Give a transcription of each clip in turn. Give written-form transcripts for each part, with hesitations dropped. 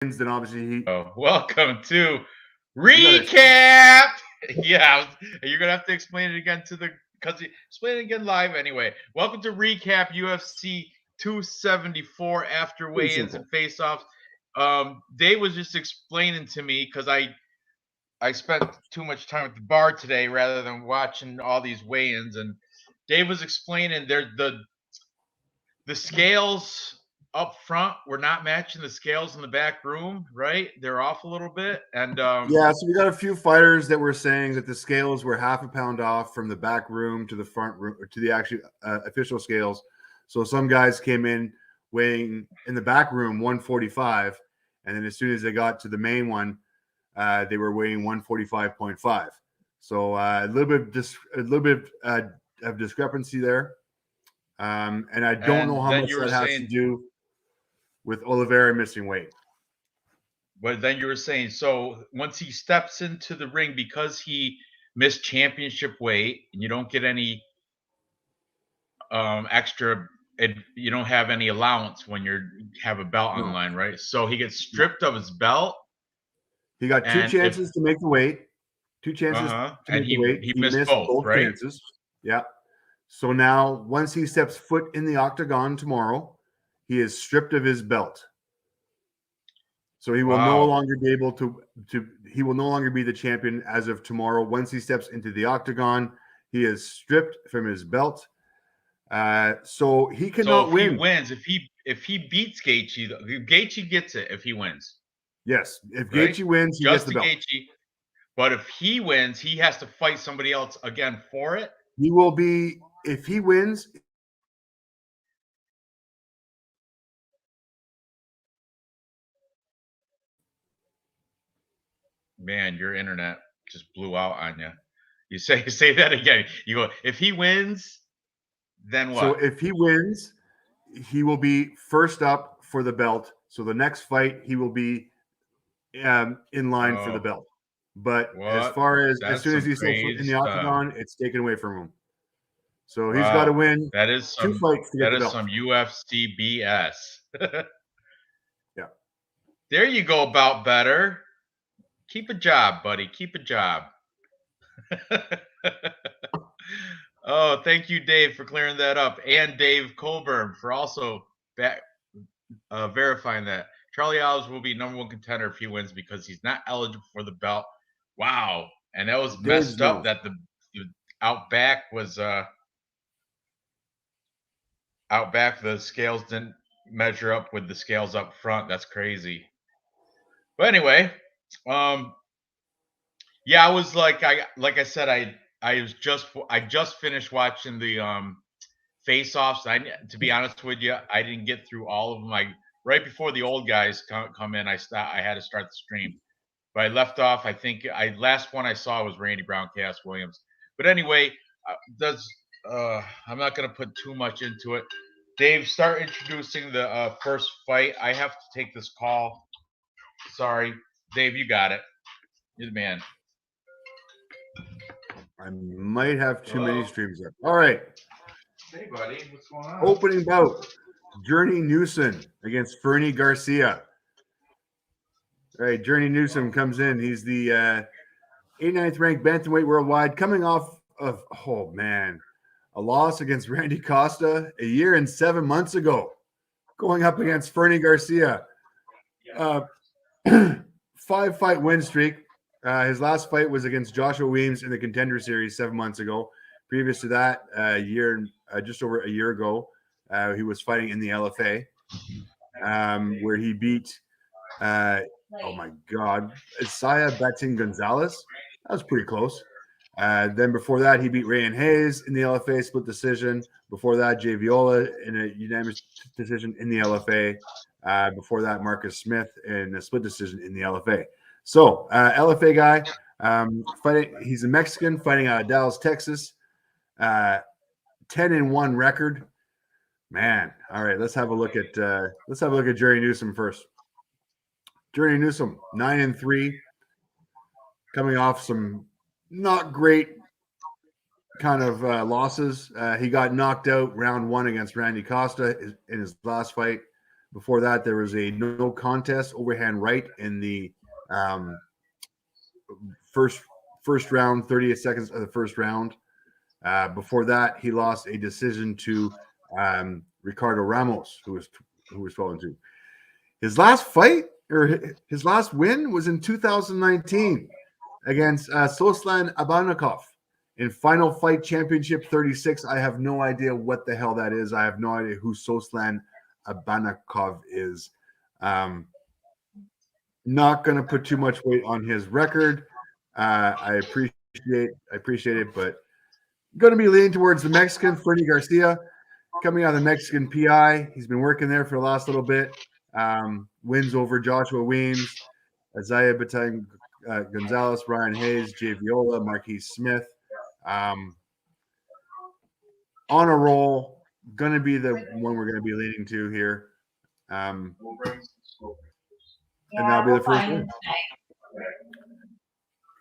then obviously he. Oh, welcome to REECAAAP. Yeah, you're gonna have to explain it again because explain it again live anyway. Welcome to REECAAAP UFC 274 after Pretty weigh-ins and simple. face-offs. Dave was just explaining to me because I spent too much time at the bar today rather than watching all these weigh-ins, and Dave was explaining the scales up front were not matching the scales in the back room, right? They're off a little bit. And Yeah, so we got a few fighters that were saying that the scales were half a pound off from the back room to the front room to the actual official scales. So some guys came in weighing in the back room 145, and then as soon as they got to the main one, they were weighing 145.5. So a little bit of discrepancy there, and I don't know and how then much you were that has to saying do with Oliveira missing weight. but then you were saying so once he steps into the ring because he missed championship weight and you don't get any extra you don't have any allowance when you have a belt on the No, line, right? So he gets no. stripped of his belt. He got two And if chances to make the weight. Two chances to and make the weight. he He missed missed both, both right? chances. Yeah. So now, once he steps foot in the octagon tomorrow, he is stripped of his belt. So he will no Wow. longer be able to. He will no longer be the champion as of tomorrow. Once he steps into the octagon, he is stripped from his belt. So he So cannot if he win. wins, if he beats Gaethje, Gaethje gets it if he wins, Yes, if right? Gaethje wins, he gets Just the to belt. Gaethje. But if he wins, he has to fight somebody else again for it. He will be if he wins. Man, your internet just blew out on you. You say that again. You go, if he wins, then So what? if he wins, he will be first up for the belt. So the next fight, he will be in line for the Oh, belt. But as what? far as That's soon as some he steps foot crazy in the stuff. octagon, it's taken away from him. So he's got to Wow. win That is two some fights to get that the is belt. some UFC BS. Yeah. There you go about better. Keep a job, buddy. Keep a job. Oh, thank you, Dave, for clearing that up, and Dave Colburn for also verifying that Charlie Alves will be #1 contender if he wins because he's not eligible for the belt. Wow, and that was Dave's messed up no. that the out back was out back. The scales didn't measure up with the scales up front. That's crazy. But anyway, um, yeah, I was like I said, I just finished watching the face-offs. To be honest with you, I didn't get through all of them. I right before the old guys come in, I had to start the stream. But I left off. I think I last one I saw was Randy Brown, Cass Williams. But anyway, does I'm not going to put too much into it. Dave, start introducing the first fight. I have to take this call. Sorry, Dave, you got it. You're the man. I might have too many Hello. streams up. All right. Hey, buddy. What's going on? Opening bout. Journey Newsom against Fernie Garcia. All right. Journey Newsom comes in. He's the 89th ranked bantamweight worldwide, coming off of, oh man, a loss against Randy Costa a year and 7 months ago, going up against Fernie Garcia. 5-fight win streak. His last fight was against Joshua Weems in the Contender Series 7 months ago. Previous to that, just over a year ago, he was fighting in the LFA, where he beat, oh my God, Isaiah Batin Gonzalez. That was pretty close. Then before that, he beat Rayan Hayes in the LFA split decision. Before that, Jay Viola in a unanimous decision in the LFA. Before that, Marcus Smith in a split decision in the LFA. So, LFA guy, fighting. He's a Mexican fighting out of Dallas, Texas. 10-1 record. Man, all right. Let's have a look at Jerry Newsom first. Jerry Newsom 9-3, coming off some not great kind of losses. He got knocked out round 1 against Randy Costa in his last fight. Before that, there was a no contest overhand right in the first round, 30th seconds of the first round. Before that, he lost a decision to Ricardo Ramos, who was 12-2. His last fight or his last win was in 2019 against Soslan Abanakov in Final Fight Championship 36. I have no idea what the hell that is. I have no idea who Soslan Abanakov is. Not going to put too much weight on his record. I appreciate it, but going to be leaning towards the Mexican, Fernie Garcia, coming out of the Mexican PI. He's been working there for the last little bit. Wins over Joshua Weems, Isaiah Batang Gonzalez, Ryan Hayes, Jay Viola, Marquise Smith. On a roll, going to be the one we're going to be leading to here. And that'll be the first one.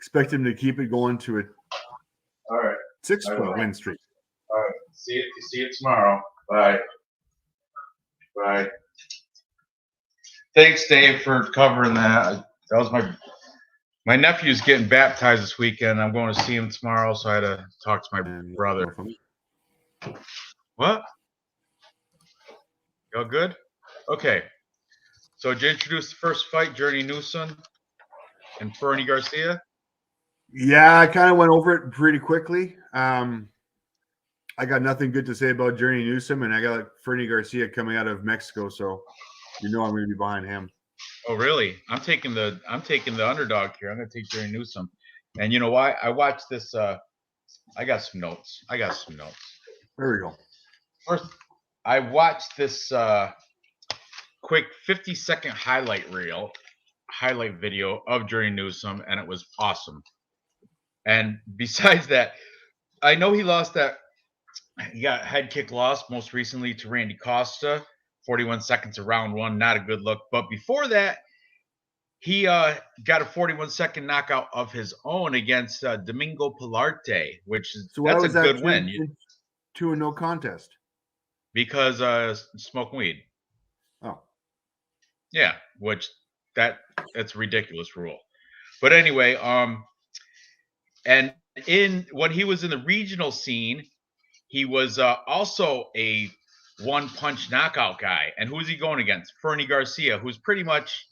Expect him to keep it going to a 6-point win streak. All right. See you tomorrow. Bye. Bye. Thanks, Dave, for covering that. That was my nephew's getting baptized this weekend. I'm going to see him tomorrow, so I had to talk to my brother. What? Y'all good? Okay. So did you introduce the first fight, Journey Newsom and Fernie Garcia? Yeah, I kind of went over it pretty quickly. I got nothing good to say about Journey Newsom, and I got Fernie Garcia coming out of Mexico, so I'm going to be behind him. Oh, really? I'm taking the underdog here. I'm going to take Journey Newsom, and you know why? I watched this. I got some notes. There we go. First, I watched this quick 50-second highlight video of Journey Newsom, and it was awesome. And besides that, I know he lost that. He got head kick loss most recently to Randy Costa, 41 seconds of round one. Not a good look. But before that, he got a 41-second knockout of his own against Domingo Pilarte, which is that's a good win. To a no contest. Because smoking weed. Oh. Yeah, which that's a ridiculous rule. But anyway, and when he was in the regional scene, he was also a one-punch knockout guy. And who's he going against? Fernie Garcia, who's pretty much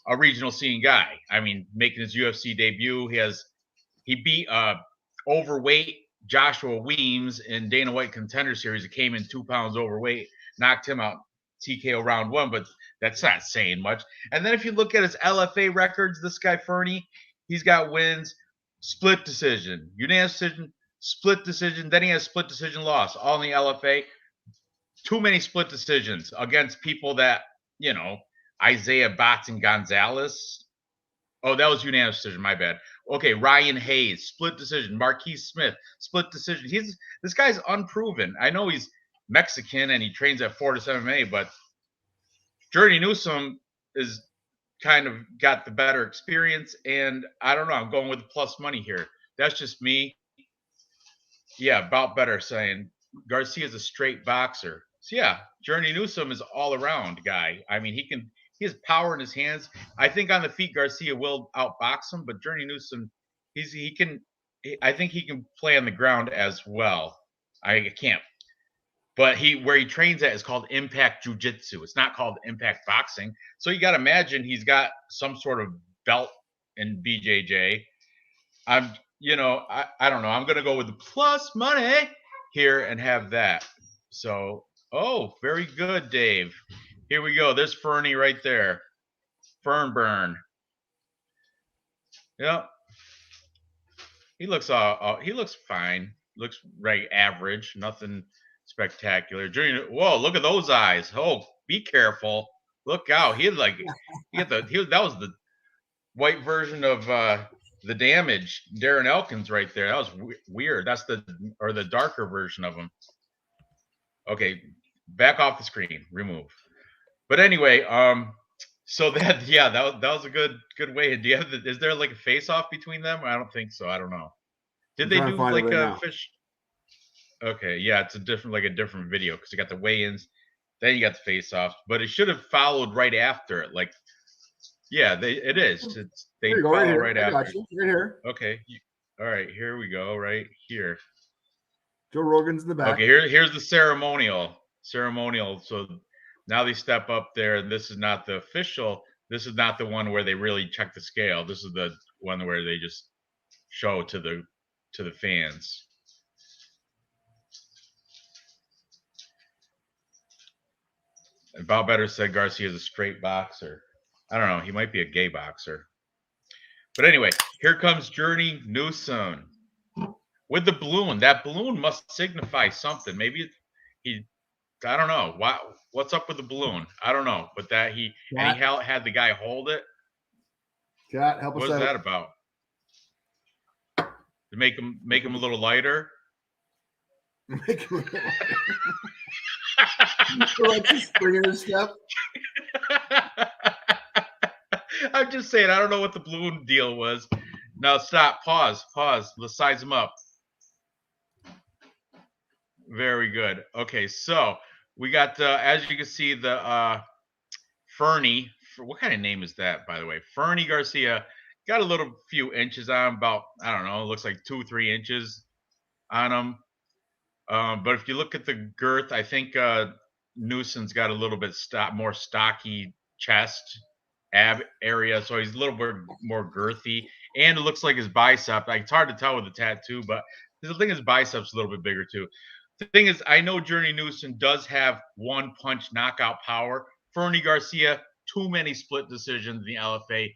a regional scene guy. I mean, making his UFC debut, he beat overweight Joshua Weems in Dana White Contender Series. He came in 2 pounds overweight, knocked him out TKO round one, but that's not saying much. And then if you look at his LFA records, this guy Fernie, he's got wins, split decision, unanimous decision, split decision. Then he has split decision loss, all in the LFA. Too many split decisions against people that, Isaiah Batson Gonzalez. Oh, that was unanimous decision. My bad. Okay, Ryan Hayes, split decision. Marquise Smith, split decision. This guy's unproven. I know he's Mexican and he trains at Fortis MMA, but Journey Newsom is kind of got the better experience, and I don't know. I'm going with plus money here. That's just me. Yeah, about better saying Garcia's a straight boxer. So yeah, Journey Newsom is all around guy. I mean, he has power in his hands. I think on the feet Garcia will outbox him, but Journey Newsom, I think he can play on the ground as well. I can't. But where he trains at is called Impact Jiu-Jitsu. It's not called Impact Boxing. So you got to imagine he's got some sort of belt in BJJ. I don't know. I'm going to go with the plus money here and have that. So, very good, Dave. Here we go. There's Fernie right there. Fernburn. Yep. He looks fine. Looks right average. Nothing spectacular. Whoa, look at those eyes. Oh, be careful. Look out. That was the white version of the Damage, Darren Elkins right there. That was weird. That's the darker version of him. Okay, back off the screen. Remove. But anyway, so that was a good way. Is there like a face off between them? I don't think so. I don't know. Did they do like a fish? Okay, yeah, it's a different video because you got the weigh-ins Then you got the face-off, but it should have followed right after it. Like, yeah, it is. They There you go, follow right right here. I after. got you. Right here. Okay. All right, here we go. Right here. Joe Rogan's in the back. Okay, here's the ceremonial. So now they step up there, and this is not the official. This is not the one where they really check the scale. This is the one where they just show to the fans. And Bob Better said Garcia is a straight boxer. I don't know. He might be a gay boxer. But anyway, here comes Journey Newsom with the balloon. That balloon must signify something. Maybe I don't know. What's up with the balloon? I don't know. But he had the guy hold it. Chat, help us out. What is that about? To make him a little lighter. Make him a little lighter. Like a Springer step. I'm just saying, I don't know what the balloon deal was. Now stop, pause. Let's size them up. Very good. Okay, so we got, as you can see, the Fernie. What kind of name is that, by the way? Fernie Garcia got a few inches on him, about, I don't know, it looks like 2-3 inches on him. But if you look at the girth, I think Newsom's got a little bit more stocky chest, ab area, so he's a little bit more girthy, and it looks like his bicep. Like, it's hard to tell with the tattoo, but the thing is, biceps a little bit bigger too. The thing is, I know Journey Newsom does have one punch knockout power. Fernie Garcia, too many split decisions in the LFA.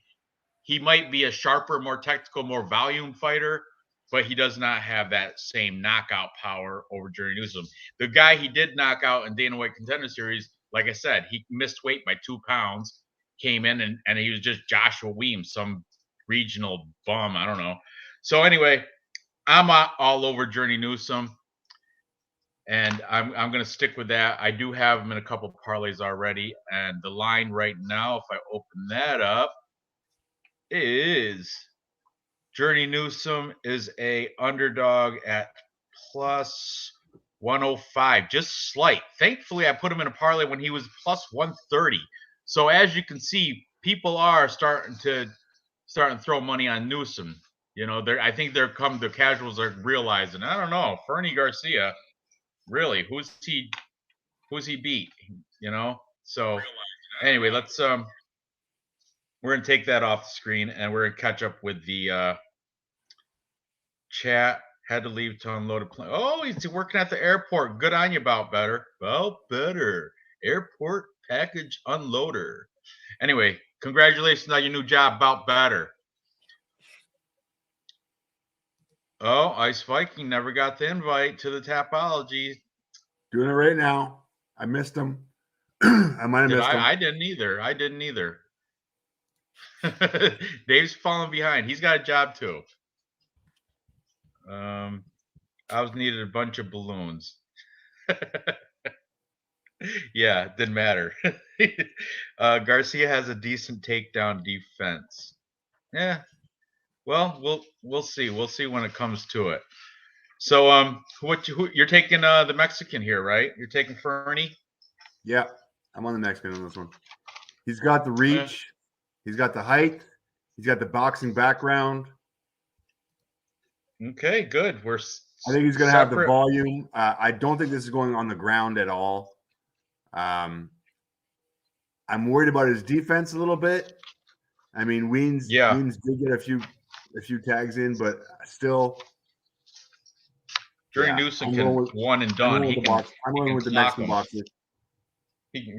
He might be a sharper, more technical, more volume fighter, but he does not have that same knockout power over Journey Newsom. The guy he did knock out in Dana White Contender Series, like I said, he missed weight by 2 pounds, came in, and he was just Joshua Weems, some regional bum. I don't know. So anyway, I'm all over Journey Newsom, and I'm going to stick with that. I do have him in a couple parlays already, and the line right now, if I open that up, is Journey Newsom is a underdog at plus 105, just slight. Thankfully, I put him in a parlay when he was plus 130. So as you can see, people are starting to throw money on Newsom. You know, I think the casuals are realizing, I don't know, Fernie Garcia, really, who's he beat? You know? So anyway, let's we're gonna take that off the screen, and we're gonna catch up with the chat. Had to leave to unload a plane. Oh, he's working at the airport. Good on you, About Better. About Better. Airport package unloader. Anyway, congratulations on your new job, About Better. Oh, Ice Viking never got the invite to the Tapology. Doing it right now. I missed him. I might have missed him. I didn't either. Dave's falling behind. He's got a job too. I was needed a bunch of balloons. Yeah, didn't matter. Garcia has a decent takedown defense. Yeah. Well, we'll see. We'll see when it comes to it. So, who you're taking the Mexican here, right? You're taking Fernie? Yeah, I'm on the Mexican on this one. He's got the reach. He's got the height. He's got the boxing background. Okay, good. I think he's going to have the volume. I don't think this is going on the ground at all. I'm worried about his defense a little bit. I mean, Weems did get a few tags in, but still. Journey Newsom can one and done. I'm going with the Mexican boxer.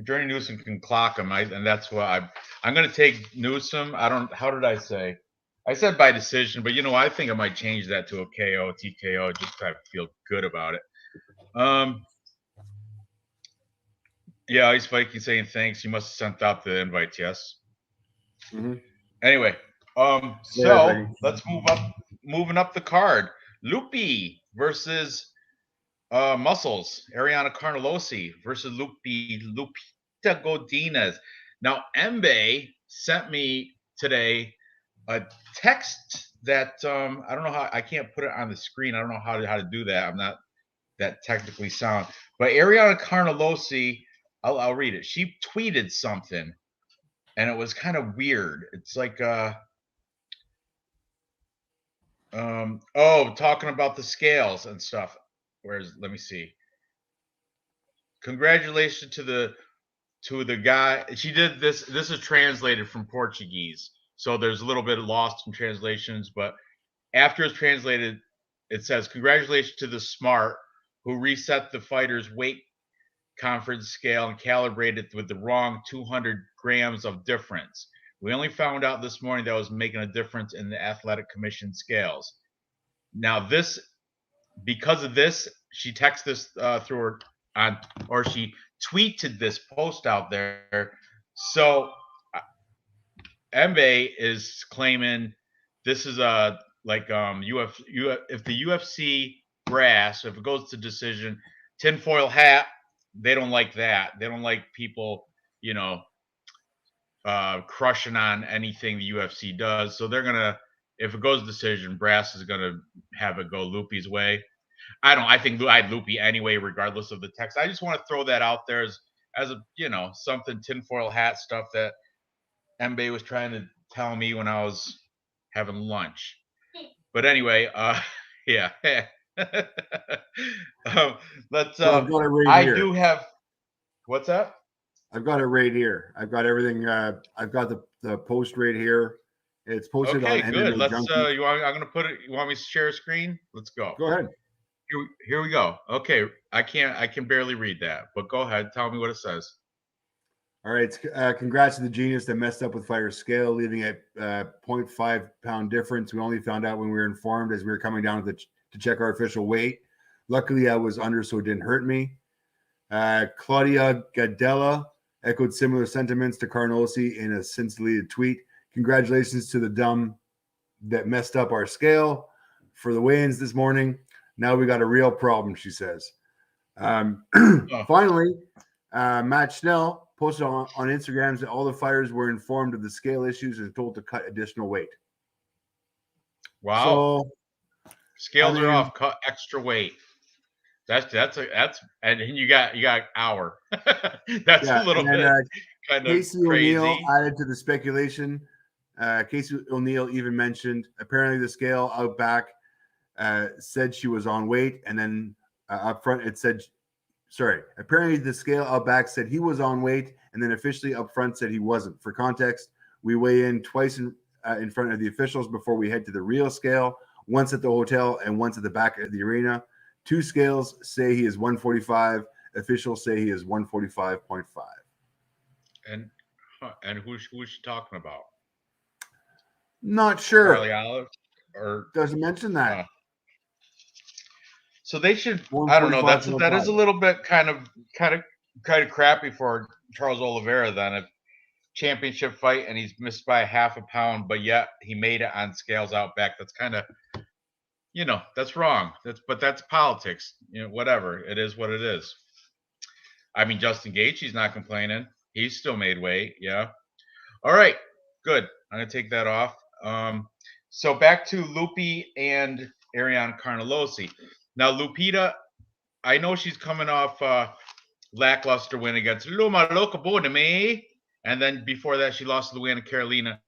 Journey Newsom can clock him, and that's why I'm going to take Newsom. How did I say? I said by decision, but I think I might change that to a KO, TKO, just to feel good about it. Yeah, Ice Viking saying thanks. You must have sent out the invites, yes. Mm-hmm. Anyway, so let's moving up the card. Lupi versus Muscles. Ariana Carnelosi versus Lupita Godinez. Now, Embe sent me today a text that I don't know how. I can't put it on the screen. I don't know how to do that. I'm not that technically sound. But Ariana Carnelosi I'll read it. She tweeted something, and it was kind of weird. It's like talking about the scales and stuff. Let me see. Congratulations to the guy. She did this. This is translated from Portuguese, so there's a little bit lost in translations. But after it's translated, it says, "Congratulations to the smart who reset the fighter's weight conference scale and calibrated with the wrong 200 grams of difference. We only found out this morning that was making a difference in the athletic commission scales." Now because of this, she texted this through her or she tweeted this post out there. So Mbe is claiming this is if the UFC brass, if it goes to decision, tinfoil hat, they don't like that. They don't like people, crushing on anything the UFC does. So they're gonna, if it goes to decision, brass is gonna have it go Loopy's way. I think I'd Loopy anyway, regardless of the text. I just want to throw that out there as a something tinfoil hat stuff that Mbe was trying to tell me when I was having lunch. But anyway, yeah. Let's. I've got it right here. Do have. What's that? I've got it right here. I've got everything. I've got the post right here. It's posted on. Okay, good. Let's. Junkie. I'm gonna put it. You want me to share a screen? Let's go. Go ahead. Here we go. Okay, I can barely read that, but go ahead. Tell me what it says. All right. Congrats to the genius that messed up with fighter's scale, leaving a 0.5 pound difference. We only found out when we were informed as we were coming down to check our official weight. Luckily, I was under, so it didn't hurt me. Claudia Gadella echoed similar sentiments to Carnosi in a since deleted tweet. Congratulations to the dumb that messed up our scale for the weigh-ins this morning. Now we got a real problem, she says. Finally, Matt Schnell posted on Instagram that all the fighters were informed of the scale issues and told to cut additional weight. Wow. So, scales are off, cut extra weight. That's and you got hour. That's a little bit kind of Casey crazy. O'Neill added to the speculation. Casey O'Neill even mentioned apparently the scale out back said she was on weight, and then up front it said, apparently the scale out back said he was on weight, and then officially up front said he wasn't. For context, we weigh in twice in front of the officials before we head to the real scale, once at the hotel and once at the back of the arena. Two scales say he is 145. Officials say he is 145.5. And who's she talking about? Not sure. Charlie Olive or doesn't mention that. So they should. I don't know. That is a little bit kind of crappy for Charles Oliveira then. If championship fight and he's missed by half a pound, but yet he made it on scales out back. That's kind of, that's wrong. That's politics. Whatever. It is what it is. I mean, Justin Gaethje's not complaining. He's still made weight. Yeah. All right. Good. I'm gonna take that off. So back to Lupi and Ariane Carnelossi. Now, Lupita, I know she's coming off lackluster win against Luma Locaboname, and then before that, she lost to Luana Carolina.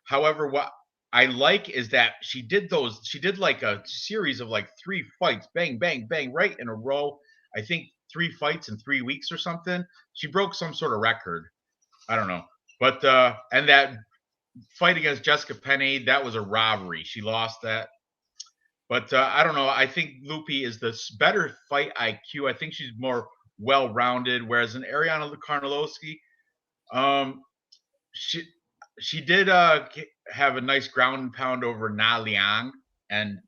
However, what I like is that she did like a series of like 3 fights, bang, bang, bang, right in a row. I think 3 fights in 3 weeks or something. She broke some sort of record. I don't know. But, and that fight against Jessica Penne, that was a robbery. She lost that. But I don't know. I think Lupi is the better fight IQ. I think she's more well-rounded, whereas in Ariana Carnelossi, she did have a nice ground and pound over Na Liang, and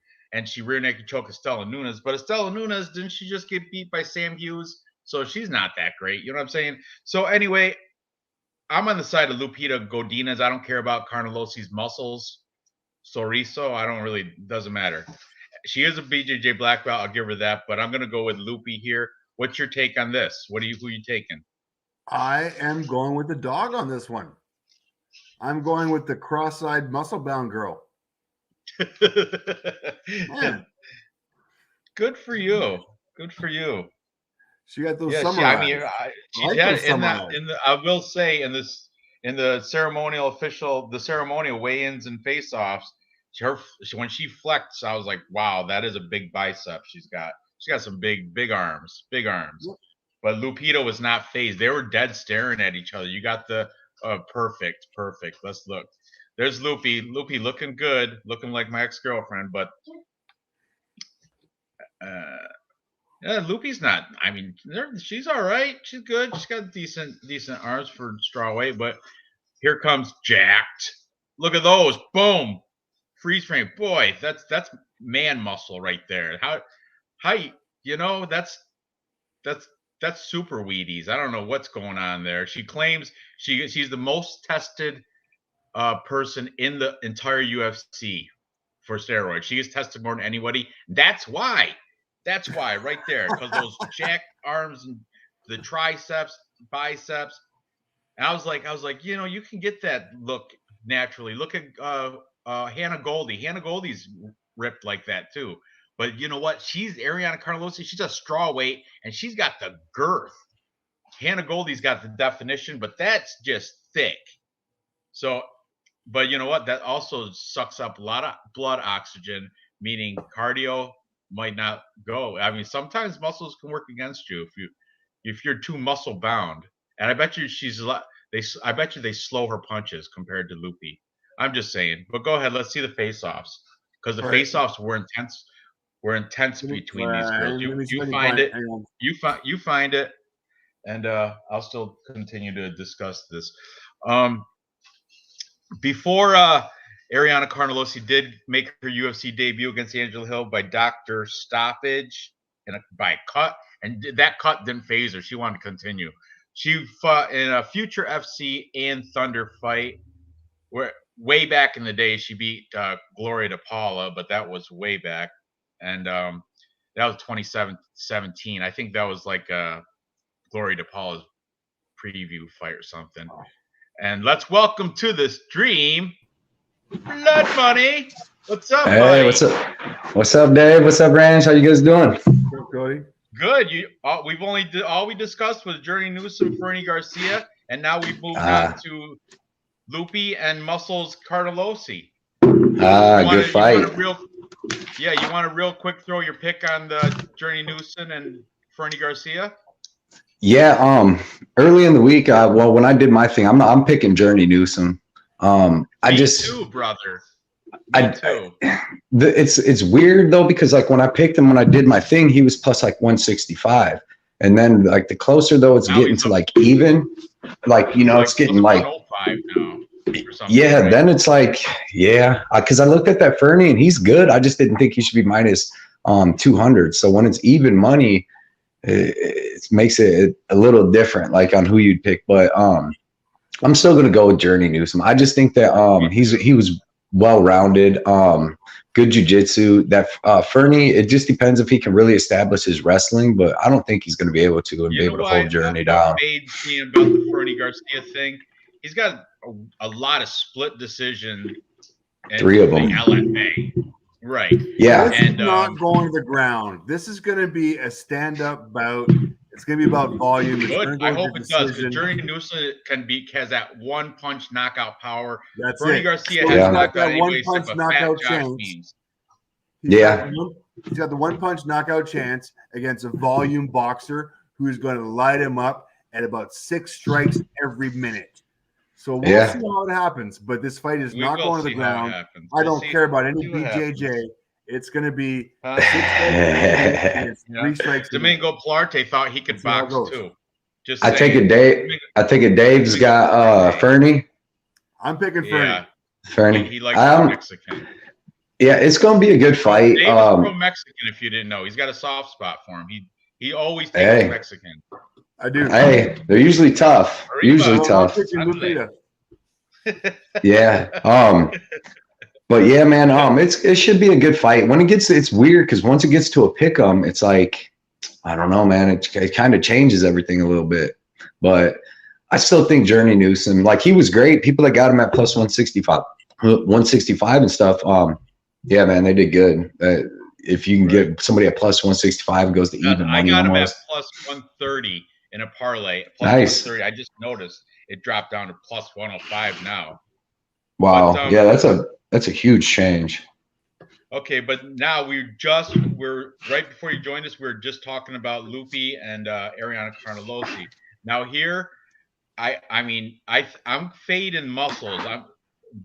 she rear naked choked Estela Nunes. But Estela Nunes, didn't she just get beat by Sam Hughes? So she's not that great. You know what I'm saying? So anyway, I'm on the side of Lupita Godinez. I don't care about Carnelossi's muscles. Soriso, doesn't matter. She is a BJJ black belt. I'll give her that, but I'm going to go with Lupi here. What's your take on this? Who are you taking? I am going with the dog on this one. I'm going with the cross-eyed muscle-bound girl. Man. Good for you. Good for you. She got those Yeah, summer I eyes. mean, she like had those in summer that eyes. I will say in the ceremonial weigh-ins and face-offs, when she flexed, I was like, wow, that is a big bicep she's got. She got some big arms, big arms. Yep. But Lupita was not phased. They were dead staring at each other. You got the perfect. Let's look. There's Loopy looking good, looking like my ex-girlfriend, but yeah, Loopy's not. I mean, she's all right. She's good. She's got decent arms for strawweight. But here comes Jacked. Look at those. Boom. Freeze frame. Boy, that's man muscle right there. How that's super Wheaties. I don't know what's going on there. She claims she's the most tested person in the entire UFC for steroids. She is tested more than anybody. That's why right there, because those jacked arms and the triceps, biceps. And I was like, you can get that look naturally. Look at Hannah Goldie. Hannah Goldie's ripped like that too. But you know what? She's Ariana Carlosi. She's a straw weight, and she's got the girth. Hannah Goldie's got the definition, but that's just thick. So, but you know what? That also sucks up a lot of blood oxygen, meaning cardio might not go. I mean, sometimes muscles can work against you if you're too muscle bound. And I bet you I bet you they slow her punches compared to Loopy. I'm just saying. But go ahead, let's see the face-offs, because the face-offs were intense. Between these girls. You find it. You find it, and I'll still continue to discuss this. Before Ariana Carlosi did make her UFC debut against Angela Hill by doctor stoppage and by a cut, and that cut didn't phase her. She wanted to continue. She fought in a Future FC and Thunder fight, where way back in the day she beat Gloria DePaula, but that was way back, and that was 2017. I think that was like Gloria DePaula's preview fight or something. And let's welcome to the stream, Blood Money. What's up, buddy? What's up? What's up, Dave? What's up, Ranj? How you guys doing? Cody. Good. All we discussed was Journey Newsom, Fernie Garcia, and now we've moved on to Loopy and Muscles Carlosi. Good fight. You want to real quick throw your pick on the Journey Newsom and Fernie Garcia? Yeah, early in the week, when I did my thing, I'm picking Journey Newsom. Me too, brother. Me too. It's weird though, because like when I picked him, when I did my thing, he was plus like 165, and then like the closer though it's getting to like even, like it's getting like 105 now. Yeah, right? Then it's like because I looked at that Fernie and he's good. I just didn't think he should be minus 200. So when it's even money, it makes it a little different, like on who you'd pick. But I'm still gonna go with Journey Newsom. I just think that he was well-rounded, good jiu-jitsu. That Fernie, it just depends if he can really establish his wrestling, but I don't think he's gonna be able to and be able to hold Journey down. What made me about the Fernie Garcia thing? He's got a lot of split decision. Three of them. LFA. Right. Yeah. This is not going to the ground. This is going to be a stand-up bout. It's going to be about volume. Good. I hope it does. Because Journey Newsom has that one-punch knockout power. That's Fernie it. Garcia has got that one-punch knockout chance. He's got the one-punch knockout chance against a volume boxer who's going to light him up at about 6 strikes every minute. So we'll see how it happens. But this fight is not going to the ground. I don't care about any BJJ. It's going to be 6 3 strikes. Domingo Plarte thought he could box too. I take it Dave's got Fernie. I'm picking Fernie. Fernie. He likes Mexican. Yeah, it's going to be a good fight. Dave is from Mexican, if you didn't know. He's got a soft spot for him. He always takes Mexican. I do. Hey, they're usually tough. Tough. Yeah. But yeah, man. It should be a good fight. When it's weird because once it gets to a pick 'em, it's like I don't know, man. It kind of changes everything a little bit. But I still think Journey Newsom, like he was great. People that got him at plus 165 and stuff. Yeah, man, they did good. if you can get somebody at plus 165, goes to even money I got almost. him at plus 130 in a parlay. Plus Nice. 130. I just noticed it dropped down to plus 105 now. Wow. But, yeah, that's a huge change. Okay, but now we're right before you joined us, we were just talking about Lupi and Ariana Carnelossi. Now here, I'm fading muscles.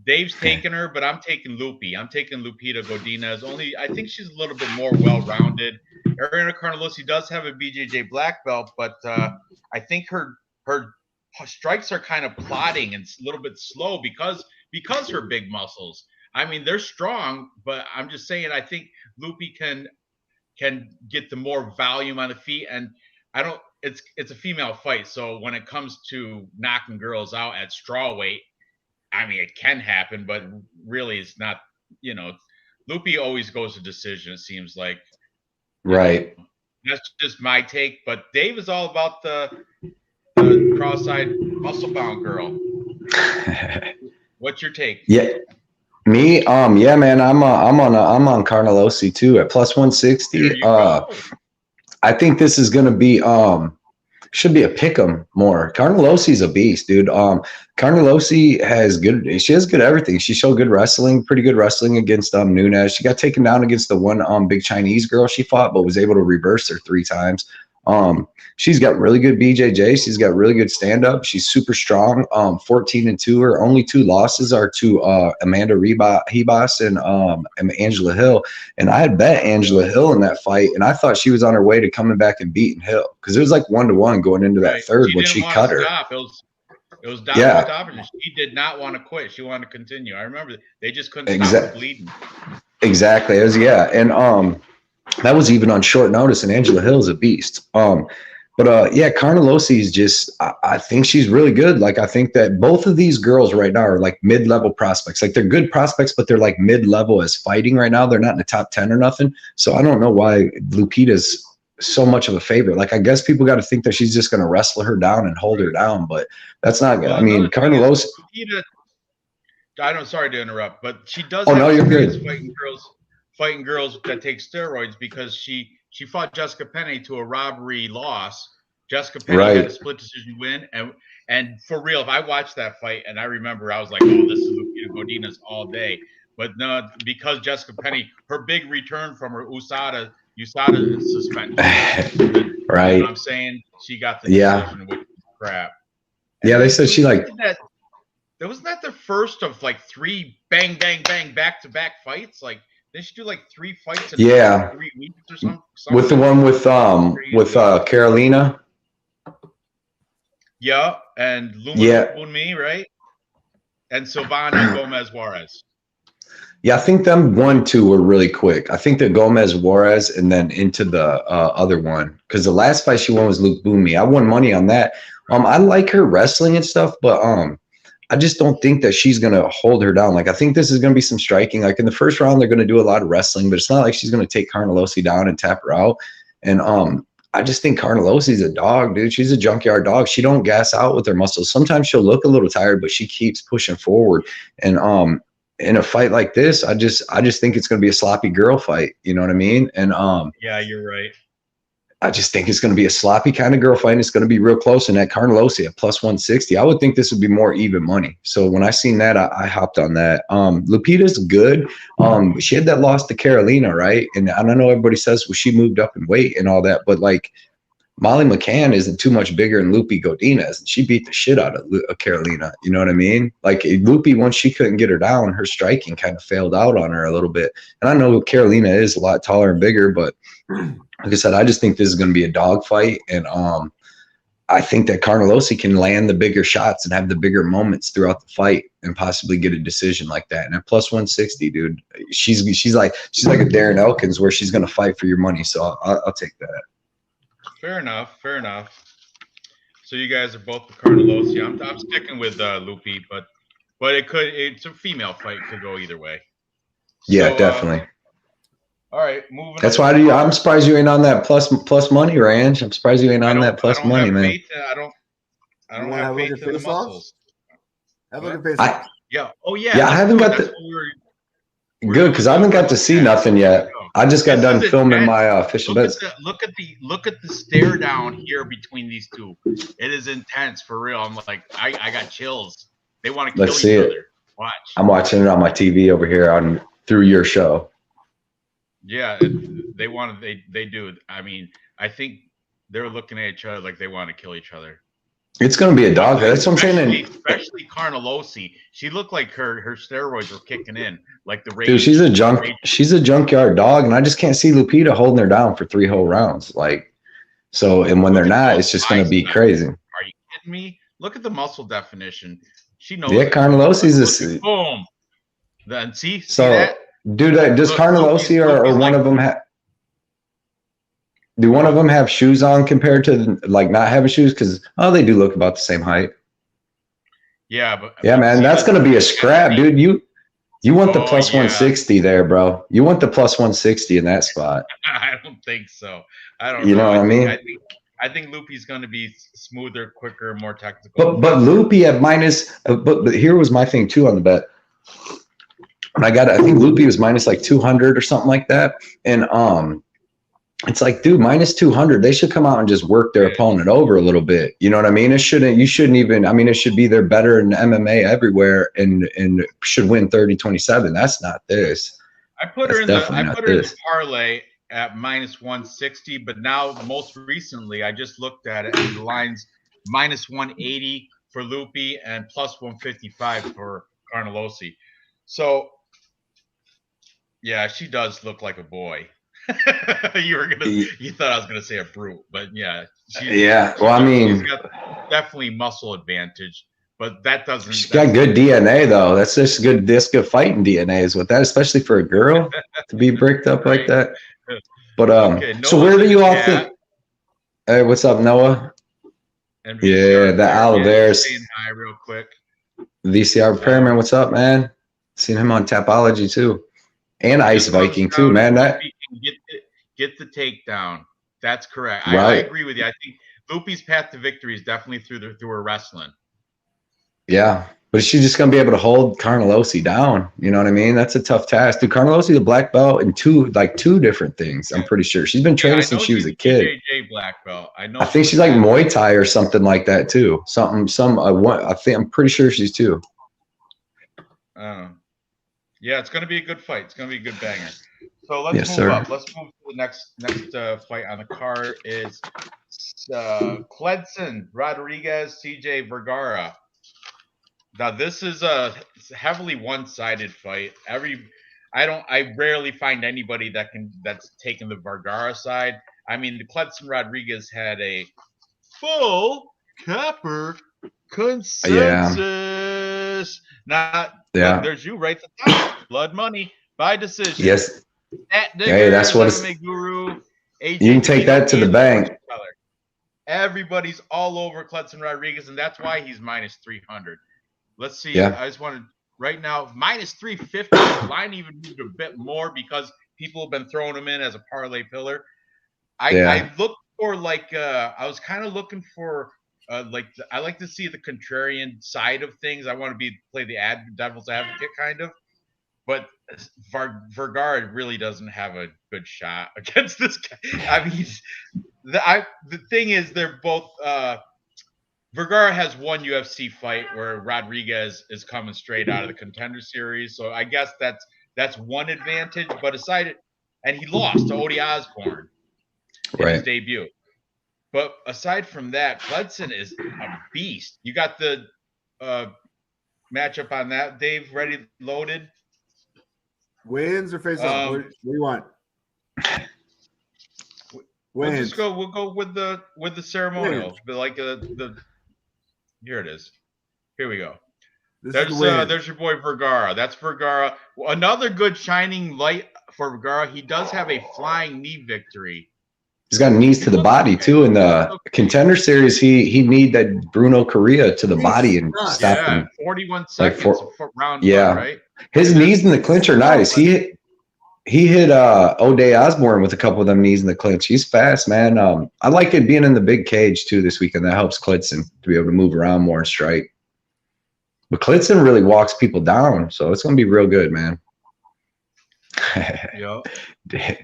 Dave's taking her, but I'm taking Lupi. I'm taking Lupita Godinez. I think she's a little bit more well-rounded. Ariana Carnelossi does have a BJJ black belt, but I think her strikes are kind of plodding and a little bit slow because her big muscles. I mean, they're strong, but I'm just saying I think Lupi can get the more volume on the feet, and it's a female fight, so when it comes to knocking girls out at straw weight, I mean, it can happen, but really it's not, Lupi always goes to decision, it seems like. Right. That's just my take, but Dave is all about the cross-eyed muscle-bound girl. What's your take? Yeah. Me, yeah, man, I'm on Carnelossi too at plus 160. I think this is gonna be should be a pick'em more. Carnelossi's a beast, dude. Carnelossi she has good everything. She showed good wrestling, pretty good wrestling against Nunes. She got taken down against the one big Chinese girl she fought, but was able to reverse her 3 times. She's got really good BJJ. She's got really good stand-up. She's super strong. 14-2. Her only 2 losses are to Amanda Ribas and Angela Hill. And I had bet Angela Hill in that fight, and I thought she was on her way to coming back and beating Hill because it was like 1-1 going into that third when she cut her. It was down stoppage, and she did not want to quit. She wanted to continue. I remember they just couldn't stop the bleeding. Exactly. And that was even on short notice, and Angela Hill's a beast. Yeah, Carnelossi is just, I think she's really good. Like, I think that both of these girls right now are like mid-level prospects. Like, they're good prospects, but they're like mid-level as fighting right now. They're not in the top 10 or nothing. So I don't know why Lupita's so much of a favorite. Like, I guess people got to think that she's just going to wrestle her down and hold her down, but that's not good. I mean, Carnelossi. Sorry to interrupt, but she does fighting girls that take steroids because she fought Jessica Penne to a robbery loss. Jessica Penne had a split decision win, and for real, if I watched that fight and I remember, I was like, oh, this is Lupita Godinez all day. But no, because Jessica Penne, her big return from her USADA suspension. Right. You know what I'm saying? She got the decision, which is crap. Yeah, they said she like wasn't that the first of like 3 bang bang bang back to back fights? Like they should do like 3 fights in 3 weeks or something. With the one with Carolina. Yeah, and Luma Bunmi, right? And Silvana Gomez Juarez. Yeah, I think them 1-2 were really quick. I think the Gomez Juarez and then into the other one, because the last fight she won was Luke Bunmi. I won money on that. I like her wrestling and stuff, but I just don't think that she's going to hold her down. Like, I think this is going to be some striking. Like, in the first round, they're going to do a lot of wrestling, but it's not like she's going to take Carnelossi down and tap her out. And I just think Carnelossi's a dog, dude. She's a junkyard dog. She don't gas out with her muscles. Sometimes she'll look a little tired, but she keeps pushing forward. And in a fight like this, I just think it's going to be a sloppy girl fight. You know what I mean? And yeah, you're right. I just think it's going to be a sloppy kind of girl fight. And it's going to be real close. And at Carnelossi at plus 160, I would think this would be more even money. So when I seen that, I hopped on that. Lupita's good. She had that loss to Carolina, right? And I don't know, everybody says, well, she moved up in weight and all that, but like Molly McCann isn't too much bigger than Lupi Godinez, and she beat the shit out of Carolina. You know what I mean? Like Lupi, once she couldn't get her down, her striking kind of failed out on her a little bit. And I know Carolina is a lot taller and bigger, but like I said, I just think this is going to be a dog fight. And I think that Carnelossi can land the bigger shots and have the bigger moments throughout the fight and possibly get a decision like that. And at plus 160, dude, she's like a Darren Elkins where she's going to fight for your money. So I'll take that. Fair enough. So you guys are both with Carnelossi. I'm sticking with Lupi, but it's a female fight, could go either way. Yeah, So, definitely. All right, moving. That's on. why I'm surprised you ain't on that plus money, Ranj. I'm surprised you ain't on that plus money, man. I don't have faith in the muscles. Have a look at face off. Yeah. Oh yeah. Yeah, I haven't got the good because I haven't got to see nothing yet. I just got done filming intense. my official bets. Look at the stare down here between these two. It is intense for real. I'm like, I got chills. They want to kill Let's see each it. other. Watch. I'm watching it on my TV over here on through your show. Yeah, they want to. They do. I mean, I think they're looking at each other like they want to kill each other. It's going to be a dog. That's what I'm saying. Especially Carnelossi. She looked like her steroids were kicking in, like the rage. Dude, she's a junkyard dog, and I just can't see Lupita holding her down for 3 whole rounds. Like, so, and when they're not, it's just going to be crazy. Are you kidding me? Look at the muscle definition. She knows. Yeah, Carnelossi's a boom. Then see so, that? Dude, does Carnelossi or one of them have? Do one of them have shoes on compared to like not having shoes? Because they do look about the same height. Yeah, but yeah, man, that's gonna be a scrap, dude. You want the plus 160 there, bro. You want the plus 160 in that spot. I don't think so. I don't. You know what I mean? I think Loopy's gonna be smoother, quicker, more technical. But Loopy at minus. But here was my thing too on the bet. And I think Loopy was minus like 200 or something like that, and it's like, dude, minus 200. They should come out and just work their opponent over a little bit. You know what I mean? You shouldn't even, I mean, it should be they're better in MMA everywhere and should win 30-27. That's not this. I put her in the parlay at minus 160, but now most recently I just looked at it and the line's minus 180 for Loopy and plus 155 for Carnelossi. So yeah, she does look like a boy. You thought I was gonna say a brute, but yeah. Well, I mean, she's got definitely muscle advantage, but that doesn't. She's got good DNA though. That's just good. That's good fighting DNA is with that, especially for a girl to be bricked up like that. But okay, so where do you all think? Hey, what's up, Noah? And the Oliveras. Saying hi real quick. VCR Repairman, what's up, man? Seen him on Tapology too. And Ice Viking too, man. That get the takedown. That's correct. Right. I agree with you. I think Loopy's path to victory is definitely through her wrestling. Yeah, but she's just gonna be able to hold Carnelossi down. You know what I mean? That's a tough task. Dude, Carnelossi's a black belt in two different things. I'm pretty sure she's been training since she was a kid. JJ black belt. I think she's like Muay Thai or something like that too. I'm pretty sure she's too. Yeah, it's going to be a good fight. It's going to be a good banger. So let's move up. Let's move to the next fight on the card is Cletson Rodriguez, CJ Vergara. Now this is a heavily one-sided fight. I rarely find anybody that's taken the Vergara side. I mean, the Cletson Rodriguez had a full capper consensus. There's you right at the top. Blood money by decision. Yes. That's what it's. Guru, AJ, you can take that to the bank. Everybody's all over Cletson Rodriguez, and that's why he's minus 300. Let's see. Yeah. I just wanted right now minus 350. The line even moved a bit more because people have been throwing him in as a parlay pillar. I looked for I was kind of looking for. I like to see the contrarian side of things. I want to play the devil's advocate kind of, but Vergara really doesn't have a good shot against this guy. I mean, the thing is, they're both. Vergara has one UFC fight where Rodriguez is coming straight out of the Contender Series, so I guess that's one advantage. But and he lost to Odi Osborne in his debut. But aside from that, Cletson is a beast. You got the matchup on that, Dave, ready, loaded? Weigh-ins or face-off? What do you want? We'll go with the ceremonial. But here it is. Here we go. There's your boy Vergara. That's Vergara. Another good shining light for Vergara. He does have a flying knee victory. He's got knees to the body too. In the Contender Series, he kneed that Bruno Correa to the body and stopped him. 41 seconds for round one, right? His knees in the clinch are nice. He hit Odi Osborne with a couple of them knees in the clinch. He's fast, man. I like it being in the big cage too this weekend. That helps Cletson to be able to move around more and strike. But Cletson really walks people down, so it's gonna be real good, man. Yep.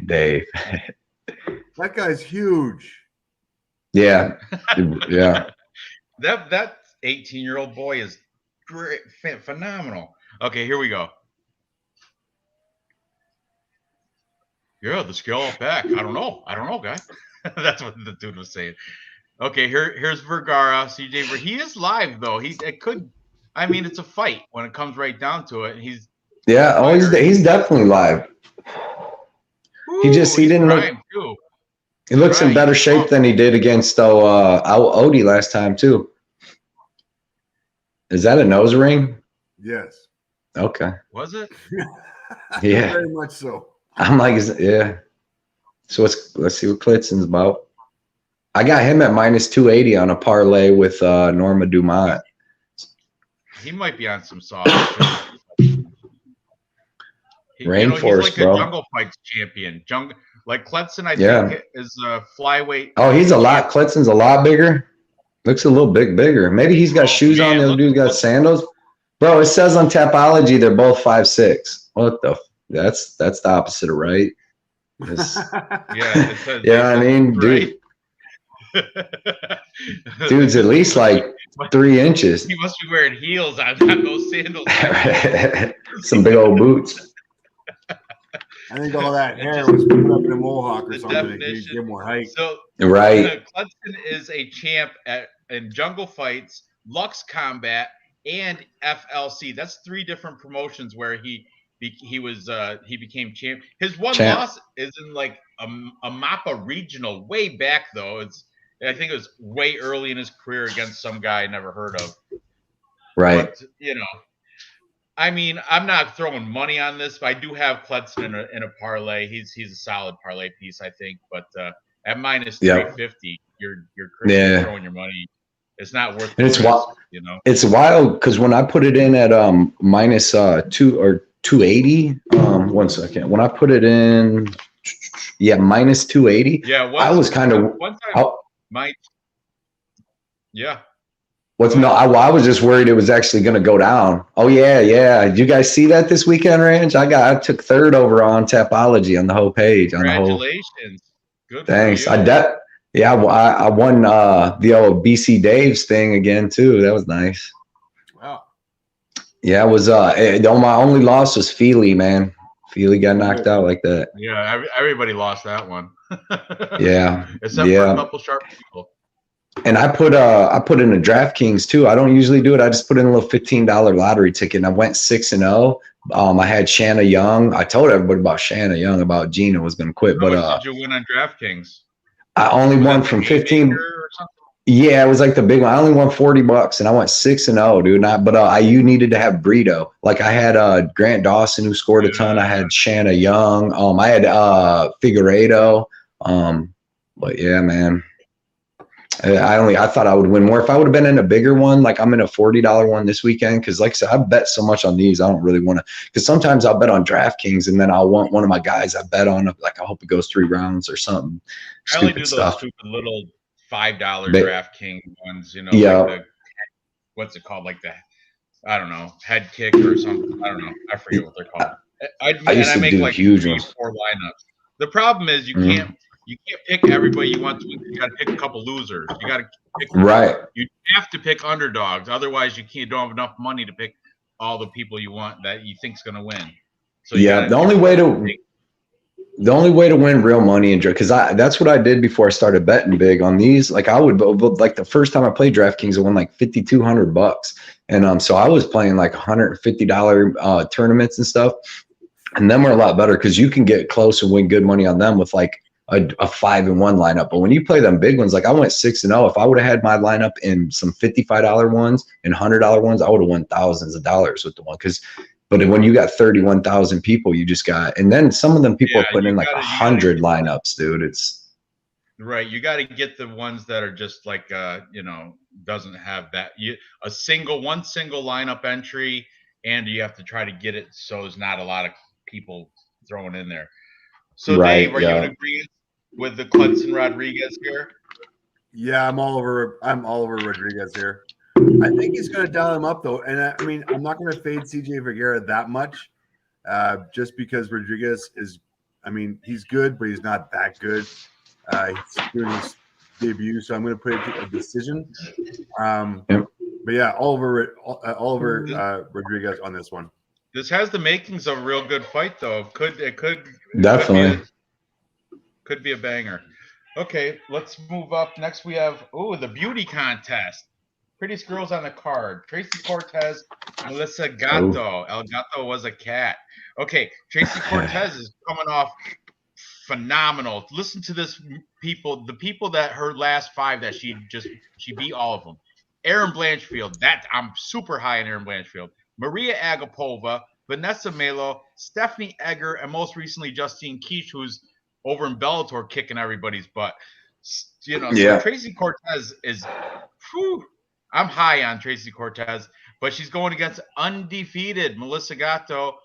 Dave. That guy's huge. Yeah. Yeah. That 18-year-old boy is great, phenomenal. Okay, here we go. Yeah, the scale up back. I don't know, guy. That's what the dude was saying. Okay, here's Vergara. CJ, he is live though. It could. I mean, it's a fight when it comes right down to it. He's he's definitely live. He didn't look. Too. He looks in better shape than he did against Odie last time too. Is that a nose ring? Yes. Okay. Was it? Yeah. Very much so. I'm like, yeah. So let's see what Cletson's about. I got him at -280 on a parlay with Norma Dumont. He might be on some sauce. Rainforest, he's like bro. a jungle fights champion. Like Cletson, I think is a flyweight. Oh, Cletson's a lot bigger. Looks a little bit bigger. Maybe he's got shoes on. The other dude's got sandals. Bro, it says on Tapology they're both 5'6". What the? That's the opposite of right. Yeah, it says I mean, dude. Dude's at least like 3 inches. He must be wearing heels on those sandals. Some big old boots. I think all that hair was put up in a mohawk or something to give more height. So, right. Cletson is a champ in Jungle Fights, Lux Combat, and FLC. That's 3 different promotions where he became champ. His one loss is in like a Mappa regional way back though. I think it was way early in his career against some guy I never heard of. Right. But, I mean, I'm not throwing money on this, but I do have Cletson in a parlay. He's a solid parlay piece, I think. But at -350, you're crazy throwing your money. It's not worth it. It's wild. It's wild because when I put it in at -2 or 280. 1 second. When I put it in, -280. Yeah, I was kind of. One time, yeah. I was just worried it was actually going to go down. Oh yeah. Did you guys see that this weekend, Ranj? I took 3rd over on Tapology on the whole page. Congratulations. Good. Thanks. For you. I won the old BC Daves thing again too. That was nice. Wow. Yeah, it was. My only loss was Feely, man. Feely got knocked out like that. Yeah, everybody lost that one. Yeah. Except for a couple sharp people. And I put in a DraftKings too. I don't usually do it. I just put in a little $15 lottery ticket, and I went 6-0. I had Shanna Young. I told everybody about Shanna Young, about Gina was going to quit. How much did you win on DraftKings? I only won from 15. Yeah, it was like the big one. I only won $40, and I went 6-0, dude. But you needed to have Brito. Like I had Grant Dawson who scored a ton. I had Shanna Young. I had Figueiredo. But yeah, man. I thought I would win more if I would have been in a bigger one. Like I'm in a $40 one this weekend because, like I said, I bet so much on these. I don't really want to, because sometimes I'll bet on DraftKings and then I'll want one of my guys I bet on. Like I hope it goes 3 rounds or something. I only do those stupid little $5 DraftKings ones. Like what's it called? Like I don't know, head kick or something. I don't know. I forget what they're called. I used to make like huge 3 or 4 lineups. The problem is you can't pick everybody you want to. You got to pick a couple losers. You got to pick You have to pick underdogs. Otherwise, you don't have enough money to pick all the people you want that you think's going to win. So the only way to win real money because that's what I did before I started betting big on these. Like I would like the first time I played DraftKings, I won like $5,200, and so I was playing like $150 tournaments and stuff, and them were a lot better because you can get close and win good money on them with like a 5-1 lineup. But when you play them big ones, like I went 6-0. If I would have had my lineup in some $55 ones and $100 ones, I would have won thousands of dollars with the one. But when you got 31,000 people, you just got, and then some of them people are putting in like 100 lineups, dude. It's right. You got to get the ones that are just like, doesn't have that one single lineup entry, and you have to try to get it so there's not a lot of people throwing in there. So Dave, are you in agreement with the Cletson Rodriguez here? Yeah, I'm all over Rodriguez here. I think he's going to dial him up though, and I mean I'm not going to fade CJ Vergara that much. just because Rodriguez is, I mean, he's good, but he's not that good. He's doing his debut, so I'm going to put it to a decision. But yeah, Oliver Rodriguez on this one. This has the makings of a real good fight, though. It could Definitely could be a banger. Okay, let's move up. Next, we have the beauty contest. Prettiest girls on the card: Tracy Cortez, Melissa Gatto. El Gato was a cat. Okay, Tracy Cortez is coming off phenomenal. Listen to this, people. The people that her last 5 that she beat all of them. Erin Blanchfield. I'm super high in Erin Blanchfield. Maria Agapova, Vanessa Melo, Stephanie Egger, and most recently Justine Keech, who's over in Bellator kicking everybody's butt. So Tracy Cortez is. I'm high on Tracy Cortez, but she's going against undefeated Melissa Gatto.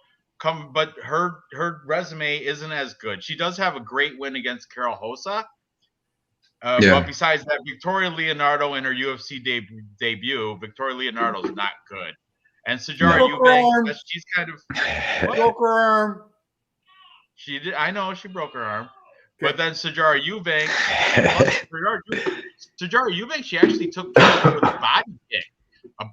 But her resume isn't as good. She does have a great win against Carol Hossa. But besides that, Victoria Leonardo in her UFC debut, Victoria Leonardo's not good. And Sijara Eubanks, she's kind of broke her arm. She did. I know she broke her arm. But then Sijara Eubanks, she actually took care with a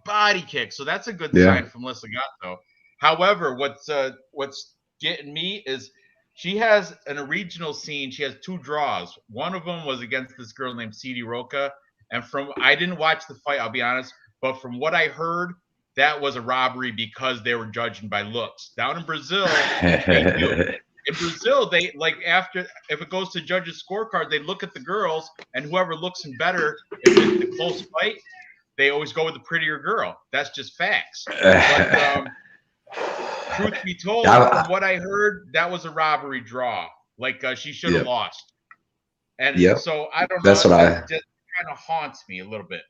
body kick. So that's a good sign from Melissa Gatto. However, what's getting me is she has in a regional scene. She has 2 draws. One of them was against this girl named Cidi Roca, and I didn't watch the fight, I'll be honest, but from what I heard, that was a robbery because they were judging by looks. Down in Brazil, in Brazil, they if it goes to judges' scorecard, they look at the girls, and whoever looks in better, if it's a close fight, they always go with the prettier girl. That's just facts. But truth be told, from what I heard, that was a robbery draw. She should have lost. And so I don't know. That just kind of haunts me a little bit.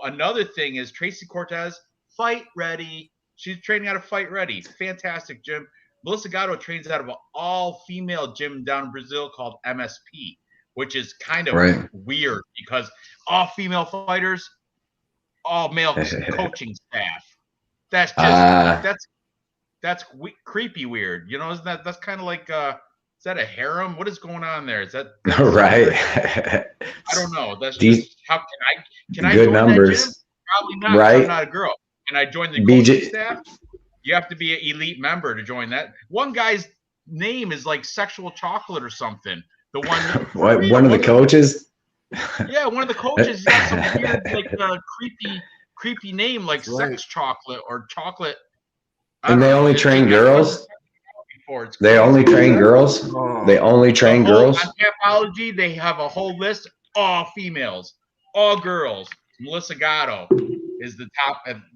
Another thing is Tracy Cortez, fight ready. She's training out of Fight Ready. Fantastic gym. Melissa Gatto trains out of an all-female gym down in Brazil called MSP, which is kind of weird because all-female fighters, all-male coaching staff. That's just that's creepy weird. Isn't that's kind of like is that a harem? What is going on there? Is that right? I don't know. That's just how can I good join numbers? That gym? Probably not. Right? I'm not a girl. Can I join the coaching staff? You have to be an elite member to join that. One guy's name is like Sexual Chocolate or something. The one one of the coaches? Yeah, one of the coaches got some weird creepy name like Sex Chocolate or Chocolate. And they only train girls? They only train girls? They only train girls? On Capology, they have a whole list, all females, all girls. Melissa Gatto is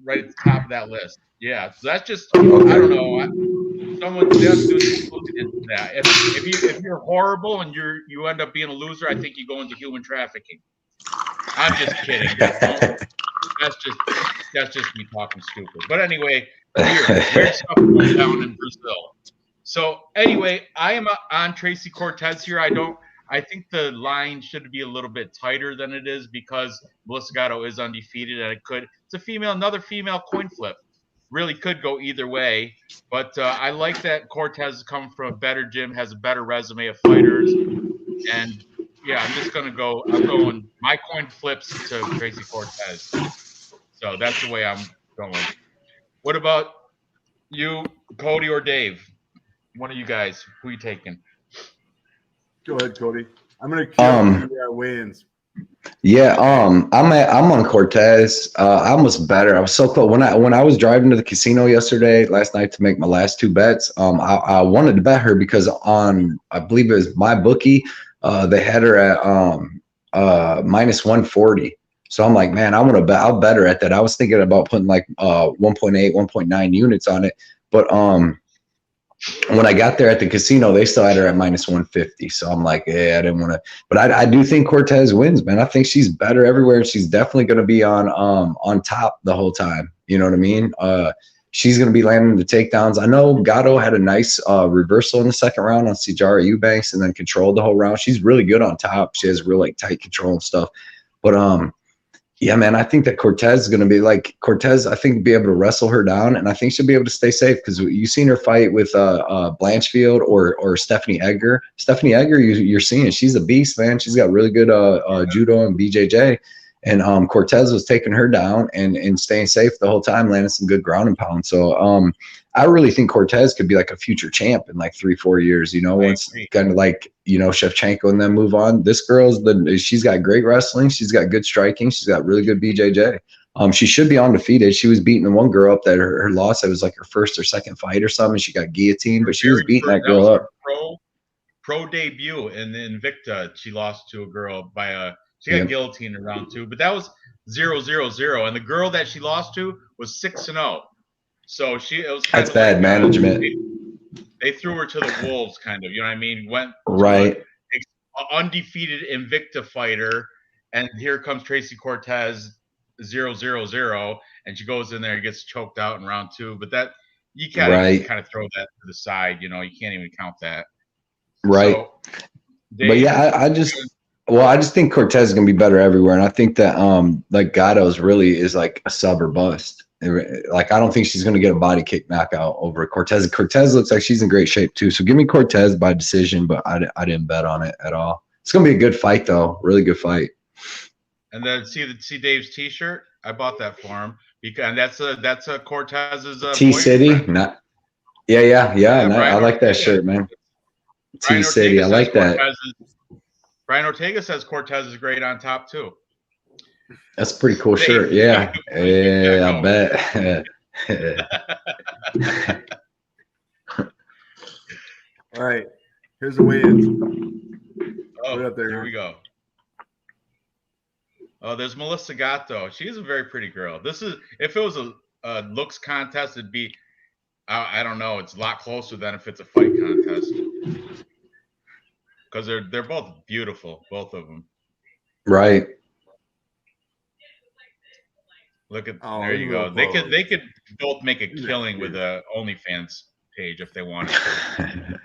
right at the top of that list. Yeah, so that's just I don't know. Someone just look into that. If you're horrible and you end up being a loser, I think you go into human trafficking. I'm just kidding. That's just me talking stupid. But anyway, weird stuff going down in Brazil. So anyway, I am on Tracy Cortez here. I think the line should be a little bit tighter than it is because Melissa Gatto is undefeated and it's another female coin flip. Really could go either way, but I like that Cortez is coming from a better gym, has a better resume of fighters, and I'm just gonna go. I'm going. My coin flips to Tracy Cortez, so that's the way I'm going. What about you, Cody or Dave? One of you guys. Who are you taking? Go ahead, Cody. I'm gonna kill weigh-ins. Yeah, I'm on Cortez. I was better. I was so close when I was driving to the casino last night to make my last 2 bets. I wanted to bet her because on I believe it was my bookie, they had her at minus 140. So I'm like, man, I'll bet her at that. I was thinking about putting like 1.8, 1.9 units on it, but when I got there at the casino, they still had her at minus 150. So I'm like, I didn't want to. But I do think Cortez wins, man. I think she's better everywhere. And she's definitely going to be on top the whole time. You know what I mean? She's going to be landing the takedowns. I know Gatto had a nice reversal in the second round on Sijara Eubanks and then controlled the whole round. She's really good on top. She has real tight control and stuff. But Yeah, man, I think that Cortez is going to be like Cortez. I think be able to wrestle her down, and I think she'll be able to stay safe because you've seen her fight with Blanchfield or Stephanie Egger. Stephanie Egger, you're seeing she's a beast, man. She's got really good judo and BJJ, and Cortez was taking her down and staying safe the whole time, landing some good ground and pound. So I really think Cortez could be like a future champ in like 3-4 years. You know, once kind of like Shevchenko and then move on. This girl's she's got great wrestling. She's got good striking. She's got really good BJJ. She should be undefeated. She was beating the one girl up that her loss. It was like her first or second fight or something. She got guillotined, but she was beating that girl up. Pro debut in Invicta. She lost to a girl she got guillotined in round 2, but that was 0-0-0, and the girl that she lost to was 6-0. So it was kind that's of bad management. They threw her to the wolves, kind of. You know what I mean? Went right, undefeated Invicta fighter, and here comes Tracy Cortez, 0-0-0, and she goes in there and gets choked out in round 2. But that you can't kind of throw that to the side. You can't even count that. Right. So, but yeah, I just think Cortez is gonna be better everywhere, and I think that like Gatto's really is like a sub or bust. Like I don't think she's gonna get a body kick knockout over Cortez. Cortez looks like she's in great shape too. So give me Cortez by decision, but I didn't bet on it at all. It's gonna be a good fight though, really good fight. And then see Dave's T-shirt. I bought that for him because that's a Cortez's T-City. I like that shirt, man. T-City, I like that. Brian Ortega says Cortez is great on top too. That's a pretty cool shirt. Yeah. Yeah, I bet. All right. Here's the weigh-ins. Oh, right up there. Here we go. Oh, there's Melissa Gatto. She's a very pretty girl. This is if it was a looks contest, it'd be I don't know. It's a lot closer than if it's a fight contest. Because they're both beautiful, both of them. Right. Look at there you go. They could both make a killing with a OnlyFans page if they wanted to.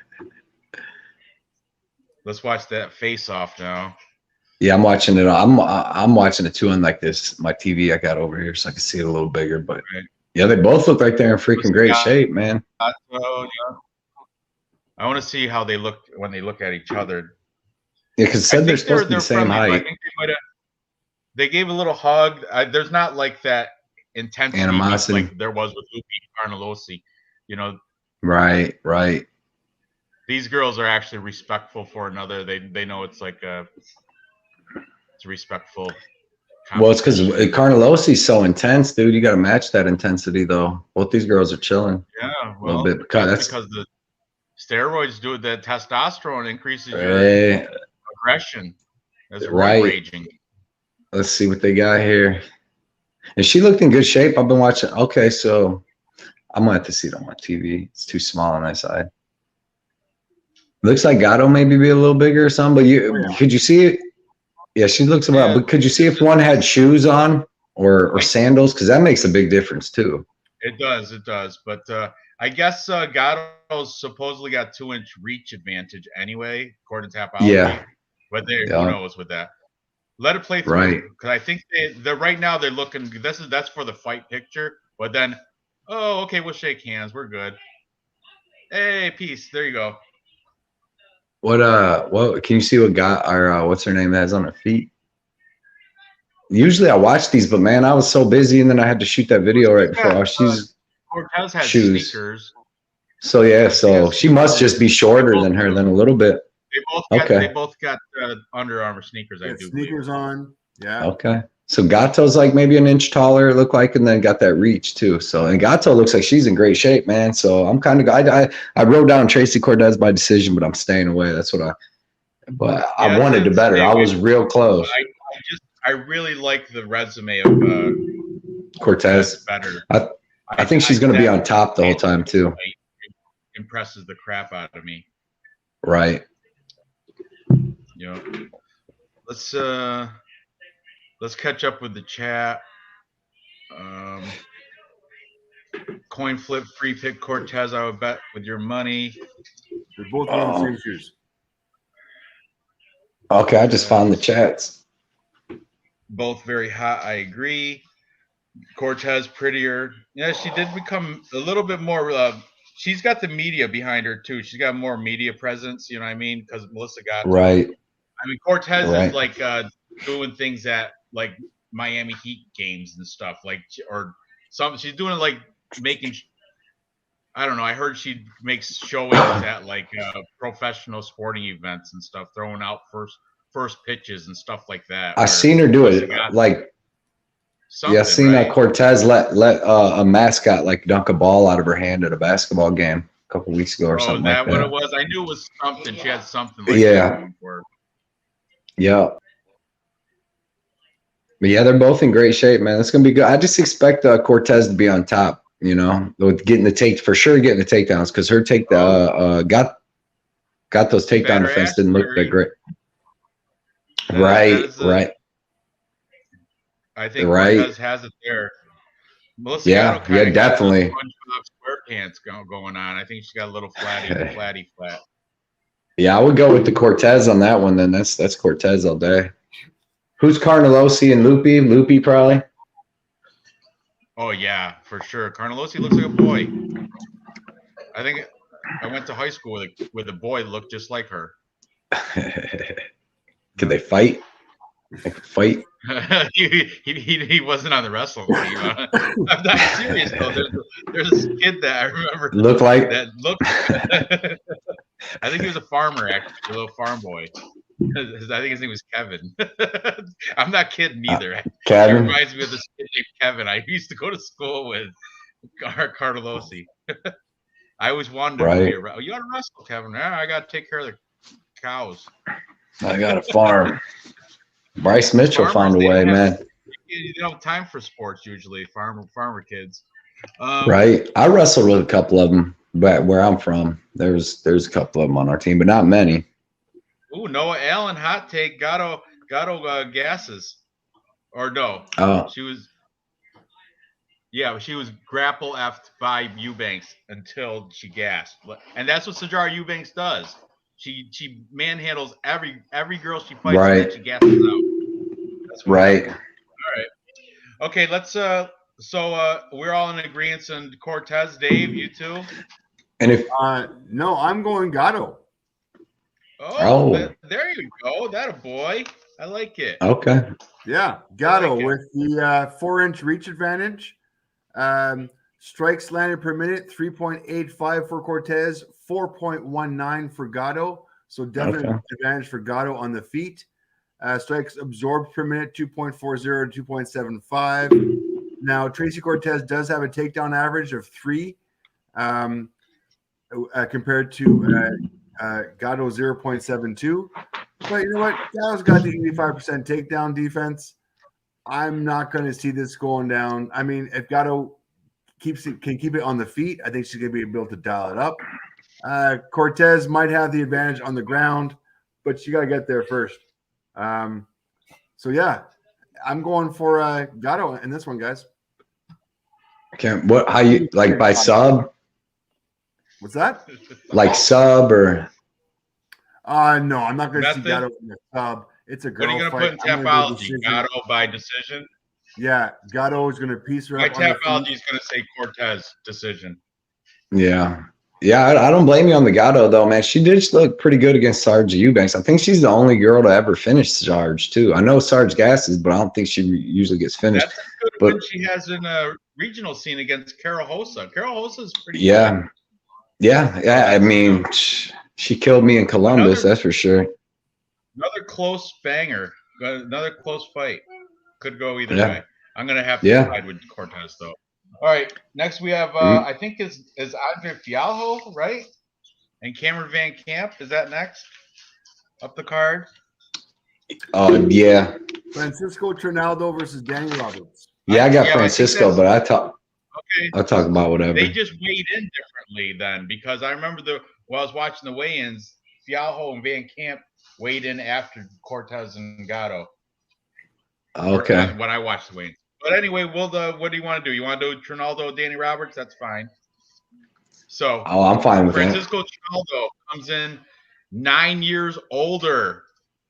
Let's watch that face off now. Yeah, I'm watching it. I'm watching it too on like my TV I got over here, so I can see it a little bigger. But yeah, they both look like they're in freaking great shape, man. I want to see how they look when they look at each other. Yeah, because they're supposed to be the same height. I think they gave a little hug. There's not like that intensity animosity like there was with Lupi Carnelossi. Right. These girls are actually respectful for another. They know it's like it's respectful. Well, it's because Carnelossi's so intense, dude. You got to match that intensity, though. Both these girls are chilling. Yeah, well, a little bit because the steroids do the testosterone increases your aggression. That's raging. Let's see what they got here. And she looked in good shape. I've been watching. Okay, so I'm gonna have to see it on my TV. It's too small on my side. Looks like Gatto maybe be a little bigger or something. But could you see it? Yeah, she looks about. But could you see if one had shoes on or sandals? Because that makes a big difference too. It does. But I guess Gatto's supposedly got 2-inch reach advantage anyway, according to Tapology. Yeah. But who knows with that? Let it play through. Right. Because I think they're right now they're looking. That's for the fight picture. But then, okay, we'll shake hands. We're good. Hey, peace. There you go. What can you see what what's her name has on her feet? Usually I watch these, but man, I was so busy and then I had to shoot that video right before. She's Cortez has shoes. sneakers. So yeah, so she must just be shorter than her, then a little bit. They both got Under Armour sneakers. I do sneakers believe. on. Yeah. Okay. So Gatto's like maybe an inch taller, look like, and then got that reach too. So and Gatto looks like she's in great shape, man. So I'm kind of I wrote down Tracy Cortez by decision, but I'm staying away. That's what I wanted to better. I was real close. I really like the resume of Cortez. Better. I think she's going to be on top the whole time too. It impresses the crap out of me. Right. Let's catch up with the chat. Coin flip, free pick Cortez. I would bet with your money. They're both wearing the same shoes. Okay, I just found the chats. both very hot. I agree. Cortez prettier. Yeah, she did become a little bit more. She's got the media behind her too. She's got more media presence. You know what I mean? Because Melissa Gatto. Right. I mean, Cortez Right. is like doing things at like Miami Heat games and stuff, like or some. She's doing it like making. I don't know. I heard she makes showings at like professional sporting events and stuff, throwing out first pitches and stuff like that. I seen her do it like. Yeah, I seen right? Cortez let a mascot like dunk a ball out of her hand at a basketball game a couple weeks ago or something like that. Is that what it was? I knew it was something. She had something like that going for her. Yeah. But yeah, they're both in great shape, man. It's gonna be good. I just expect Cortez to be on top, you know, with getting the takedowns because her got those takedown defense didn't look that great. Right. I think Cortez has it there. Melissa Gatto definitely. SquarePants going on. I think she's got a little flatty flat. Yeah, I would go with the Cortez on that one. Then that's Cortez all day. Who's Carnelosi and Loopy? Loopy probably. Oh yeah, for sure. Carnelosi looks like a boy. I think I went to high school with a boy that looked just like her. Could they fight? They could fight. he wasn't on the wrestling team. I'm not serious though. There's this kid that I remember looked like that looked. I think he was a farmer, actually, a little farm boy. I think his name was Kevin. I'm not kidding either. Kevin he reminds me of this kid named Kevin. I used to go to school with Carnelosi. I always wanted to be you want to wrestle, Kevin? Yeah, I got to take care of the cows. I got a farm. Bryce Mitchell found a way, man. You don't have time for sports usually, farmer kids. Right. I wrestled with a couple of them, but where I'm from, there's a couple of them on our team, but not many. Ooh, Noah Allen, hot take. Gatto gases, or no? Oh, she was grapple effed by Eubanks until she gasped, and that's what Sajara Eubanks does. She manhandles every girl she fights, and then she gasses out. That's right. All right. Okay, let's so we're all in agreement on Cortez. Dave, you too? And if no, I'm going Gatto. Oh. There you go. That a boy. I like it. Okay. Yeah, Gatto with the 4-inch reach advantage. Strikes landed per minute, 3.85 for Cortez, 4.19 for Gatto. So definitely advantage for Gatto on the feet. Strikes absorbed per minute, 2.40 to 2.75. Now, Tracy Cortez does have a takedown average of 3 compared to Gatto 0.72. But you know what? Gatto's got the 85% takedown defense. I'm not going to see this going down. I mean, if Gatto can keep it on the feet, I think she's going to be able to dial it up. Cortez might have the advantage on the ground, but she got to get there first. So yeah, I'm going for Gatto in this one, guys. Okay, how you like by sub? What's that? Like sub or? No, I'm not going to see Gatto in the sub. It's a girl fight. What are you going to put in Tapology? Gatto by decision? Yeah, Gatto is going to piece her up. My Tapology is going to say Cortez decision. Yeah. Yeah, I don't blame you on the Gatto, though, man. She did look pretty good against Sarge Eubanks. I think she's the only girl to ever finish Sarge, too. I know Sarge gasses, but I don't think she usually gets finished. That's a good win she has in a regional scene against Carol Hossa. Carol Hossa is pretty good. Yeah. I mean, she killed me in Columbus, that's for sure. Another close banger. Another close fight. Could go either way. I'm going to have to side with Cortez, though. All right. Next, we have, I think, is Andre Fiojo, right? And Cameron Van Camp. Is that next? Up the card? Yeah. Francisco Tronaldo versus Danny Roberts. Yeah, I got Francisco, but I'll talk about whatever. They just weighed in differently then, because I remember while I was watching the weigh-ins, Fiojo and Van Camp weighed in after Cortez and Gatto. Okay. When I watched the weigh-ins. But anyway, what do you want to do? You want to do Tronaldo, Danny Roberts? That's fine. So, I'm fine with Francisco Tronaldo comes in 9 years older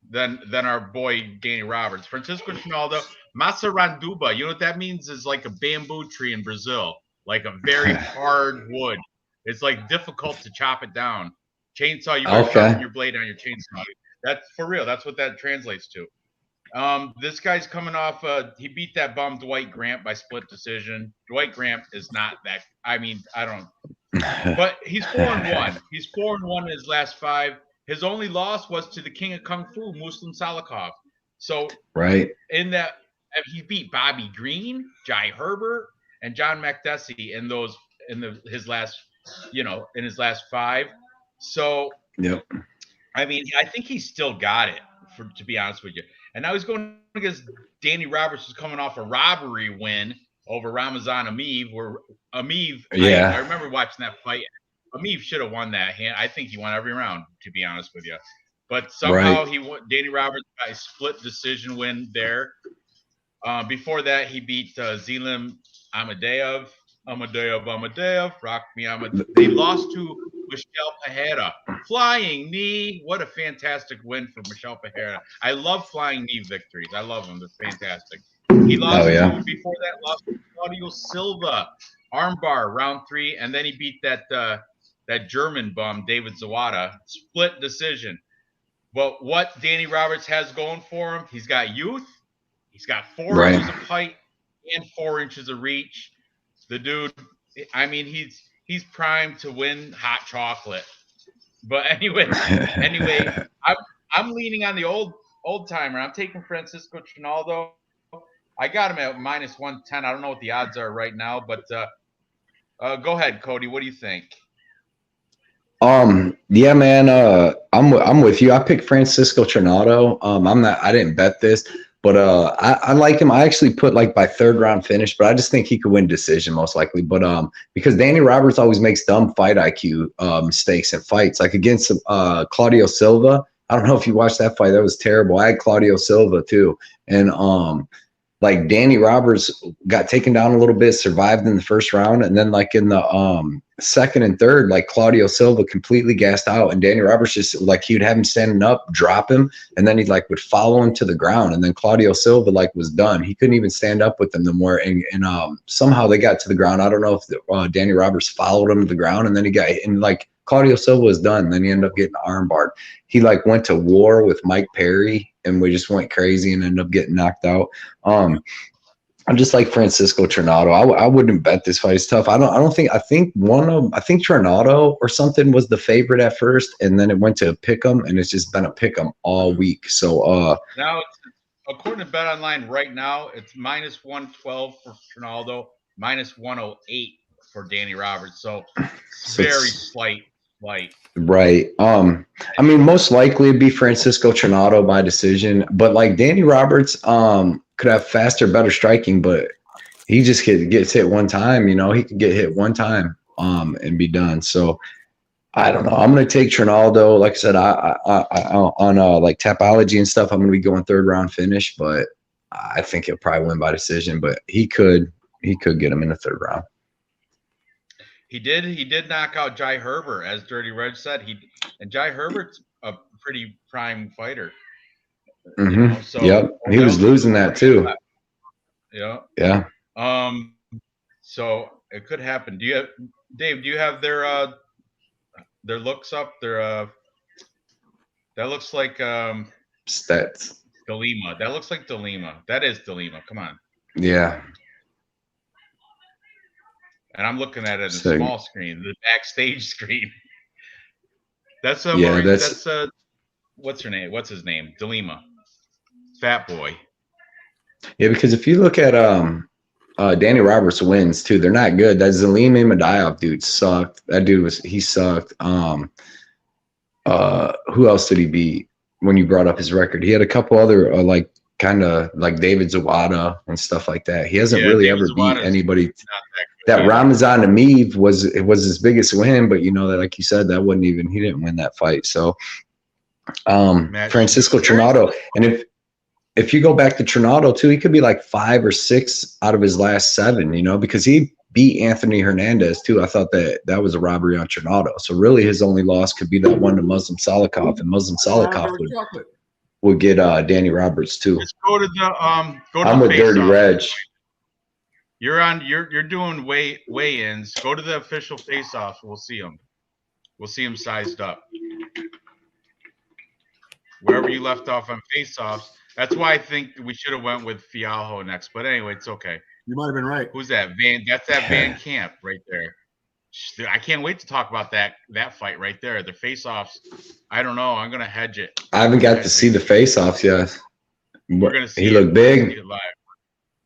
than our boy Danny Roberts. Francisco Tronaldo, Masaranduba. You know what that means? Is like a bamboo tree in Brazil, like a very hard wood. It's like difficult to chop it down. Chainsaw, you better sharpen your blade on your chainsaw. That's for real. That's what that translates to. This guy's coming off. He beat that bum Dwight Grant by split decision. Dwight Grant is not that. I mean, I don't. But he's 4-1. He's 4-1 in his last 5. His only loss was to the king of kung fu, Muslim Salikov. So right in that, he beat Bobby Green, Jai Herbert, and John Makdessi his last, in his last 5. So yep. I mean, I think he's still got it, to be honest with you. And now he's going against Danny Roberts, who's coming off a robbery win over Ramazan Ameev, where Ameev, I remember watching that fight. Ameev should have won that hand. I think he won every round, to be honest with you. But somehow he won. Danny Roberts got a split decision win there. Before that, he beat Zelim Amadeev. Rock me, Amadeev. They lost to Michelle Pereira. Flying knee. What a fantastic win for Michelle Pereira. I love flying knee victories. I love them. They're fantastic. He lost before that, lost to Claudio Silva. Armbar, round 3. And then he beat that German bum, David Zawada. Split decision. But what Danny Roberts has going for him, he's got youth. He's got 4 inches of height and 4 inches of reach. The dude, I mean, he's primed to win hot chocolate. But anyway, I'm leaning on the old timer. I'm taking Francisco Tronaldo. I got him at -110. I don't know what the odds are right now, but go ahead, Cody. What do you think? Yeah, man. I'm with you. I picked Francisco Tronaldo. I didn't bet this, but I like him. I actually put like by 3rd round finish, but I just think he could win decision most likely. But because Danny Roberts always makes dumb fight IQ mistakes in fights, like against Claudio Silva. I don't know if you watched that fight. That was terrible. I had Claudio Silva too, and like Danny Roberts got taken down a little bit, survived in the 1st round, and then like in the 2nd and 3rd, like Claudio Silva completely gassed out, and Danny Roberts just like he would have him standing up, drop him, and then he like would follow him to the ground, and then Claudio Silva like was done. He couldn't even stand up with them no more, and somehow they got to the ground. I don't know if Danny Roberts followed him to the ground, and then he got and like Claudio Silva was done. And then he ended up getting armbarred. He like went to war with Mike Perry, and we just went crazy and ended up getting knocked out. I'm just like Francisco Tronaldo. I wouldn't bet this fight. It's tough. I think Tronaldo or something was the favorite at first, and then it went to a pick'em, and it's just been a pick'em all week. So now, according to Bet Online right now, it's -112 for Tronaldo, -108 for Danny Roberts. So very slight. Right. I mean, most likely it'd be Francisco Tronaldo by decision, but like Danny Roberts could have faster, better striking, but he just gets hit one time. He could get hit one time and be done. So I don't know. I'm gonna take Tronaldo. Like I said, I on like Tapology and stuff, I'm gonna be going 3rd round finish, but I think he'll probably win by decision. But he could get him in the 3rd round. He did knock out Jai Herbert, as Dirty Reg said. And Jai Herbert's a pretty prime fighter. Mm-hmm. So he was losing that too. Yeah. So it could happen. Dave? Do you have their looks up? That looks like stats. Delima. That looks like Delima. That is Delima. Come on. Yeah. And I'm looking at it on a small screen, the backstage screen. That's what's her name? What's his name? Delima. Fat boy. Yeah, because if you look at Danny Roberts wins too, they're not good. That Zelim Imadaev dude sucked. That dude he sucked. Who else did he beat when you brought up his record? He had a couple other like kind of like David Zawada and stuff like that. He hasn't really ever beat anybody. That Ramazan Ameev was his biggest win, but that, like you said, that wasn't even, he didn't win that fight. So Francisco Tronaldo, and if you go back to Tronaldo too, he could be like 5 or 6 out of his last 7, because he beat Anthony Hernandez too. I thought that was a robbery on Tronaldo. So really his only loss could be that one to Muslim Salikov, and Muslim Salikov would get Danny Roberts too. Just go to the I'm with Dirty face-off. Reg. You're doing weigh-ins. Go to the official face-off. We'll see them. We'll see them sized up. Wherever you left off on face-offs. That's why I think we should have went with Fiojo next. But anyway, it's okay. You might have been right. Who's that? That's that Van Camp right there. I can't wait to talk about that fight right there. The face-offs. I don't know. I'm gonna hedge it. I haven't got to see the face-offs yet. We're gonna see. He looked big.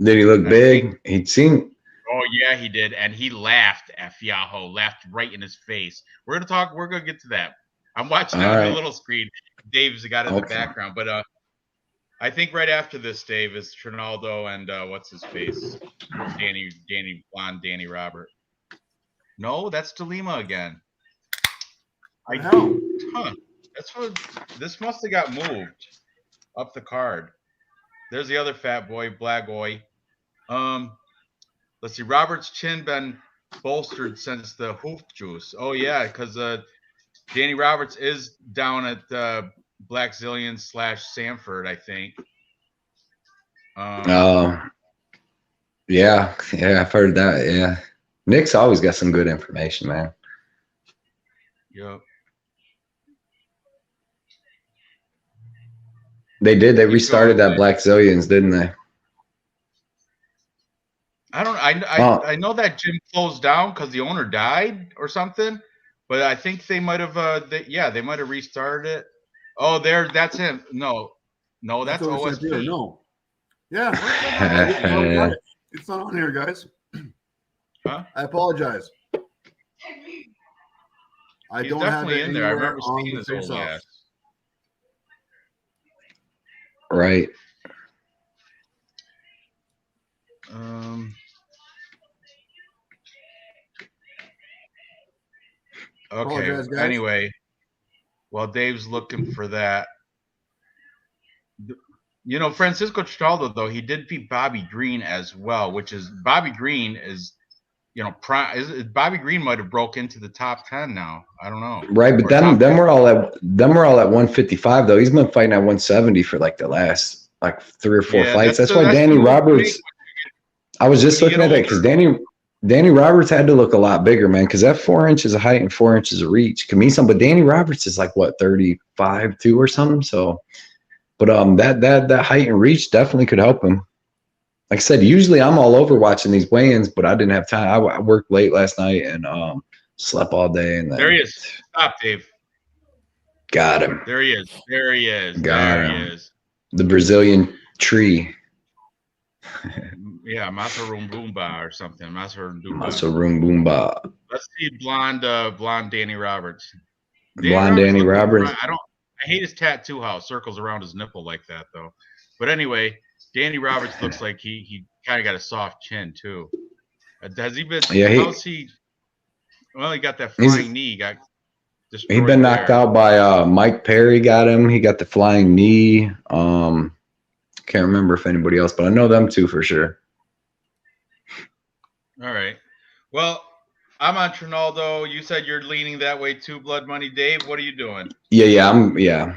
Did he look big? He seemed. Oh yeah, he did, and he laughed at Fiojo. Laughed right in his face. We're gonna talk. We're gonna get to that. I'm watching it on the little screen. Dave's got it in the background, but I think right after this, Dave, is Tronaldo and what's his face, Danny Robert. No, that's DeLima again. That's what. This must have got moved up the card. There's the other fat boy, Blagoy. Let's see. Robert's chin been bolstered since the hoof juice. Oh yeah, because Danny Roberts is down at Black Zillion / Sanford, I think. Yeah, I've heard that. Yeah, Nick's always got some good information, man. Yep. They did. They restarted that Black Zillions, didn't they? I know that gym closed down because the owner died or something, but I think they might have. They might have restarted it. Oh, that's him. No, that's OSP. No. Yeah. It's not on here, guys. Huh? I apologize. He's don't definitely have it in there. I remember seeing his old ass. Right. Okay. Anyway, while Dave's looking for that, you know, Francisco Tronaldo, though, he did beat Bobby Green as well, which is Bobby Green is, you know, Bobby Green might have broke into the top 10 now. I don't know. Right, but them we're all at 155 though. He's been fighting at 170 for like the last 3 or 4 fights. That's why Danny Roberts. I was just looking at that because Danny Roberts had to look a lot bigger, man, because that 4 inches of height and 4 inches of reach can mean something. But Danny Roberts is like what 35'2" or something. So, but that height and reach definitely could help him. Like I said, usually I'm all over watching these weigh-ins, but I didn't have time. I worked late last night and slept all day. And then, there he is. Stop, Dave. Got him. There he is. There he is. Got him. He is. The Brazilian tree. Yeah, Masarumbumba or something. Masarumbumba. Let's see blonde Danny Roberts. Danny Roberts. I hate his tattoo how it circles around his nipple like that though. But anyway, Danny Roberts looks like he kind of got a soft chin too. Has he been? Yeah, how's he? Well, he got that flying knee. He got destroyed. He's been knocked out by Mike Perry. Got him. He got the flying knee. Can't remember if anybody else, but I know them two for sure. All right. Well, I'm on Tronaldo. You said you're leaning that way too, Blood Money. Dave, what are you doing? Yeah.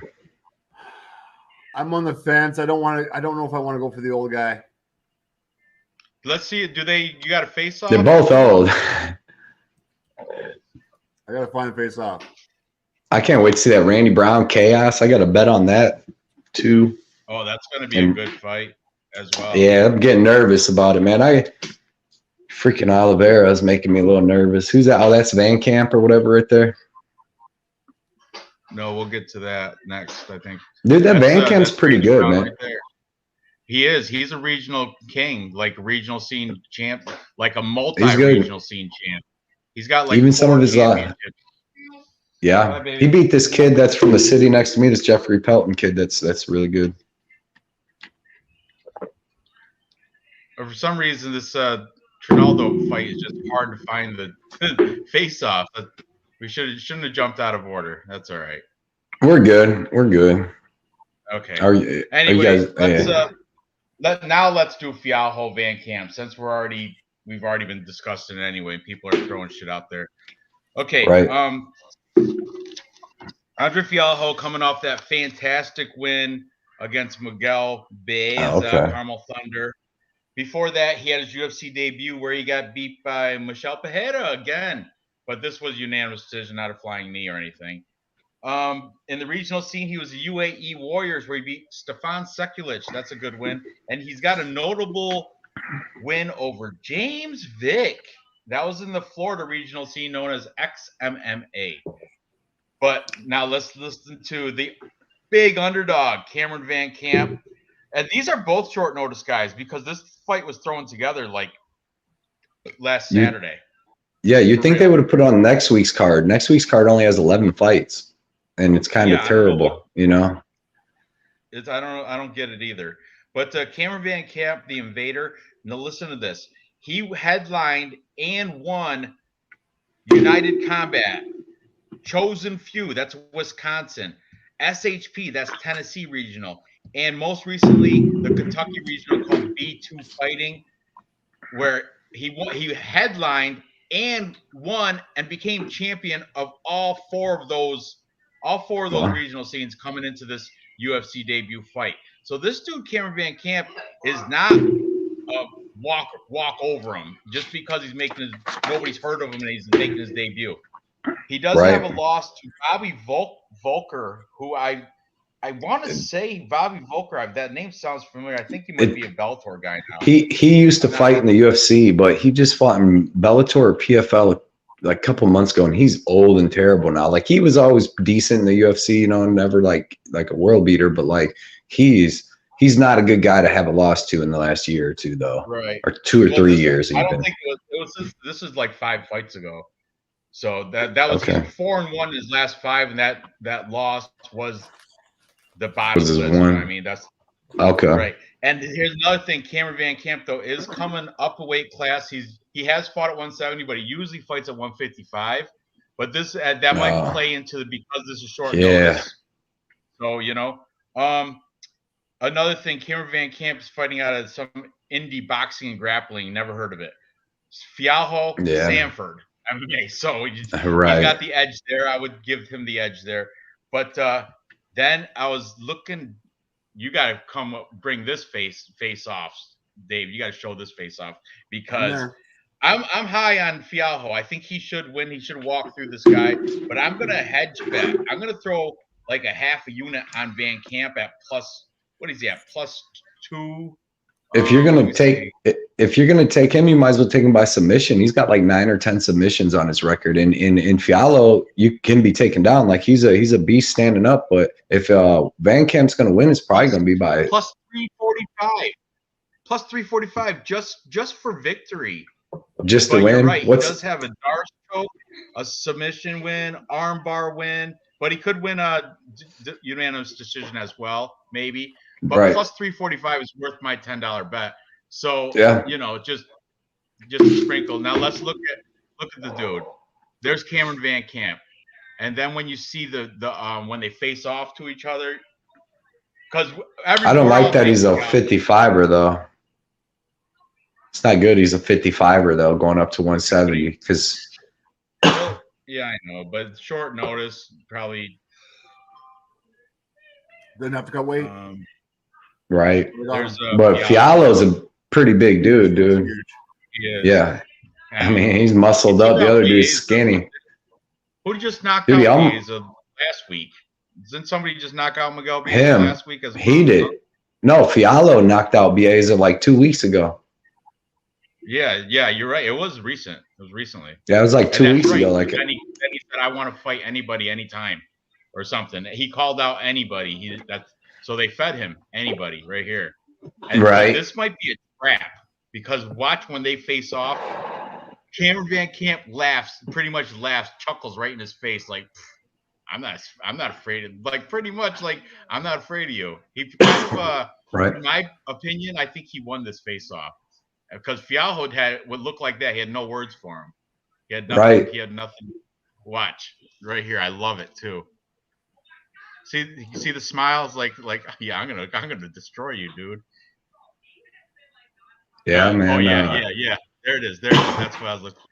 I'm on the fence. I don't know if I want to go for the old guy. Let's see. You got a face off? They're both old. I gotta find a face off. I can't wait to see that Randy Brown chaos. I got a bet on that too. Oh, that's gonna be a good fight as well. Yeah, I'm getting nervous about it, man. Freaking Oliveira is making me a little nervous. Who's that? Oh, that's Van Camp or whatever right there. No, we'll get to that next, I think. Dude, that Van Camp's pretty good, man. Right, he is. He's a regional king, like a regional scene champ, like a multi-regional scene champ. He's got like even some of his yeah. He beat this kid that's from the city next to me, this Jeffrey Pelton kid that's really good. For some reason, this Tronaldo fight is just hard to find the face-off. We shouldn't have jumped out of order. That's all right. We're good. Okay. Anyway, let's do Fiojo Van Camp since we've already been discussing it anyway. People are throwing shit out there. Okay. Right. Andre Fiojo coming off that fantastic win against Miguel Baez, okay. Carmel Thunder. Before that, he had his UFC debut where he got beat by Michel Pereira again, but this was unanimous decision, not a flying knee or anything. In the regional scene, he was the UAE Warriors where he beat Stefan Sekulic. That's a good win. And he's got a notable win over James Vick. That was in the Florida regional scene known as XMMA. But now let's listen to the big underdog, Cameron Van Camp. And these are both short notice guys because this fight was thrown together like last Saturday. Yeah, you think they would have put on next week's card. Next week's card only has 11 fights. And it's kind of terrible, you know. I don't get it either. But Cameron Van Camp, the Invader. Now listen to this. He headlined and won United Combat, Chosen Few. That's Wisconsin. SHP. That's Tennessee Regional, and most recently the Kentucky Regional called B2 Fighting, where he headlined and won and became champion of all four of those regional scenes coming into this UFC debut fight. So this dude, Cameron Van Camp, is not walk over him just because nobody's heard of him and he's making his debut. He does have a loss to Bobby Volker, who I want to say Bobby Volker. That name sounds familiar. I think he might be a Bellator guy now. He used to fight in the UFC, but he just fought in Bellator or PFL like a couple months ago, and he's old and terrible now. Like he was always decent in the UFC, you know, never like a world beater, but like he's not a good guy to have a loss to in the last year or two, though. Right. Or 2 or 3 years. I don't think this is like 5 fights ago. So that was 4-1 in his last 5, and that loss was the bottom list. I mean, that's okay. Right. And here's another thing: Cameron Van Camp though is coming up a weight class. He has fought at 170, but he usually fights at 155. But this that might play into because this is short notice. So you know, another thing: Cameron Van Camp is fighting out of some indie boxing and grappling. Never heard of it. Fiojo Sanford. Okay, so you got the edge there. I would give him the edge there. But then I was looking. You got to bring this face off, Dave. You got to show this face off because I'm high on Fiojo. I think he should win. He should walk through this guy. But I'm gonna hedge bet. I'm gonna throw like a half a unit on Van Camp at plus. What is he at? +2. If you're gonna take him, you might as well take him by submission. He's got like 9 or 10 submissions on his record. And in Fiallo, you can be taken down. Like he's a beast standing up. But if Van Camp's gonna win, it's probably gonna be by +345. +345 just for victory. Just to win. Right. He does have a Darce choke, a submission win, armbar win, but he could win a unanimous decision as well, maybe. But +345 is worth my $10 bet. So you know, just a sprinkle. Now let's look at the dude. There's Cameron Van Camp, and then when you see the when they face off to each other, because I don't like that he's a 55er though. It's not good. He's a 55er though, going up to 170 because. Yeah, I know, but short notice probably. Didn't have to cut weight. Right. But Fiallo's a pretty big dude. Yeah. I mean, he's muscled up. The other dude's skinny. Who just knocked out Baez last week? Didn't somebody just knock out Miguel Baez last week? He did. No, Fiallo knocked out Baez like 2 weeks ago. Yeah, you're right. It was recent. It was recently. Yeah, it was like 2 weeks ago. Like then he said, "I want to fight anybody, anytime," or something. He called out anybody. So they fed him anybody right here. And this might be a trap because watch when they face off. Cameron Van Camp pretty much laughs, chuckles right in his face, like I'm not afraid of, like pretty much like I'm not afraid of you. He kind of in my opinion, I think he won this face off because Fiojo had what looked like that. He had no words for him. He had nothing. He had nothing. Watch right here. I love it too. See the smiles, like yeah, I'm gonna destroy you, dude. Yeah, man. Oh yeah. There it is. That's what I was looking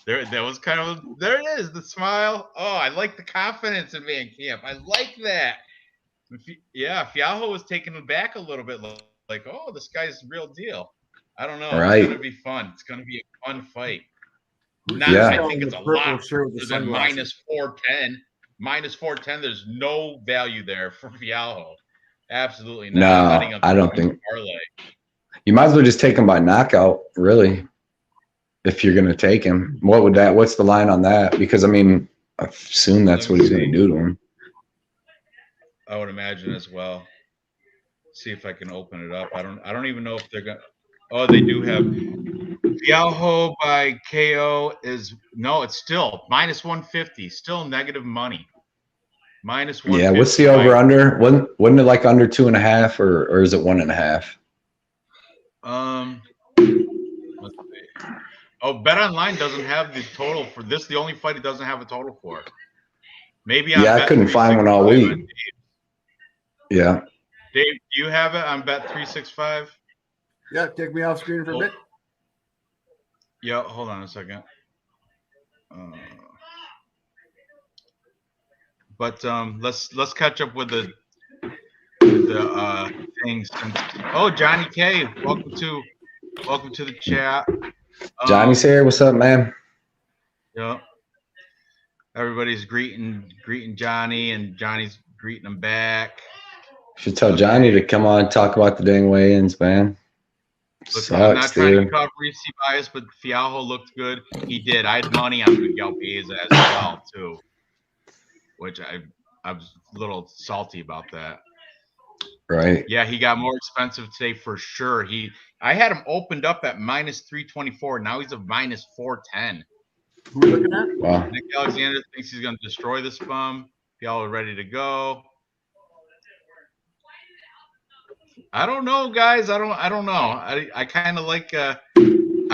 for. That was kind of there. It is the smile. Oh, I like the confidence in Van Camp. I like that. Fiojo was taken aback a little bit, like, oh, this guy's the real deal. I don't know. Right. It's gonna be fun. It's gonna be a fun fight. Yeah. I think it's a lot shirt with the than sunglasses. -410. -410. There's no value there for Fiojo. Absolutely not. No, Not even I don't think. parlay. You might as well just take him by knockout, really. If you're gonna take him, what's the line on that? Because I mean, I assume that's what he's gonna do to him. I would imagine as well. See if I can open it up. I don't even know if they're gonna. Oh, they do have Fiojo by KO is no. It's still -150. Still negative money. -150. Yeah. What's the over under? Wasn't it like under 2.5 or is it 1.5? Let's see. Oh, Bet Online doesn't have the total for this. The only fight it doesn't have a total for. Maybe on I couldn't find one all week. Yeah. Dave, do you have it on Bet365? Yeah, take me off screen for a bit. Yeah, hold on a second. But let's catch up with the things. Oh, Johnny K, welcome to the chat. Johnny's here. What's up, man? Yeah. Everybody's greeting Johnny, and Johnny's greeting him back. Should tell Johnny to come on and talk about the dang weigh-ins, man. Look, I'm not trying to cover recency bias, but Fiojo looked good. He did. I had money on Miguel Baeza as well too, which I was a little salty about that. Right. Yeah, he got more expensive today for sure. I had him opened up at -324. Now he's a -410. Who are we looking at? Wow. Nick Alexander thinks he's going to destroy this bum. Y'all are ready to go. I don't know, guys. I don't know. I kind of like. I'm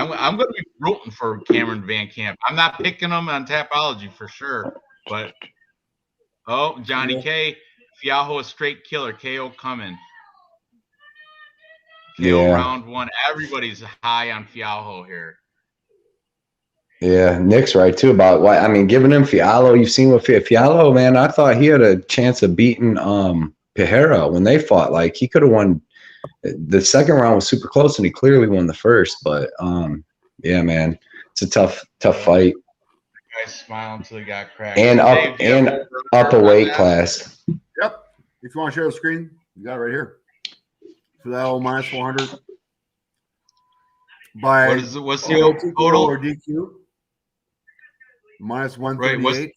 going to be rooting for Cameron Van Camp. I'm not picking him on Tapology for sure, but Johnny K, Fiojo a straight killer. KO coming. KO round 1. Everybody's high on Fiojo here. Yeah, Nick's right too about why. I mean, giving him Fialho, you've seen what Fialho, man. I thought he had a chance of beating Pereira when they fought. Like he could have won. The second round was super close, and he clearly won the first. But yeah, man, it's a tough fight. The guy's smiling until he got cracked. And up a weight class. Yep. If you want to share the screen, you got it right here. For that old -400. By what's the total or DQ? -138. Right,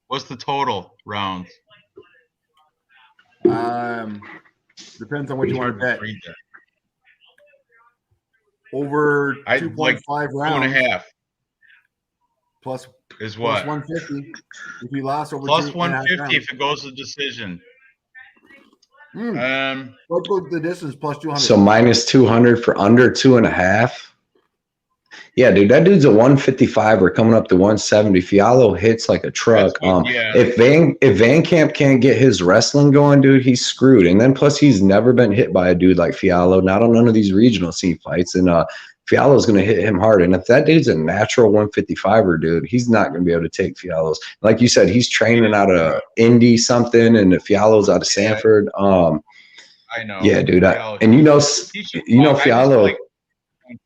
what's the total rounds? Depends on what you want to bet. Over 2.5 rounds. 2.5. Plus is what? Plus 150. If you lost over plus 150 if it goes to decision. Let's go to the distance plus 200. So -200 for under 2.5. Yeah, dude, that dude's a 155 or coming up to 170. Fialho hits like a truck. If Van Camp can't get his wrestling going, dude, he's screwed. And then plus he's never been hit by a dude like Fialho, not on none of these regional scene fights. And Fialho's going to hit him hard. And if that dude's a natural 155er, dude, he's not going to be able to take Fialho's. Like you said, he's training out of Indy something, and Fialho's out of Sanford. I know. Yeah, dude. And you know Fialho.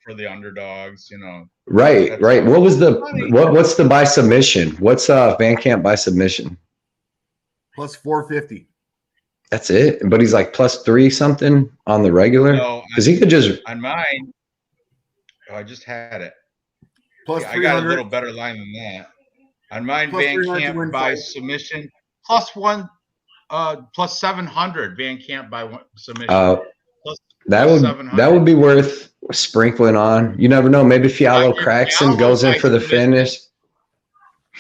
For the underdogs, Right. What's the by submission? What's Van Camp by submission? Plus 450. That's it. But he's like +3 something on the regular. Because he could just on mine. Oh, I just had it. Plus I got a little better line than that. On mine, Van Camp by submission plus 700. Van Camp by submission. That would be worth sprinkling on. You never know. Maybe Fialho cracks him, goes in for the finish.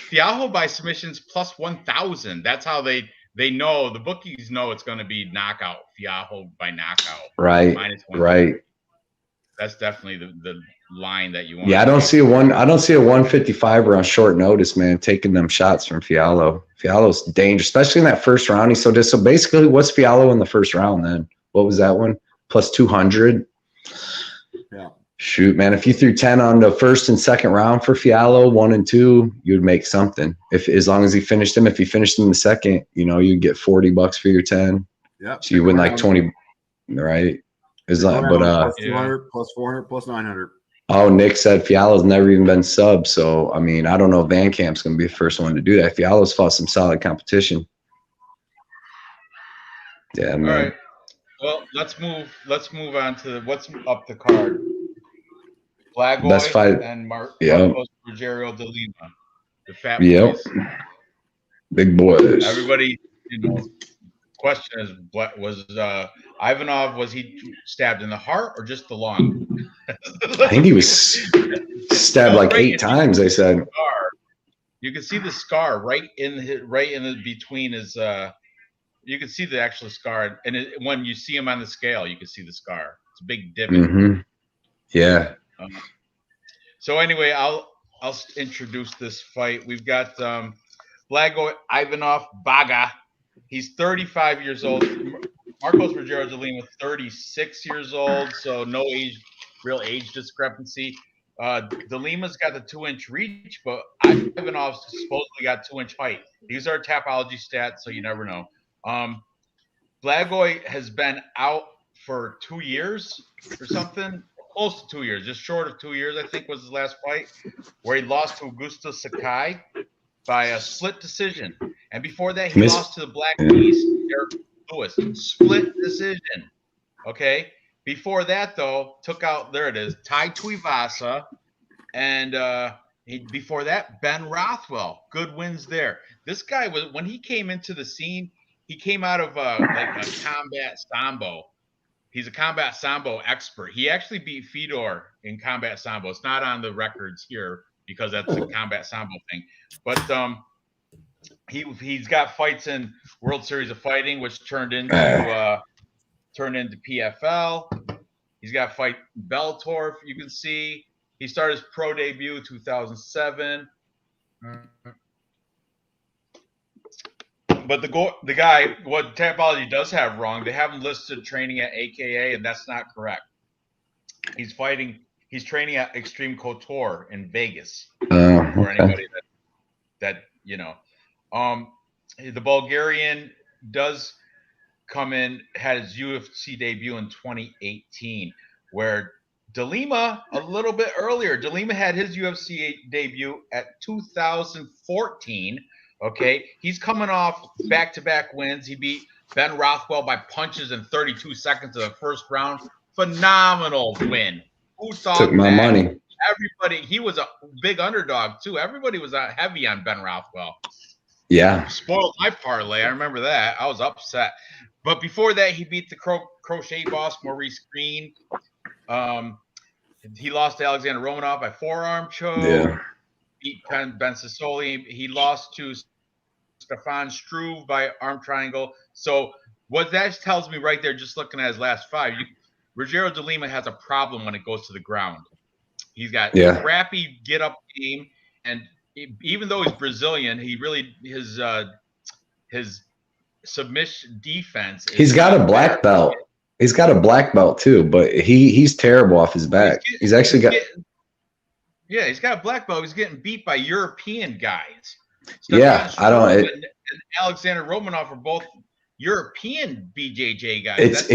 Fiojo by submissions plus 1,000. That's how they know. The bookies know it's going to be knockout. Fiojo by knockout. Right. Right. That's definitely the line that you want. Yeah, I don't see a 155er on short notice, man, taking them shots from Fialho. Fialho's dangerous, especially in that first round. He's so just so basically, what's Fialho in the first round then? What was that one? Plus 200. Yeah. Shoot, man, if you threw 10 on the first and second round for Fiallo, 1 and 2, you'd make something. If as long as he finished him, if he finished him in the second, you know, you'd get $40 for your 10. Yeah. So you win like 20, right? Is that plus 200, plus 400, plus 900. Oh, Nick said Fiallo's never even been subbed. So I mean, I don't know if Van Camp's gonna be the first one to do that. Fiallo's fought some solid competition. Yeah, man. All right. Well, let's move on to what's up the card. Blagoy Best fight. and Marcos Rogerio de Lima, the fat boys. Big boys. Everybody, you know, question is, what was Ivanov? Was he stabbed in the heart or just the lung? I think he was stabbed like 8 times. They said. You can see the scar right in the between his. You can see the actual scar, and when you see him on the scale, you can see the scar. It's a big divot. Mm-hmm. Yeah. So anyway, I'll introduce this fight. We've got Blagoy Ivanov Baga. He's 35 years old. Marcos Rogerio de Lima, 36 years old. So no real age discrepancy. De Lima's got the 2-inch reach, but Ivanov's supposedly got 2-inch height. These are Tapology stats, so you never know. Blagoy has been out for 2 years or something, close to 2 years, just short of 2 years, I think was his last fight, where he lost to Augusto Sakai by a split decision. And before that, he lost to the Black Beast, Derek Lewis. Split decision. Okay. Before that, though, took out, there it is, Tai Tuivasa. And before that, Ben Rothwell. Good wins there. This guy was, when he came into the scene, he came out of like a combat sambo. He's a combat sambo expert. He actually beat Fedor in combat sambo. It's not on the records here because that's a combat sambo thing. But he's got fights in World Series of Fighting, which turned into PFL. He's got a fight in Bellator. You can see he started his pro debut 2007. But the guy, what Tapology does have wrong, they have him listed training at AKA, and that's not correct. He's training at Extreme Couture in Vegas. For anybody that you know. The Bulgarian does come in, had his UFC debut in 2018, where De Lima a little bit earlier. De Lima had his UFC debut at 2014. Okay, he's coming off back-to-back wins. He beat Ben Rothwell by punches in 32 seconds of the first round. Phenomenal win. Who thought took my money? Everybody, he was a big underdog too. Everybody was heavy on Ben Rothwell. Yeah, spoiled my parlay. I remember that. I was upset. But before that, he beat the crochet boss Maurice Green. He lost to Alexander Romanov by forearm choke. Yeah. Beat Ben Sassoli. He lost to Stefan Struve by arm triangle. So what that tells me right there, just looking at his last 5, Rogerio de Lima has a problem when it goes to the ground. He's got crappy get up game, and even though he's Brazilian, he really his submission defense. He's got a black belt. He's got a black belt too, but he's terrible off his back. He's actually got. He's got a black belt. He's getting beat by European guys. I don't. And Alexander Romanov are both European BJJ guys.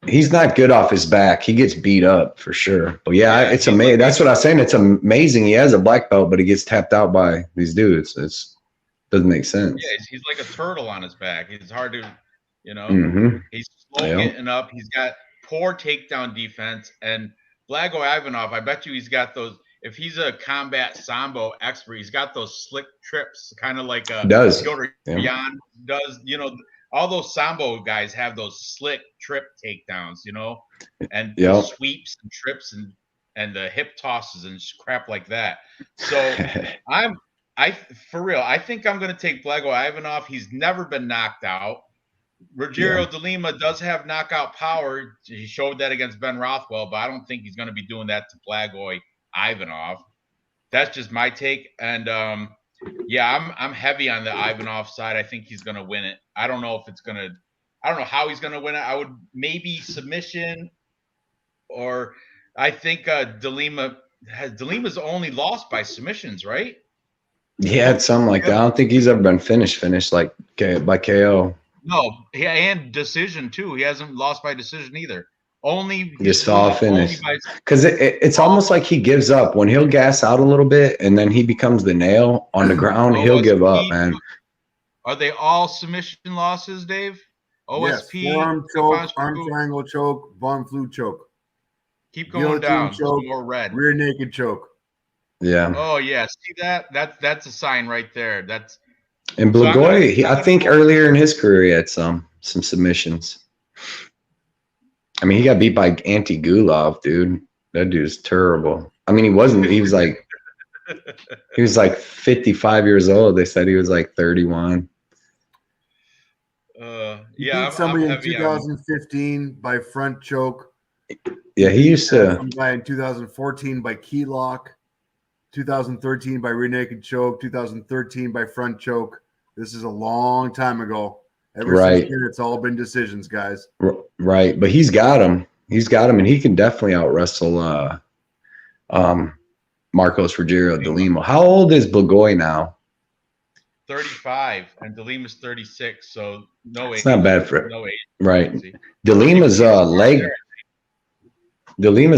He's not good off his back. He gets beat up for sure. But it's amazing. That's what I was saying. It's amazing. He has a black belt, but he gets tapped out by these dudes. Doesn't make sense. Yeah, he's like a turtle on his back. It's hard to, Mm-hmm. He's slow getting up. He's got poor takedown defense. And Blagoy Ivanov, I bet you he's got those. If he's a combat sambo expert, he's got those slick trips, kind of like Piotr Yan does. All those sambo guys have those slick trip takedowns, and sweeps and trips and the hip tosses and crap like that. So for real, I think I'm going to take Blagoy Ivanov. He's never been knocked out. Rogerio de Lima does have knockout power. He showed that against Ben Rothwell, but I don't think he's going to be doing that to Blagoy Ivanov. That's just my take. And I'm heavy on the Ivanov side. I think he's going to win it. I don't know how he's going to win it. I would maybe submission, or I think Delima's only lost by submissions, right? Yeah, it's something like that. I don't think he's ever been finished like by KO. No, yeah, and decision too. He hasn't lost by decision either. Only Just all finished. Because it's almost like he gives up when he'll gas out a little bit, and then he becomes the nail on the ground. He'll give up, man. Are they all submission losses, Dave? OSP, yes. Forearm choke, arm triangle choke, Von Flue choke. Keep going down. Choke, more red. Rear naked choke. Yeah. Oh yeah, see that? That's a sign right there. That's. And Blagoy, I think earlier in his career he had some submissions. I mean, he got beat by Antigulov, dude. That dude's terrible. I mean, he was like 55 years old. They said he was like 31. He beat somebody in 2015 by front choke. Yeah, he used to. Some guy in 2014 by key lock. 2013 by rear naked choke. 2013 by front choke. This is a long time ago. Ever since then, it's all been decisions, guys. Right, but he's got him. He's got him, and he can definitely out wrestle Marcos Rogério de Lima. How old is Blagoy now? 35, and De Lima's 36. So no age. It's not bad for no age. Right. De Lima's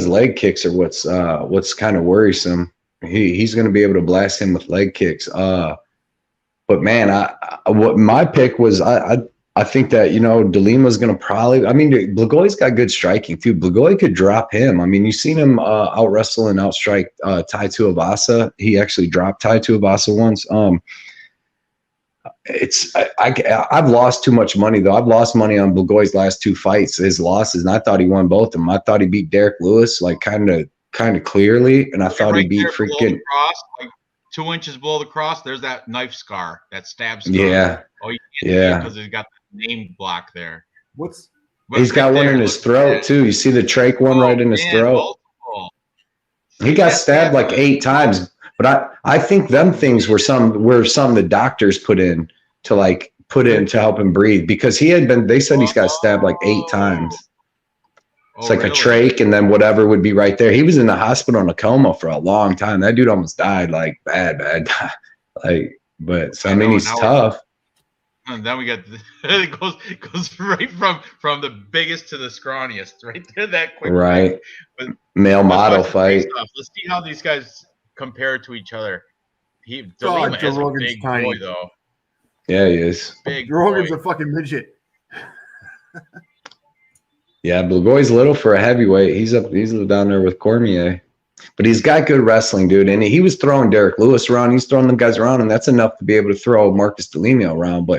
leg kicks are what's kind of worrisome. He's going to be able to blast him with leg kicks. But man, what my pick was, I think that, De Lima's going to probably, I mean, Blagoy's got good striking too. Blagoy could drop him. I mean, you've seen him out wrestle and outstrike Tai Tuivasa. He actually dropped Tai Tuivasa once. I've lost too much money though. I've lost money on Blagoy's last two fights, his losses, and I thought he won both of them. I thought he beat Derek Lewis like kind of clearly, and I thought he beat freaking. 2 inches below the cross, there's that knife scar, that stab scar. Yeah. Oh, you can't see it because he's got the name block there. He's got one in his throat too. You see the trach one right in his throat. He got stabbed like 8 times, but I think them things were some the doctors put in to help him breathe, because they said he's got stabbed like 8 times. It's like a trach, and then whatever would be right there. He was in the hospital in a coma for a long time. That dude almost died, like bad. But I mean, he's tough. And then we got it goes right from the biggest to the scrawniest, right there. That quick, right? Male model fight. Let's see how these guys compare to each other. Joe Rogan's big tiny boy, though. Yeah, he is. Joe Rogan's a fucking midget. Yeah, Blagoy's little for a heavyweight. He's down there with Cormier. But he's got good wrestling, dude. And he was throwing Derek Lewis around. He's throwing them guys around, and that's enough to be able to throw Marcus De Lima around.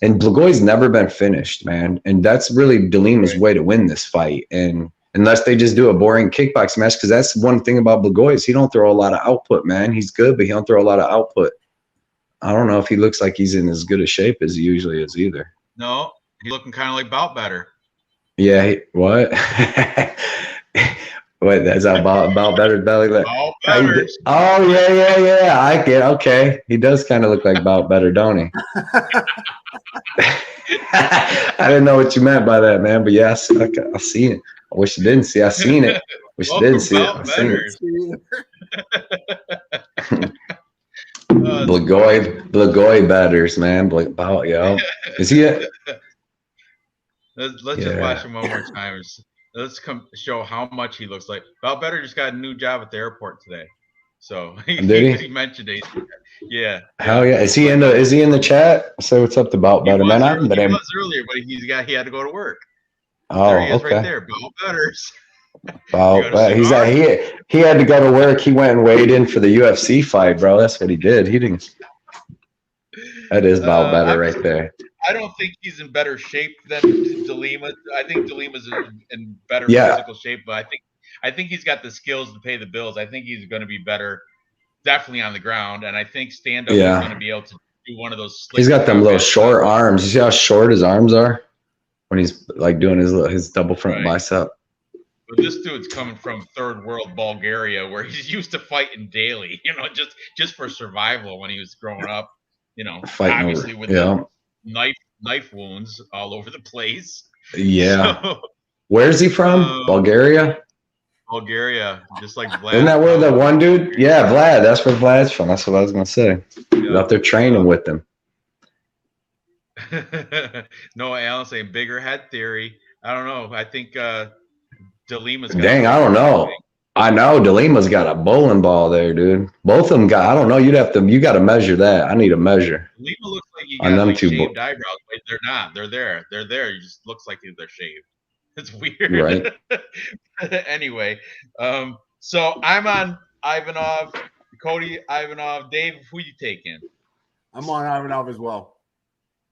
And Blagoy's never been finished, man. And that's really De Lima's way to win this fight. And unless they just do a boring kickbox match, because that's one thing about Blagoy is he don't throw a lot of output, man. He's good, but he don't throw a lot of output. I don't know if he looks like he's in as good a shape as he usually is either. No, he's looking kind of like Bout Better. Yeah, what? What? That's about better belly. Oh yeah. I get okay. He does kind of look like Bout Better, don't he? I didn't know what you meant by that, man. But yes, I see it. I wish you didn't see. I seen it. Wish you didn't see it. I seen it. Blagoy batters, man. Bout, yo. Is he it? Let's just watch him one more time. Let's show how much he looks like. Bout Better just got a new job at the airport today, so he mentioned it. Yeah. Hell yeah! Is he in the chat? Say what's up to Bout Better, man. He was earlier, but he had to go to work. Oh, there he is, okay. right there, Bout Betters. He had to go to work. He went and weighed in for the UFC fight, bro. That's what he did. He didn't. That is Bout Better right there. I don't think he's in better shape than De Lima. I think De Lima's in better physical shape, but I think he's got the skills to pay the bills. I think he's going to be better, definitely on the ground, and I think stand-up is going to be able to do one of those. He's got them little short arms. You see how short his arms are when he's like doing his double front bicep. But this dude's coming from third world Bulgaria, where he's used to fighting daily, just for survival when he was growing up. Fighting obviously with the knife wounds all over the place. Yeah. So, where's he from? Bulgaria? Bulgaria, just like Vlad. Isn't that where the one dude? Yeah, Vlad. That's where Vlad's from. That's what I was gonna say. He's out there training with them. No, Alan saying bigger head theory. I don't know. I think DeLima's got Dang, I don't know. I know DeLima's got a bowling ball there, dude. Both of them got. I don't know. You got to measure that. I need a measure. DeLima looks like he got like shaved eyebrows. Wait, they're not. They're there. They're there. It just looks like they're shaved. It's weird. Right. Anyway, so I'm on Ivanov, Cody Ivanov. Dave, who you taking? I'm on Ivanov as well.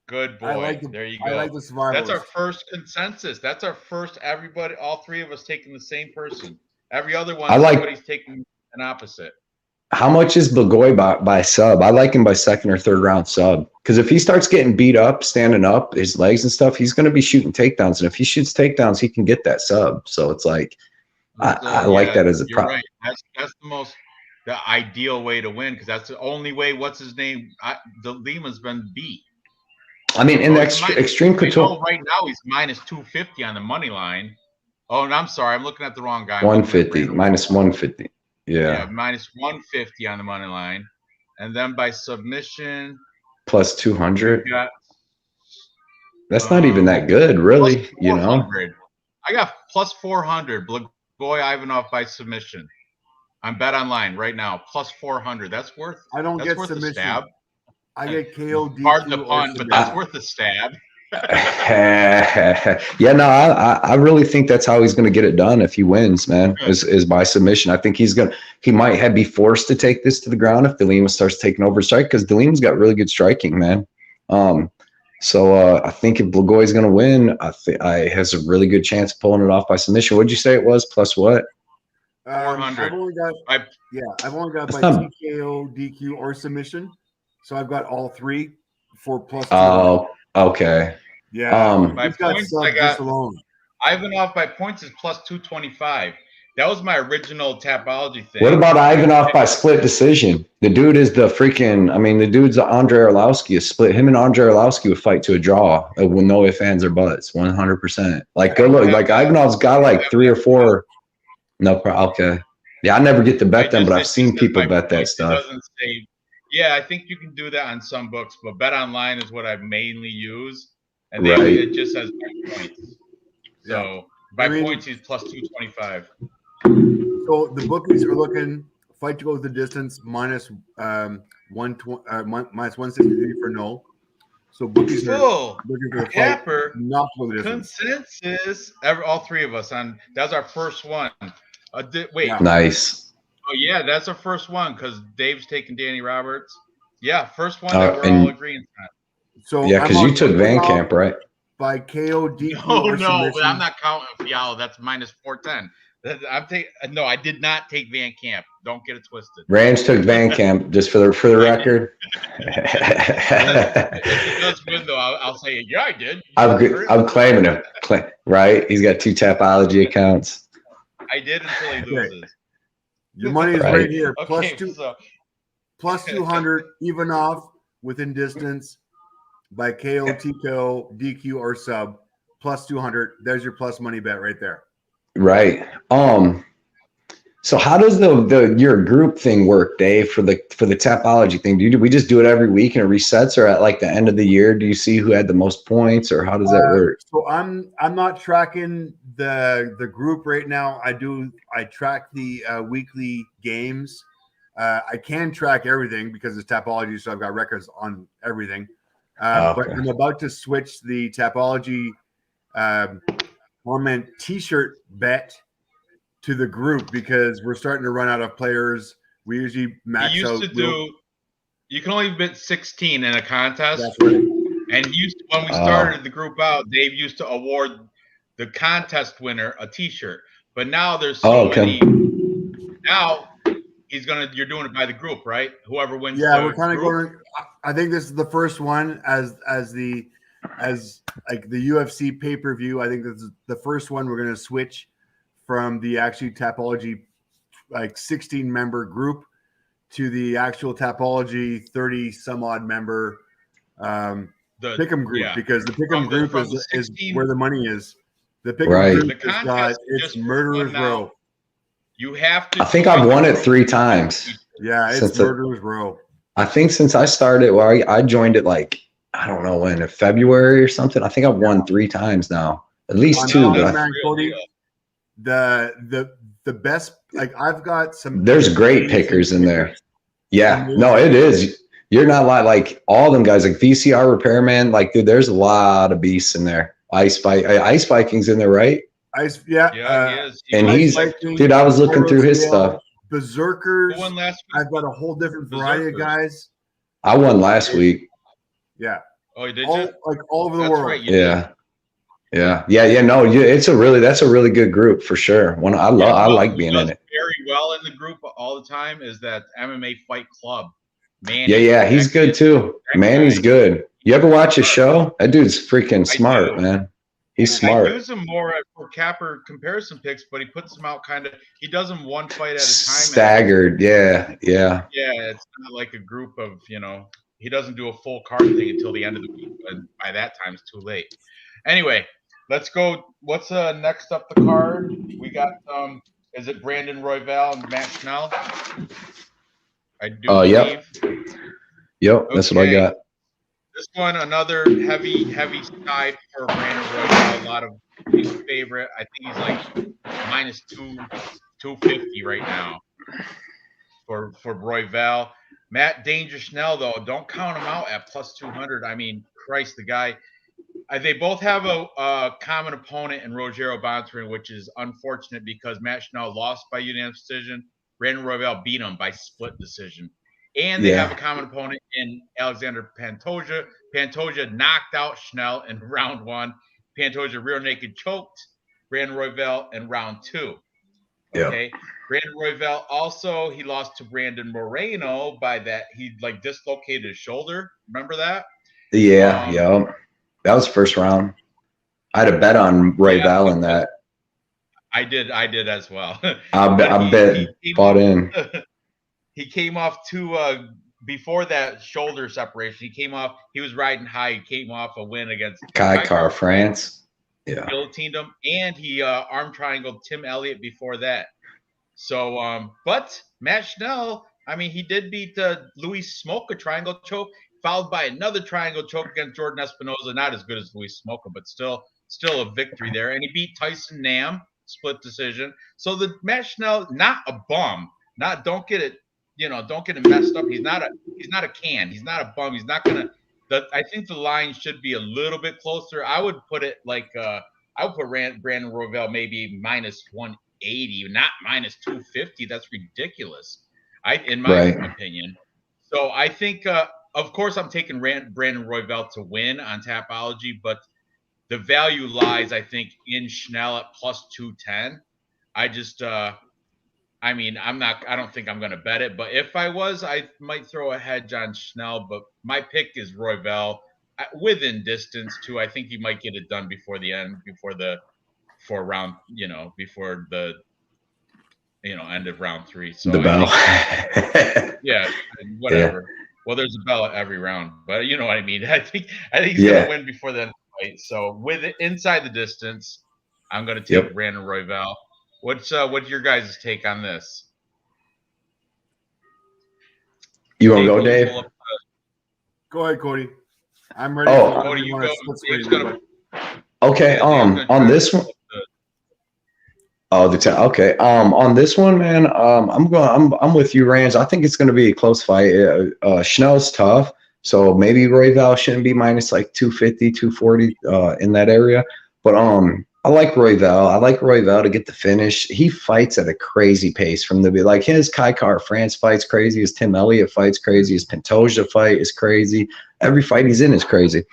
Good boy. There you go. I like the survivalist. That's our first consensus. That's our first. Everybody, all three of us taking the same person. Every other one, everybody's taking an opposite. How much is Blagoy by sub? I like him by second or third round sub. Because if he starts getting beat up, standing up, his legs and stuff, he's going to be shooting takedowns. And if he shoots takedowns, he can get that sub. So it's like, I like that as a problem. Right. That's the ideal way to win, because that's the only way. What's his name? DeLima's been beat. I mean, in the extreme couture. Right now, he's minus 250 on the money line. Oh, and I'm sorry. I'm looking at the wrong guy. 150, minus 150. Yeah, minus 150 on the money line. And then by submission. Plus 200. That's not even that good, really. You know, I got plus 400. Blagoy Ivanov by submission. I'm bet online right now. Plus 400. That's worth. I don't get worth submission. A stab. I get KO. Pardon the pun, but that's worth a stab. Yeah, no, I really think that's how he's going to get it done if he wins, man. Is by submission. I think he might be forced to take this to the ground if DeLima starts taking over strike, because DeLima's got really good striking, man. So I think if Blagoy's going to win, I has a really good chance of pulling it off by submission. What'd you say it was? Plus what? 400. I've only got by TKO, DQ, or submission. So I've got all three for plus. Oh, okay. Yeah. By points, I got Ivanov by points is plus 225. That was my original Tapology thing. What about Ivanov by split decision? The dude is the freaking. I mean, the dude's Andre Arlovsky. Is split. Him and Andre Arlovsky would fight to a draw with no ifs, ands, or buts. 100%. Like, go look. Like Ivanov's got like 3 or 4. No problem. Okay. Yeah, I never get to bet them, but I've seen people bet that stuff. Yeah, I think you can do that on some books, but Bet Online is what I mainly use, and it just says by points. So by points, he's plus 225. So the bookies are looking fight to go the distance minus 163 for no. So bookies are looking for the Capper, fight, not for the distance. Consensus. All three of us on. That's our first one. Wait. Nice. Oh yeah, that's our first one because Dave's taking Danny Roberts. Yeah, first one that we're all agreeing on. So yeah, because you took Van Camp, right? By KO, DQ. Oh no, but I'm not counting Fiojo. That's minus 410. No, I did not take Van Camp. Don't get it twisted. Ranj took Van Camp, just for the record. If he does win, though, I'll say, yeah, I did. I'm claiming him. Right? He's got 2 Tapology accounts. I did until he loses. Your money is right here. Okay, plus 200, even off within distance by KO, TKO, DQ, or sub. Plus 200. There's your plus money bet right there. Right. So how does your group thing work, Dave, for the Tapology thing? Do we just do it every week and it resets, or at like the end of the year, do you see who had the most points, or how does that work? So I'm not tracking the group right now. I track the weekly games. I can track everything because it's Tapology, so I've got records on everything. But I'm about to switch the Tapology Torment T-shirt bet to the group because we're starting to run out of players. We usually max out. You can only bet 16 in a contest. That's right. And when we started the group out, Dave used to award the contest winner a T-shirt. But now there's so many. Now you're doing it by the group, right? Whoever wins. Yeah, we're kind of going. I think this is the first one as like the UFC pay-per-view. I think this is the first one we're going to switch from the actual Tapology like 16 member group to the actual Tapology 30 some odd member Pick'em group, because the Pick'em group is where the money is. The Pick'em group it's Murderer's Row. You have to. I think I've won it 3 times. Yeah, it's murderers row. I think since I started, well, I joined it like, I don't know when, in February or something. I think I've won 3 times now, at least 2. Man, Cody, the best, like I've got some. There's great pickers in there. Yeah, no, it is. You're not like all them guys, like VCR Repairman. Like, dude, there's a lot of beasts in there. Ice Viking's in there, right? Yeah, he is. And he's, dude, I was looking through his stuff. Berserkers. I've got a whole different variety of guys. I won last week. Yeah. Oh, did you? Like all over the world. Right, yeah. No, that's a really good group for sure. I like being in it. Very well in the group all the time is that MMA Fight Club. Man. Yeah, he's good too. Manny's good. You ever watch his show? That dude's freaking smart, man. He's smart. I use him more for capper comparison picks, but he puts them out he does them one fight at a time. Staggered, yeah. Yeah, it's not like a group of, he doesn't do a full card thing until the end of the week, but by that time it's too late. Anyway, let's go. What's next up the card? We got, is it Brandon Royval and Matt Schnell? I do believe. Yep, that's what I got. This one, another heavy side for Brandon Royval. A lot of his favorite. I think he's like minus 250 right now for Royval. Matt Danger Schnell, though, don't count him out at plus 200. I mean, Christ, the guy. They both have a common opponent in Rogério Bontorin, which is unfortunate because Matt Schnell lost by unanimous decision. Brandon Royval beat him by split decision. And they have a common opponent in Alexander Pantoja. Pantoja knocked out Schnell in round 1. Pantoja rear naked choked Brandon Royval in round 2. Okay. Brandon Royval also, he lost to Brandon Moreno by that. He dislocated his shoulder. Remember that? Yeah. That was first round. I had a bet on Royval in that. I did as well. I bet bought in. He came off before that shoulder separation. He was riding high. He came off a win against Kai France. Yeah. Guillotined him, and he arm triangled Tim Elliott before that. So, but Matt Schnell, I mean, he did beat Luis Smoka triangle choke, followed by another triangle choke against Jordan Espinosa. Not as good as Luis Smoka, but still a victory there. And he beat Tyson Nam, split decision. So the Matt Schnell, not a bum. Don't get it messed up. He's not a can. He's not a bum. He's not gonna. I think the line should be a little bit closer. I would put it like I would put Brandon Royval maybe minus 180, not minus 250. That's ridiculous. In my opinion. So I think, of course, I'm taking Brandon Royval to win on Tapology, but the value lies, I think, in Schnell at plus 210. I just. I don't think I'm going to bet it, but if I was, I might throw a hedge on Schnell, but my pick is Royval within distance too. I think he might get it done before the end, before the end of round 3. So the bell. Yeah, whatever. Yeah. Well, there's a bell at every round, but you know what I mean? I think he's going to win before the end of the fight. So with it inside the distance, I'm going to take Brandon Royval. What's your guys' take on this? You want to go, Dave? Go ahead, Cody. I'm ready. Cody, you go. Okay. On this one. Okay. On this one, man. I'm with you, Ranj. I think it's going to be a close fight. Schnell's tough, so maybe Royval shouldn't be minus like 250, 240 in that area. But I like Royval. I like Royval to get the finish. He fights at a crazy pace his Kai France fight's crazy. His Tim Elliott fight's crazy. His Pantoja fight is crazy. Every fight he's in is crazy.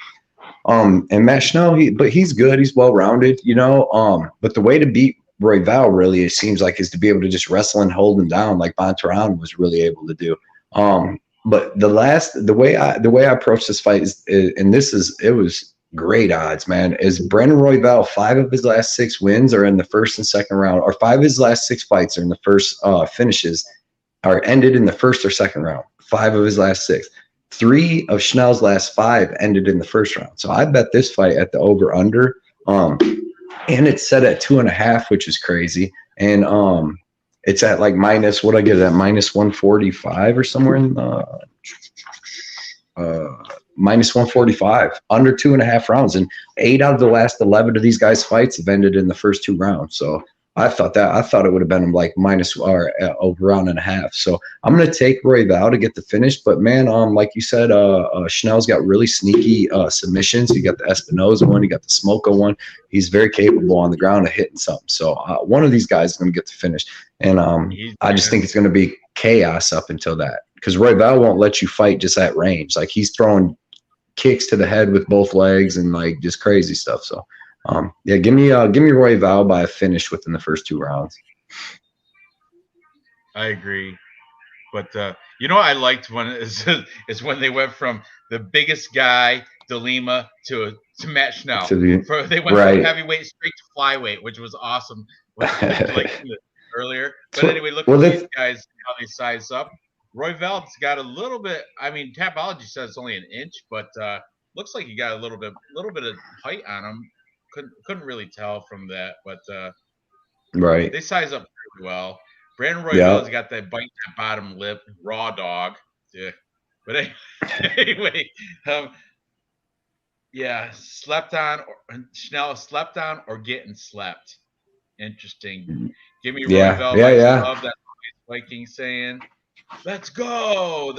And Matt Schnell, he's good. He's well-rounded, but the way to beat Royval really, it seems like, is to be able to just wrestle and hold him down like Bontorin was really able to do. But the way I approach this fight it was great odds, man. Is Brandon Royval 5 of his last 6 wins are in the first and second round, or 5 of his last 6 fights are in the first finishes are ended in the first or second round. 5 of his last 6. 3 of Schnell's last 5 ended in the first round. So I bet this fight at the over under. And it's set at 2.5, which is crazy. And It's at like minus, what I get it at, minus 145 or somewhere in minus 145, under 2.5 rounds. And 8 out of the last 11 of these guys' fights have ended in the first 2 rounds. So I thought it would have been like minus or over round and a half. So I'm going to take Royval to get the finish. But man, like you said, Schnell's got really sneaky submissions. You got the Espinoza one, you got the Smoko one. He's very capable on the ground of hitting something. So one of these guys is going to get the finish. And I just think it's going to be chaos up until that, because Royval won't let you fight just at range. Like, he's throwing kicks to the head with both legs and like just crazy stuff. So yeah, give me Royval by a finish within the first 2 rounds. I agree, but you know what I liked when is when they went from the biggest guy, DeLima, to Matt Schnell. They went from heavyweight straight to flyweight, which was awesome. Like earlier, but anyway, look at these guys, how they size up. Royval's got a little bit. I mean, Tapology says it's only an inch, but looks like he got a little bit of height on him. Couldn't really tell from that, but they size up pretty well. Brandon Royval's got that bite that bottom lip, raw dog. Yeah, but anyway, yeah, slept on. Schnell slept on or getting slept. Interesting. Give me Royval. I love that Viking saying, "Let's go."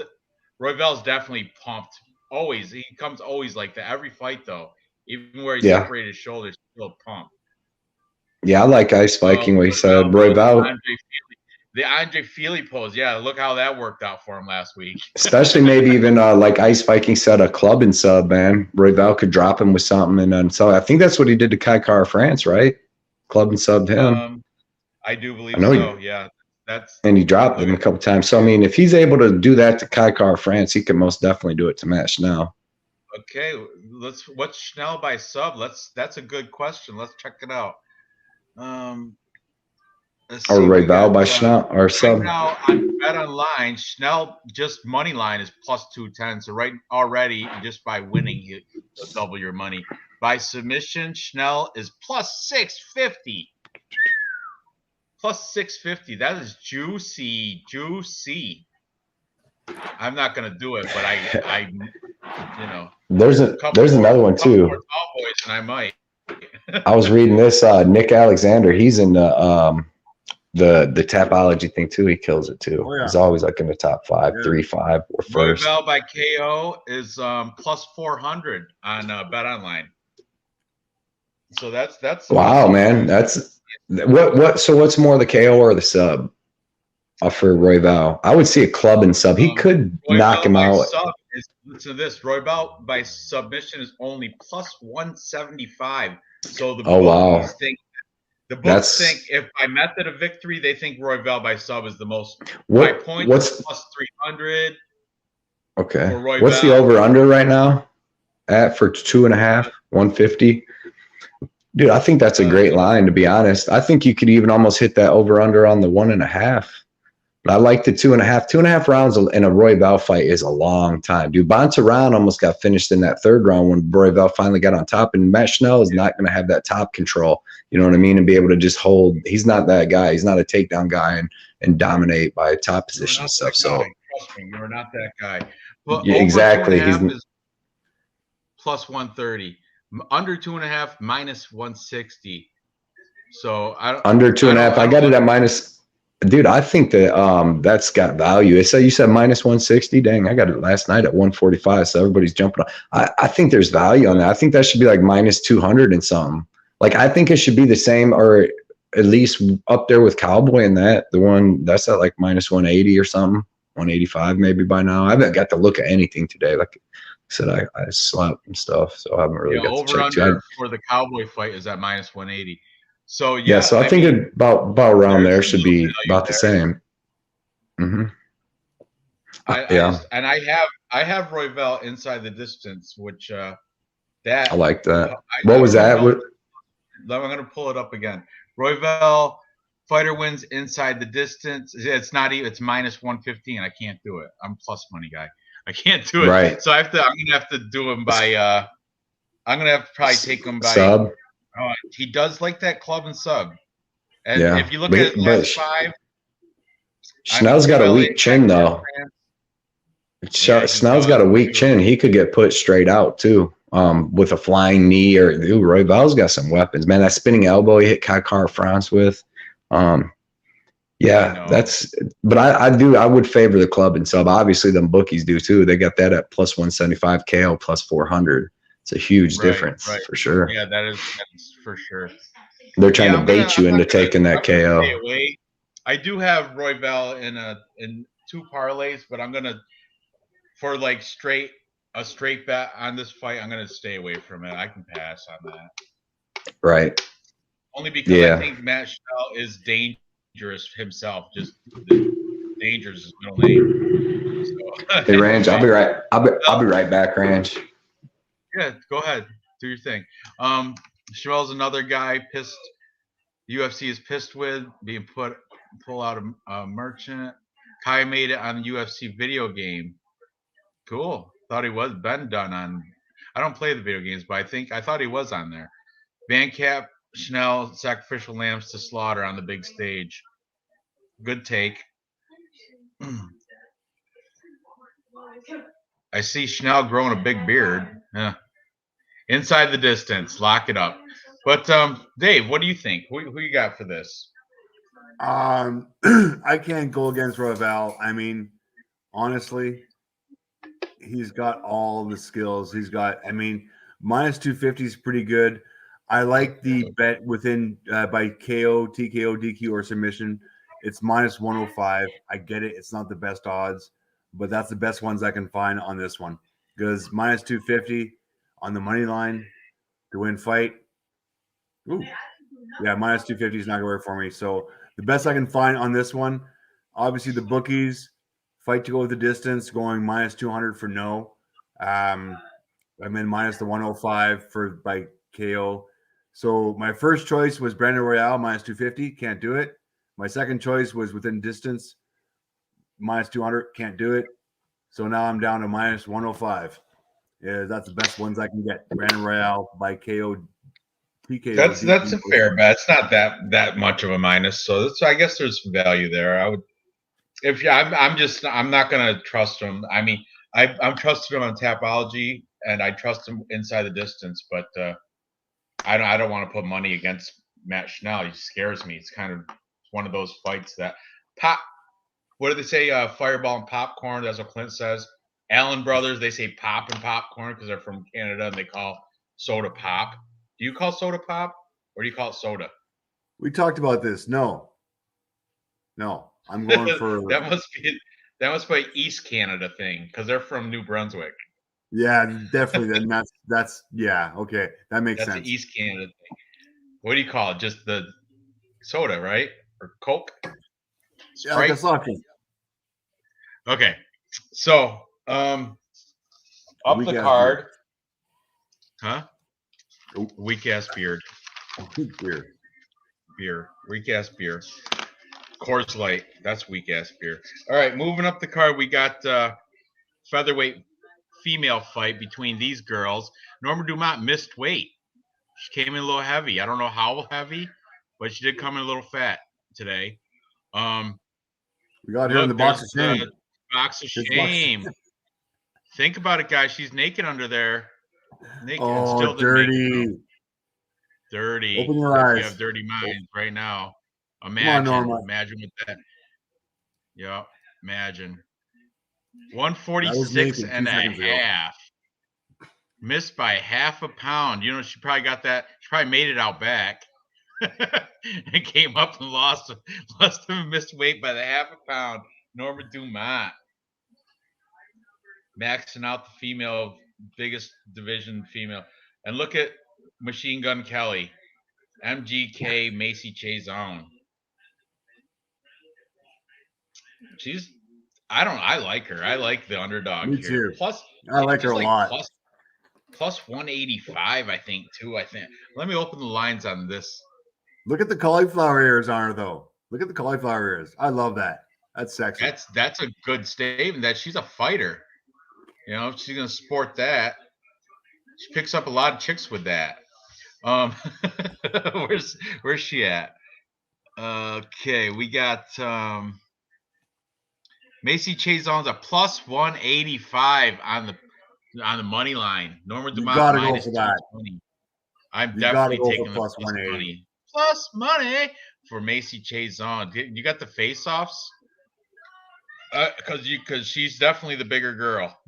Royval's definitely pumped. Always, he comes always like that. Every fight though. Even where he separated his shoulders, still pumped. Yeah, I like Ice Viking where he said Royval. The Andre Feely pose. Yeah, look how that worked out for him last week. Especially maybe even like Ice Viking said, a club and sub, man. Royval could drop him with something. And then, so I think that's what he did to Kai Kara France, right? Club and subbed him. I do believe so, yeah. And he dropped him a couple times. So, I mean, if he's able to do that to Kai Kara France, he can most definitely do it to Matt Schnell. Okay, what's Schnell by sub? That's a good question. Let's check it out. Or Royval by Schnell or sub. Right now on Bet Online, Schnell just money line is plus 210. So right already, just by winning, you'll double your money. By submission, Schnell is plus 650. Plus 650. That is juicy. I'm not gonna do it, but I you know. There's another one too. More tall boys, and I might. I was reading this. Nick Alexander. He's in the Tapology thing too. He kills it too. Oh, yeah. He's always like in the top 5, 3, 5, or first. Royval by KO is plus 400 on Bet Online. So that's wow, man. That's what. So what's more, the KO or the sub? For Royval, I would see a club and sub. He could knock him out. Listen to this. Royval by submission is only plus 175. So the books think if by method of victory, they think Royval by sub is the most. By points, what's plus 300. Okay. What's the over under right now at for 2.5, 150? Dude, I think that's a great line, to be honest. I think you could even almost hit that over under on the 1.5. But I like the 2.5. 2.5 rounds in a Royval fight is a long time, dude. Bontaran almost got finished in that 3rd round when Royval finally got on top, and Matt Schnell is not going to have that top control, you know what I mean, and be able to just hold. He's not that guy. He's not a takedown guy and dominate by top position stuff. So trust me, you're not that guy. But yeah, exactly. He's plus 130. Under 2.5 minus 160. So under 2.5. I got it at minus. Dude, I think that that's got value. So you said minus 160. Dang, I got it last night at 145. So everybody's jumping on. I think there's value on that. I think that should be like minus 200 and something. Like, I think it should be the same, or at least up there with Cowboy and that. The one that's at like minus 180 or something, 185 maybe by now. I haven't got to look at anything today. Like I said, I slept and stuff, so I haven't really got to check. Over for the Cowboy fight is at minus 180. So yeah, so I think it about around there should be about the same. Mm-hmm. I have Royval inside the distance, which that I like that. What was that? I'm gonna pull it up again. Royval fighter wins inside the distance. It's not even. It's minus 115. I can't do it. I'm plus money guy. I can't do it. Right. So I'm gonna have to do him by. I'm gonna have to probably take him by sub. He does like that club and sub. And if you look at his last 5, Snell's got a weak chin, though. Snell's got a weak chin. He could get put straight out, too, with a flying knee. Or Royval's got some weapons. Man, that spinning elbow he hit Kai France with. Yeah, but I would favor the club and sub. Obviously, them bookies do, too. They got that at plus 175, KO plus 400. It's a huge difference for sure. Yeah, that's for sure. They're trying to bait you into taking that KO. I do have Royval in 2 parlays, but I'm gonna for like a straight bet on this fight. I'm gonna stay away from it. I can pass on that. Right. Only because I think Matt Schnell is dangerous himself. Just dangerous is his middle name. So. Hey, Ranj, I'll be right back, Ranj. Yeah, go ahead. Do your thing. Schmel's another guy pissed. UFC is pissed with being pull out a merchant. Kai made it on the UFC video game. Cool. Thought he was been done on. I don't play the video games, but I thought he was on there. Van Cap, Schnell, sacrificial lambs to slaughter on the big stage. Good take. I see Schnell growing a big beard. Yeah. Inside the distance, lock it up. But Dave, what do you think? Who you got for this? I can't go against Royval. I mean, honestly, he's got all the skills. He's got. I mean, minus 250 is pretty good. I like the bet within by KO, TKO, DQ, or submission. It's minus 105. I get it. It's not the best odds, but that's the best ones I can find on this one because minus 250 on the money line to win fight. Ooh. Yeah, minus 250 is not going to work for me. So the best I can find on this one, obviously the bookies, fight to go the distance, going minus 200 for no. I'm in minus the 105 by KO. So my first choice was Brandon Royale, minus 250. Can't do it. My second choice was within distance, minus 200. Can't do it. So now I'm down to minus 105. Yeah, that's the best ones I can get. Brandon Royale by KO. PKO. That's a fair bet. It's not that much of a minus. So I guess there's value there. I would, I'm not gonna trust him. I mean, I'm trusting him on Tapology and I trust him inside the distance, but I don't want to put money against Matt Schnell. He scares me. It's kind of one of those fights that pop. What do they say? Fireball and popcorn. That's what Clint says. Allen brothers, they say pop and popcorn because they're from Canada and they call soda pop. Do you call soda pop or do you call it soda? We talked about this. No, I'm going for that must be an East Canada thing because they're from New Brunswick. Yeah, definitely. Then that's yeah. Okay, that makes sense. That's an East Canada thing. What do you call it? Just the soda, right? Or Coke? Yeah, like a sake. Okay, so up the card, huh? Weak ass beard. Beer. Weak ass beer. Coors Light. That's weak ass beer. All right, moving up the card, we got featherweight female fight between these girls. Norma Dumont missed weight. She came in a little heavy. I don't know how heavy, but she did come in a little fat today. We got her in the box of shame. Box of shame. Think about it, guys. She's naked under there. Naked. Oh, still dirty. Dirty. Open your eyes. You have dirty minds right now. Imagine with that. Yeah, imagine. 146 and a half. Missed by half a pound. You know, she probably got that. She probably made it out back. And came up and lost him and missed weight by the half a pound. Norma Dumont. Maxing out the female, biggest division female. And look at Machine Gun Kelly. MGK Macy Chazon. I like her. I like the underdog Me here. too. Plus, I like her a lot. Plus 185, I think, too. Let me open the lines on this. Look at the cauliflower ears on her, though. Look at the cauliflower ears. I love that. That's sexy. That's a good statement that she's a fighter. You know, she's gonna sport that. She picks up a lot of chicks with that. Where's she at? Okay, we got Macy Chazon's a plus 185 on the money line. Norma You Dumont gotta go minus for that. 220. I'm You gotta definitely go for taking the plus plus 180. money. Plus money for Macy Chazon. You got the face-offs? Because she's definitely the bigger girl.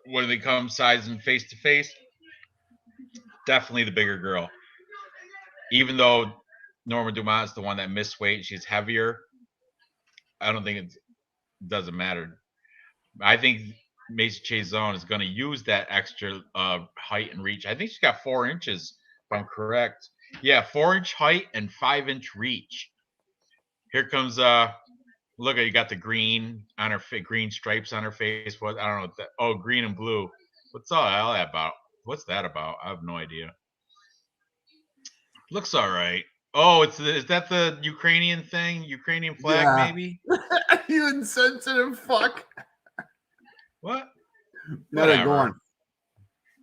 When they come sizing face to face, definitely the bigger girl. Even though Norma Dumont is the one that missed weight, she's heavier. I don't think it doesn't matter. I think Macy Chazon is going to use that extra height and reach. I think she's got 4 inches, if I'm correct. Yeah, 4-inch height and 5-inch reach. Here comes look at you got the green on her green stripes on her face. What I don't know what that. Oh, green and blue. What's all that about? What's that about? I have no idea. Looks all right. Oh, is that the Ukrainian thing? Ukrainian flag, Yeah. maybe? You insensitive fuck. What? No, go on.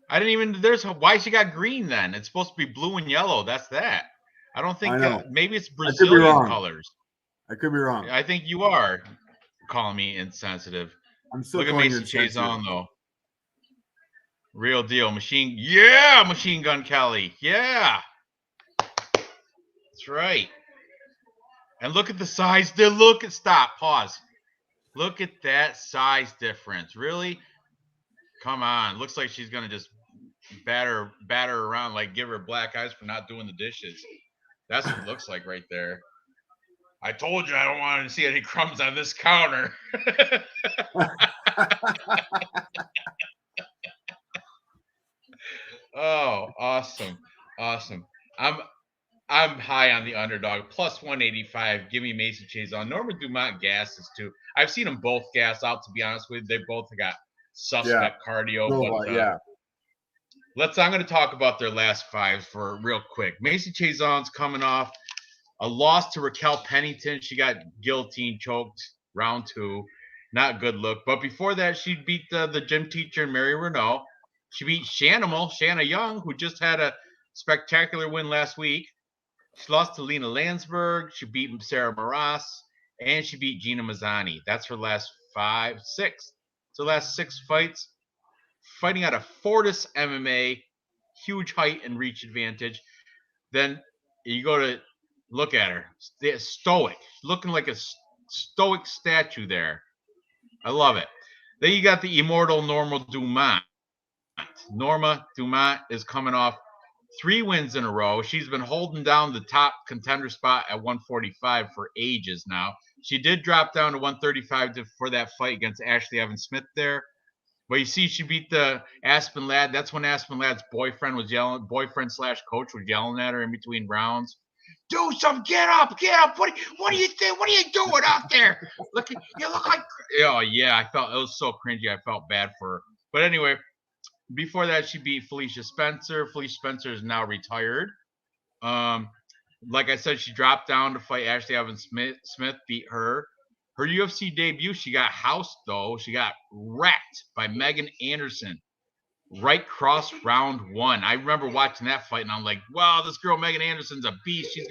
I didn't even. Why she got green then? It's supposed to be blue and yellow. That's that. I don't think. Maybe it's Brazilian colors. I could be wrong. I think you are calling me insensitive. I'm still Look at calling Macy you insensitive. Chazon though. Real deal. Machine Gun Kelly. Yeah. That's right. And look at the size. Stop. Pause. Look at that size difference. Really? Come on. Looks like she's gonna just batter around, like give her black eyes for not doing the dishes. That's what it looks like right there. I told you I don't want to see any crumbs on this counter. Oh, awesome. I'm high on the underdog. Plus 185. Give me Macy Chazon. Norma Dumont gasses too. I've seen them both gas out, to be honest with you. They both got suspect cardio. I'm going to talk about their last 5 for real quick. Macy Chazon's coming off a loss to Raquel Pennington. She got guillotine choked round 2. Not good look. But before that, she beat the gym teacher, Mary Renault. She beat Shanna Young, who just had a spectacular win last week. She lost to Lena Landsberg. She beat Sarah Maras. And she beat Gina Mazzani. That's her last 6. So last 6 fights. Fighting out of Fortis MMA. Huge height and reach advantage. Then you go to look at her. Stoic. Looking like a stoic statue there. I love it. Then you got the immortal Norma Dumont. Norma Dumont is coming off 3 wins in a row. She's been holding down the top contender spot at 145 for ages now. She did drop down to 135 for that fight against Ashley Evans Smith there. But you see, she beat the Aspen Ladd. That's when Aspen Ladd's boyfriend / coach was yelling at her in between rounds. Do something! Get up! What do you think? What are you doing out there? You look like. Oh yeah, I felt it was so cringy. I felt bad for her. But anyway, before that, she beat Felicia Spencer. Felicia Spencer is now retired. Like I said, she dropped down to fight Ashley Evans Smith, beat her. Her UFC debut, she got housed though. She got wrecked by Megan Anderson. Right cross round 1. I remember watching that fight, and I'm like, wow, this girl Megan Anderson's a beast. She's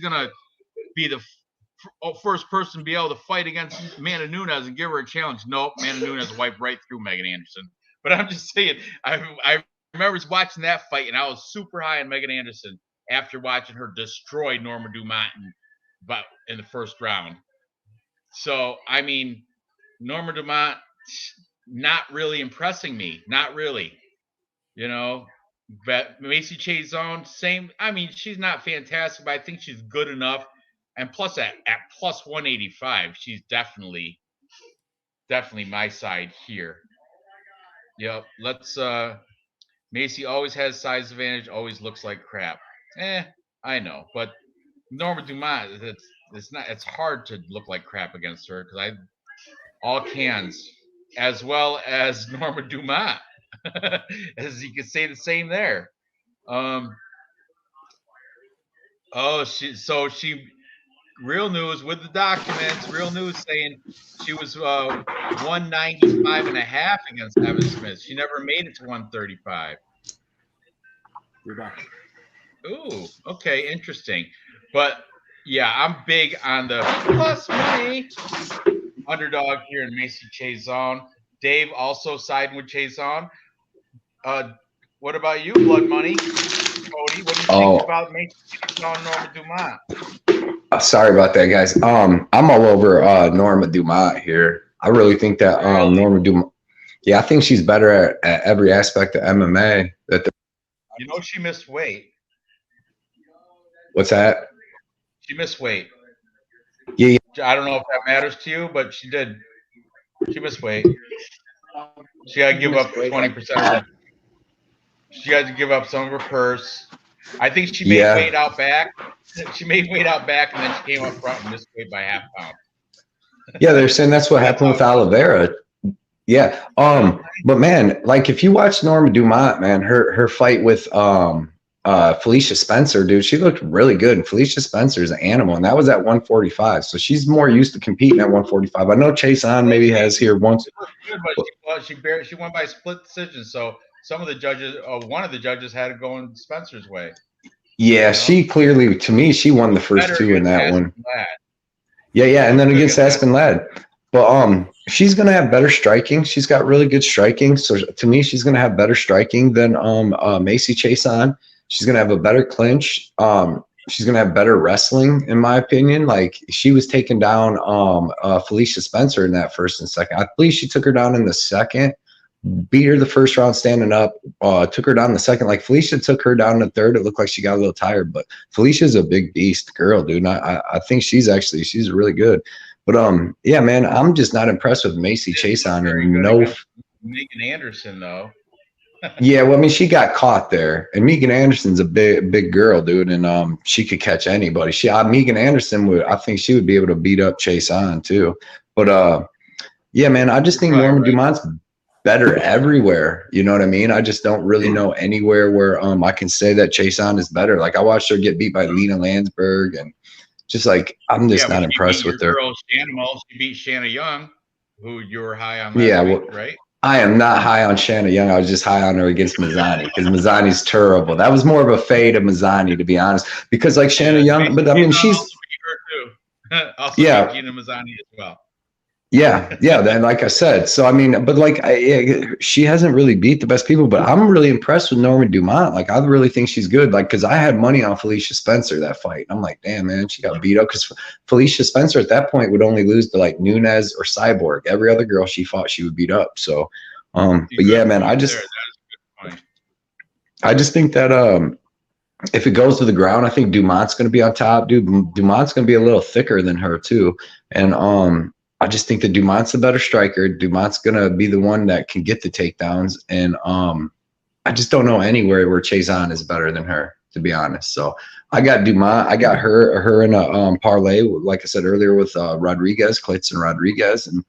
gonna be the first person to be able to fight against Amanda Nunes and give her a challenge. Nope, Amanda Nunes wiped right through Megan Anderson. But I'm just saying, I remember watching that fight, and I was super high on Megan Anderson after watching her destroy Norma Dumont in the first round. So, I mean, Norma Dumont not really impressing me. Not really. But Macy Chazon, same. I mean, she's not fantastic, but I think she's good enough. And plus at plus 185, she's definitely my side here. Yep. Macy always has size advantage, always looks like crap. I know, but Norma Dumont, it's hard to look like crap against her because all cans, as well as Norma Dumont, as you could say the same there. She real news with the documents, real news saying she was 195.5 against Evan Smith. She never made it to 135. You're back. Ooh, okay, interesting. But yeah, I'm big on the plus money. underdog here in Macy Chiasson. Dave also siding with Chiasson. What about you, Blood Money? Cody, what do you think about Macy Chiasson, Norma Dumont? Sorry about that, guys. I'm all over Norma Dumont here. I really think that Norma Dumont. Yeah, I think she's better at every aspect of MMA. She missed weight. What's that? She missed weight. Yeah. I don't know if that matters to you, but she did. She missed weight. She got to give up 20%. She had to give up some of her purse. I think she made weight out back. She made weight out back, and then she came up front and missed weight by half pound. Yeah, they're saying that's what happened with Oliveira. Yeah. But man, like if you watch Norma Dumont, man, her fight with Felicia Spencer, dude, she looked really good. And Felicia Spencer's an animal, and that was at 145. So she's more used to competing at 145. I know Chiasson maybe has here once. But she won by split decision. So some of the judges, one of the judges had to go in Spencer's way. Yeah, she clearly, to me, she won the first two in that one. Yeah, and then against Aspen Ladd. But she's gonna have better striking. She's got really good striking. So to me, she's gonna have better striking than Macy Chiasson. She's gonna have a better clinch. She's gonna have better wrestling, in my opinion. Like she was taking down Felicia Spencer in that first and second. I believe she took her down in the second, beat her the first round standing up, took her down the second. Like Felicia took her down the third. It looked like she got a little tired, but Felicia's a big beast girl, dude. And I think she's really good. But yeah, man, I'm just not impressed with Macy Chiasson. Megan Anderson though. Yeah, well, I mean, she got caught there, and Megan Anderson's a big girl, dude, and she could catch anybody. Megan Anderson I think she would be able to beat up Chiasson too. But yeah, man, I just think Norma Dumont's better everywhere. You know what I mean? I just don't really know anywhere where I can say that Chiasson is better. Like I watched her get beat by Lena Landsberg, and just like I'm just not impressed with her. Girl, she beat Shanna Young, who you were high on last week, right? I am not high on Shanna Young. I was just high on her against Mazzani because Mazzani's terrible. That was more of a fade of Mazzani, to be honest. Because like Shanna Young, but I mean she's also Gina Mazzani as well. Yeah. Then like I said, so I mean, but like she hasn't really beat the best people. But I'm really impressed with Norma Dumont. Like I really think she's good. Like because I had money on Felicia Spencer that fight. I'm like, damn man, she got beat up because Felicia Spencer at that point would only lose to like Nunes or Cyborg. Every other girl she fought, she would beat up. So, but yeah, man, I just think that if it goes to the ground, I think Dumont's going to be on top. Dude, Dumont's going to be a little thicker than her too, and I just think that Dumont's a better striker. Dumont's going to be the one that can get the takedowns. And I just don't know anywhere where Chiasson is better than her, to be honest. So I got Dumont. I got her in a parlay, like I said earlier, with Rodriguez, Cletson Rodriguez. And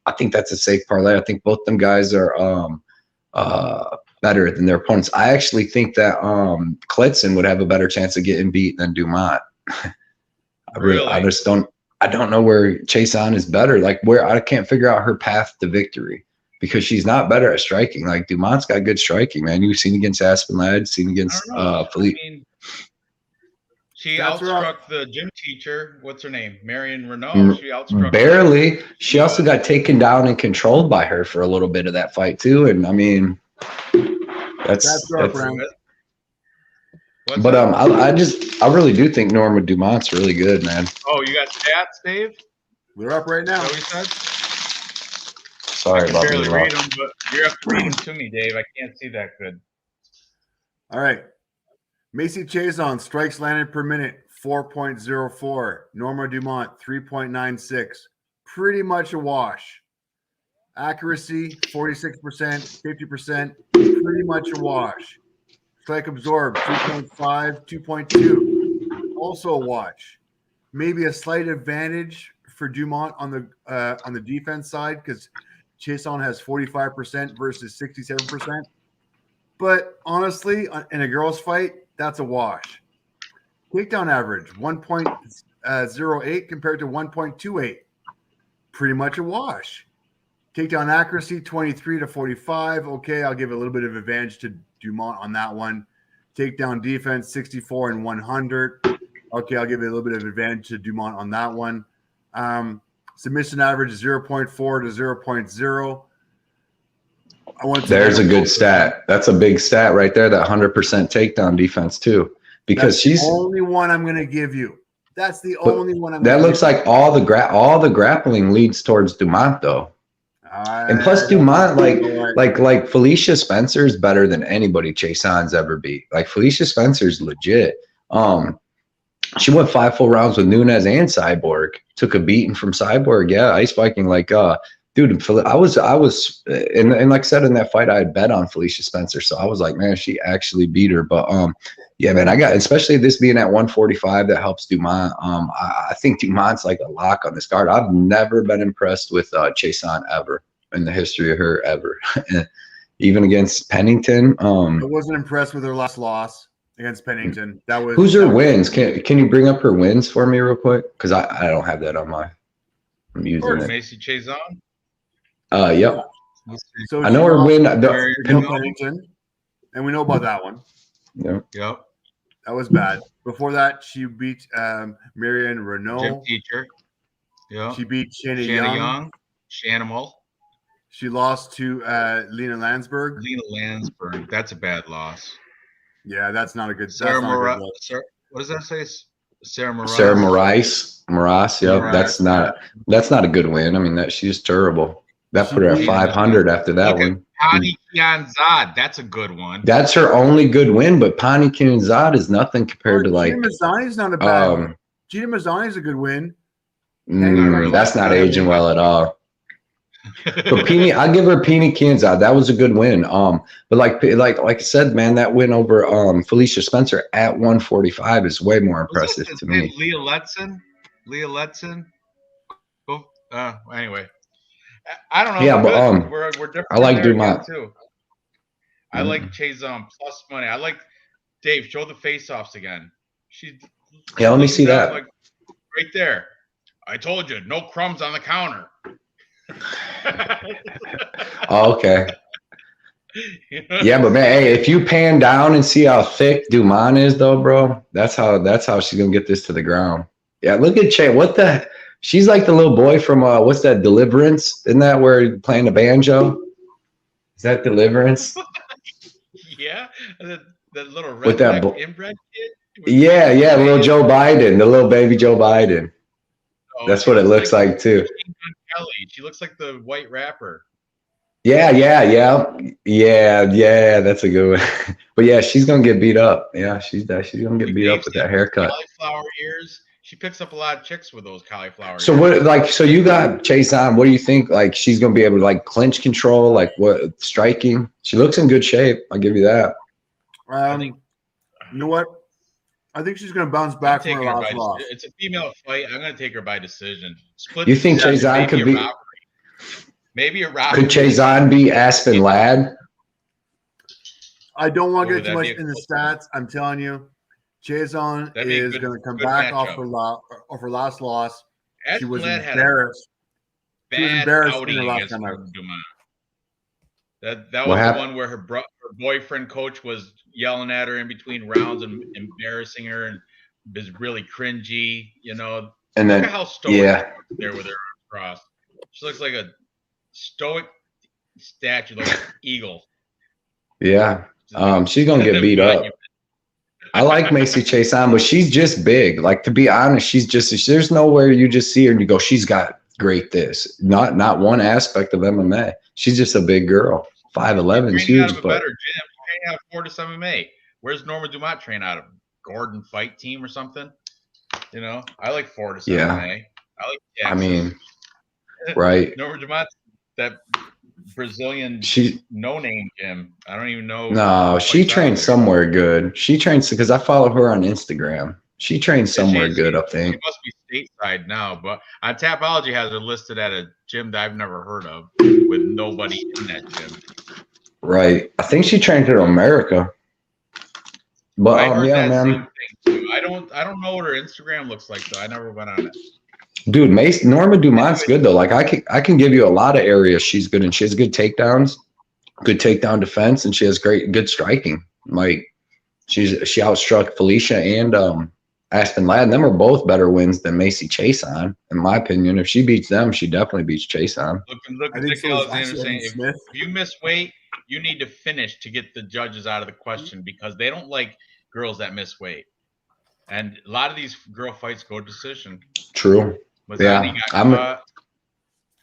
I think that's a safe parlay. I think both them guys are better than their opponents. I actually think that Cletson would have a better chance of getting beat than Dumont. I don't know where Chiasson is better. Like where I can't figure out her path to victory because she's not better at striking. Like Dumont's got good striking, man. You've seen against Aspen Ladd, seen against Philippe. I mean, she outstruck the gym teacher. What's her name? Marion Renault. She outstruck barely. Her. She also got taken down and controlled by her for a little bit of that fight too. And I mean, that's but I really do think Norma Dumont's really good, man. Oh, you got stats, Dave? We're up right now. Is that what you said? Sorry about that. I can barely read them, but you have to read them to me, Dave. I can't see that good. All right. Macy Chiasson strikes landed per minute 4.04. Norma Dumont 3.96. Pretty much a wash. Accuracy 46%, 50%. Pretty much a wash. Strike absorbed 2.5, 2.2. Also a wash. Maybe a slight advantage for Dumont on the defense side because Chiasson has 45% versus 67%. But honestly, in a girls' fight, that's a wash. Takedown average 1.08 compared to 1.28. Pretty much a wash. Takedown accuracy 23 to 45. Okay, I'll give a little bit of advantage to Dumont on that one. Takedown defense 64 and 100. Okay, I'll give it a little bit of advantage to Dumont on that one. Submission average 0.4 to 0.0. There's a good stat. That's a big stat right there. That 100% takedown defense too, because That's she's the only one I'm going to give you. That's the only one I'm. That looks like all the grappling leads towards Dumont though. And plus Dumont, like Felicia Spencer is better than anybody Chaseon's ever beat. Like Felicia Spencer's legit. She went 5 full rounds with Nunes and Cyborg. Took a beating from Cyborg. Yeah, Ice Viking. Like, dude, I was, and like I said in that fight, I had bet on Felicia Spencer, so I was like, man, she actually beat her. But yeah, man, I got, especially this being at 145, that helps Dumont. I think Dumont's like a lock on this card. I've never been impressed with Chaseon ever in the history of her ever. Even against Pennington. I wasn't impressed with her last loss against Pennington. That was who's her wins? Can you bring up her wins for me real quick? Because I don't have that on my. I'm using it. Macy Chaseon. Yep. So I know her win. Pennington, and we know about that one. Yep. Yep. That was bad. Before that, she beat Marion Renault. Gym teacher. Yeah. She beat Shanna Young. Shanimal. She lost to Lena Landsberg. Lena Landsberg. That's a bad loss. Yeah, that's not a good. Sarah Moraes. What does that say? Sarah Moraes. Sarah Moraes. Yep. That's not a good win. I mean, she's terrible. That put her at 500 after that one. Pani Kianzad. That's a good one. That's her only good win, but Pani Kianzad is nothing compared to like. Gina Mazzani's not a bad. Gina Mazzani's a good win. That's not aging well at all. But I give her Pani Kianzad. That was a good win. But like I said, man, that win over Felicia Spencer at 145 is way more impressive to me. Leah Letson. Anyway, I don't know. Yeah, but we're different. I like Dumont too. I like Chaseon plus money. I like Dave. Show the face-offs again. Yeah, let me see that. Like, right there. I told you, no crumbs on the counter. Oh, okay. Yeah, but man, hey, if you pan down and see how thick Dumont is, though, bro, that's how she's gonna get this to the ground. Yeah, look at Che. What the? She's like the little boy from what's that? Deliverance? Isn't that where he's playing the banjo? Is that Deliverance? Yeah, the little with that inbred kid. Yeah, little Joe Biden, the little baby Joe Biden. Oh, that's what it looks like too. Kelly. She looks like the white rapper. Yeah. That's a good one. But yeah, she's gonna get beat up. Yeah, she's gonna get beat up with that haircut. Cauliflower ears. She picks up a lot of chicks with those cauliflower. So ears. So you got Chaseon. What do you think? Like she's gonna be able to like clinch control, like what striking? She looks in good shape. I'll give you that. You know what? I think she's gonna bounce back from her last loss. It's a female fight. I'm gonna take her by decision. You think Chaseon could be? Maybe a robbery. Could Chaseon be Aspen Ladd? I don't want to get too much in the stats. I'm telling you, Chaseon is going to come back off her last loss. She was embarrassed. She was embarrassed in her last time out. That was the one where her boyfriend coach was yelling at her in between rounds and embarrassing her and was really cringy, you know. And then look at how stoic there with her arms crossed. She looks like a stoic statue, like an eagle. Yeah. She's gonna get beat up. I like Macy Chaseon, but she's just big. Like, to be honest, there's nowhere you just see her and you go, she's got great this. Not one aspect of MMA. She's just a big girl. 5'11" is huge. But better gym. Train out of Fortis MMA. Where's Norma Dumont train out of? Gordon Fight Team or something? You know, I like Fortis MMA. I like Texas. I mean, right. Norma Dumont, that Brazilian no-name gym. I don't even know. No, she trains somewhere good. She trains because I follow her on Instagram. She trains somewhere good, I think. She must be stateside now, but on Tapology has her listed at a gym that I've never heard of with nobody in that gym. Right. I think she trained in America. But yeah, man. I don't know what her Instagram looks like though. I never went on it. Dude, Norma Dumont's good though. Like I can give you a lot of areas she's good in. She has good takedowns, good takedown defense, and she has good striking. Like she outstruck Felicia and Aspen Ladd, them are both better wins than Macy Chason, in my opinion. If she beats them, she definitely beats Chason. Look I at think Nick so is Alexander Ashley saying, Smith. if you miss weight, you need to finish to get the judges out of the question because they don't like girls that miss weight. And a lot of these girl fights go decision. True. Mazzani Yeah, got caught.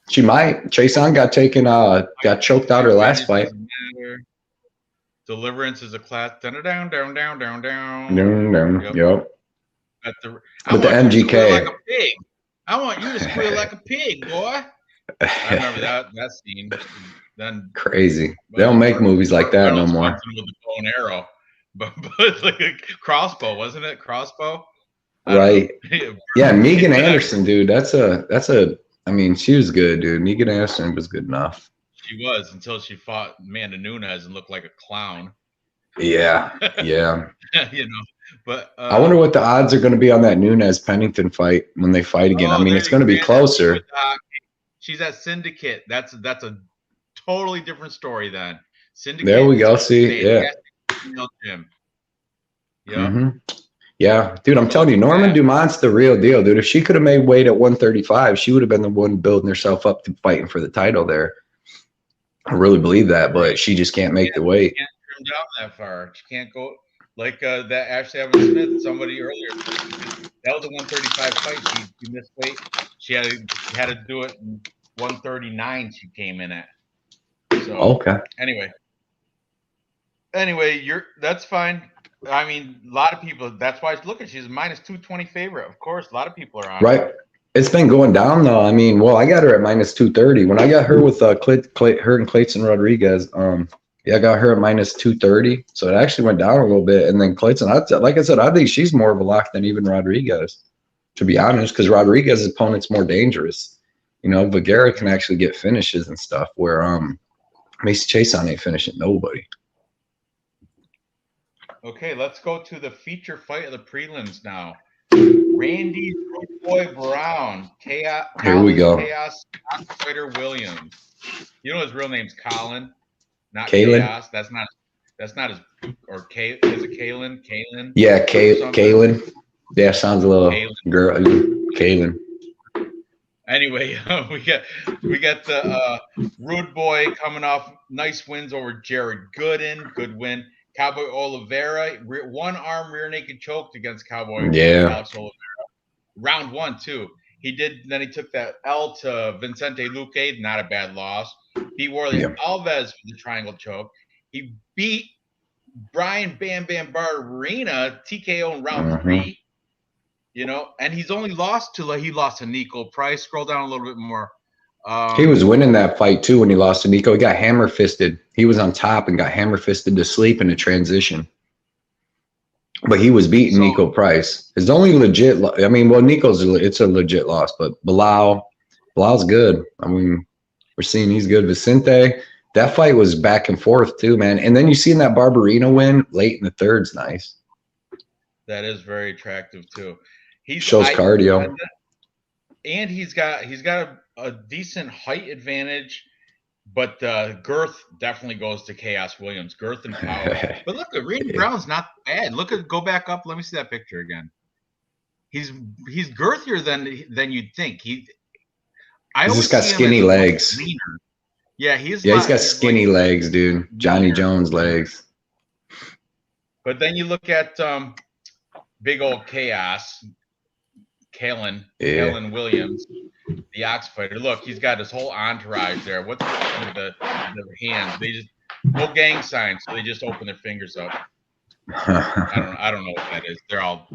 she might. Chason got taken, got choked out her last fight. Deliverance is a class. Down, down, down, down, down, down. Yep. I With the want you to squeal like MGK. a pig. I want you to squeal like a pig, boy. I remember that scene. Then Crazy. They don't make movies like that no more. With the bow and arrow, but like a crossbow, wasn't it? Crossbow. Right. Yeah, Megan Anderson, dude. That's a. I mean, she was good, dude. Megan Anderson was good enough. She was until she fought Amanda Nunes and looked like a clown. Yeah. You know, but I wonder what the odds are going to be on that Nunes Pennington fight when they fight again. I mean, it's going to be closer. She's at Syndicate. That's a totally different story then. Syndicate. There we go. See, yeah. Gym. Yeah. Yeah, dude, I'm telling you, Norman Dumont's the real deal, dude. If she could have made weight at 135, she would have been the one building herself up to fighting for the title there. I really believe that, but she just can't make the weight. She can't trim down that far. She can't go like that Ashley Evans Smith, somebody earlier. That was a 135 fight. She missed weight. She had to do it in 139 she came in at. So okay. Anyway, that's fine. I mean, a lot of people. That's why she's a minus 220 favorite. Of course, a lot of people are on. Right. It's been going down though. I mean, well, I got her at minus 230. When I got her with her and Cletson Rodriguez, I got her at minus 230. So it actually went down a little bit. And then Cletson, like I said, I think she's more of a lock than even Rodriguez, to be honest, because Rodriguez's opponent's more dangerous. You know, Vergara can actually get finishes and stuff where Macy Chason ain't finishing nobody. Okay, let's go to the feature fight of the prelims now. Randy Boy Brown, Chaos. Here we go. Chaos Fighter Williams. You know his real name's Colin, not Kalen. Chaos. That's not his. Or is it Kalen? Kalen. Yeah, Kalen. Yeah, sounds a little girl. Kalen. Anyway, we got the Rude Boy coming off nice wins over Jared Gooden. Good win. Cowboy Oliveira, one arm rear naked choked against Cowboy. Yeah. Alex Oliveira. Round 1 too. Then he took that L to Vicente Luque, not a bad loss. Beat Warley Alves for the triangle choke. He beat Brian Bam Bam Barberina TKO in round 3. You know, and he's only lost to Nico Price. Scroll down a little bit more. He was winning that fight too when he lost to Nico. He got hammer fisted. He was on top and got hammer fisted to sleep in the transition. But he was beating Nico Price. His only legit, I mean, well, it's a legit loss, but Bilal's good. I mean, we're seeing he's good. Vicente, that fight was back and forth too, man. And then you seen that Barberina win late in the third's nice. That is very attractive too. Shows cardio. And he's got a decent height advantage, but girth definitely goes to Chaos Williams. Girth and power. But look, Randy Brown's not bad. Go back up. Let me see that picture again. He's girthier than you'd think. He's just got skinny legs. Yeah, he's got skinny legs, dude. Johnny Jones legs. But then you look at big old Chaos. Kalen Williams, the Ox fighter. Look, he's got his whole entourage there. What's the hands? They just no gang signs, so they just open their fingers up. I don't know what that is. They're all,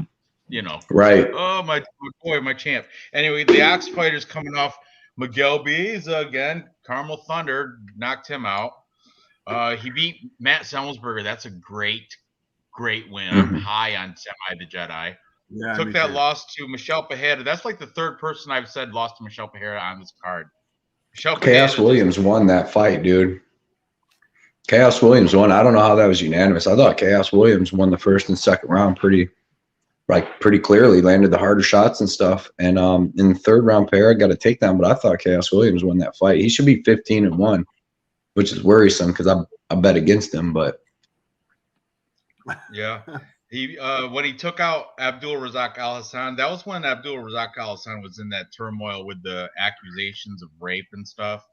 right. Oh, my boy, my champ. Anyway, the Ox fighter's coming off Miguel Biza again. Carmel Thunder knocked him out. He beat Matt Semmelsberger. That's a great win. I'm high on Semi the Jedi. Yeah, took that loss to Michelle Pajeda. That's like the third person I've said lost to Michelle Pajeda on this card. Chaos Williams won that fight, dude. Chaos Williams won. I don't know how that was unanimous. I thought Chaos Williams won the first and second round pretty clearly, landed the harder shots and stuff. And in the third round pair, I got a takedown, but I thought Chaos Williams won that fight. He should be 15-1, which is worrisome because I bet against him, but yeah. He when he took out Abdul Razak Al Hassan, that was when Abdul Razak Al Hassan was in that turmoil with the accusations of rape and stuff.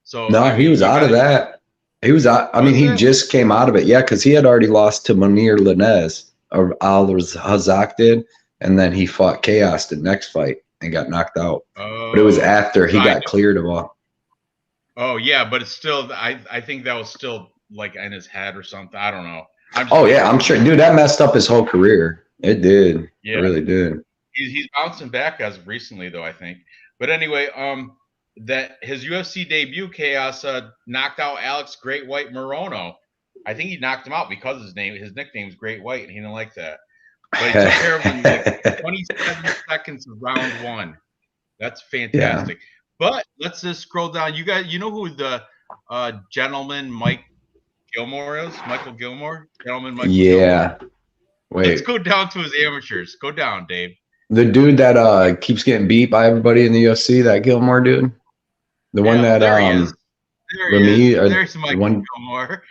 So No, I he mean, was you out got of that. He was out. I mean, was he it? just came out of it. Yeah, because he had already lost to Munir Lanez, or Al Hazak did, and then he fought Chaos the next fight and got knocked out. But it was Oh, after so he got cleared of all. oh yeah, but it's still. I think that was still like in his head or something. I don't know. Oh yeah, I'm sure, dude. That messed up his whole career. It did. It Yeah, really did. he's bouncing back as of recently though. I think. But anyway, that his UFC debut, Chaos knocked out Alex Great White Morono. I think he knocked him out because his nickname is Great White, and he didn't like that. But he took care of him in like 27 seconds of round 1. That's fantastic. Yeah. But let's just scroll down. You guys, you know who the gentleman Mike Gilmore is? Michael Gilmore? Gentleman Michael Yeah. Gilmore. Let's Wait. go down to his amateurs. Go down, Dave. The dude that keeps getting beat by everybody in the UFC, that Gilmore dude, the one that there he is. There he Remy, is. or There's the Michael one. Gilmore.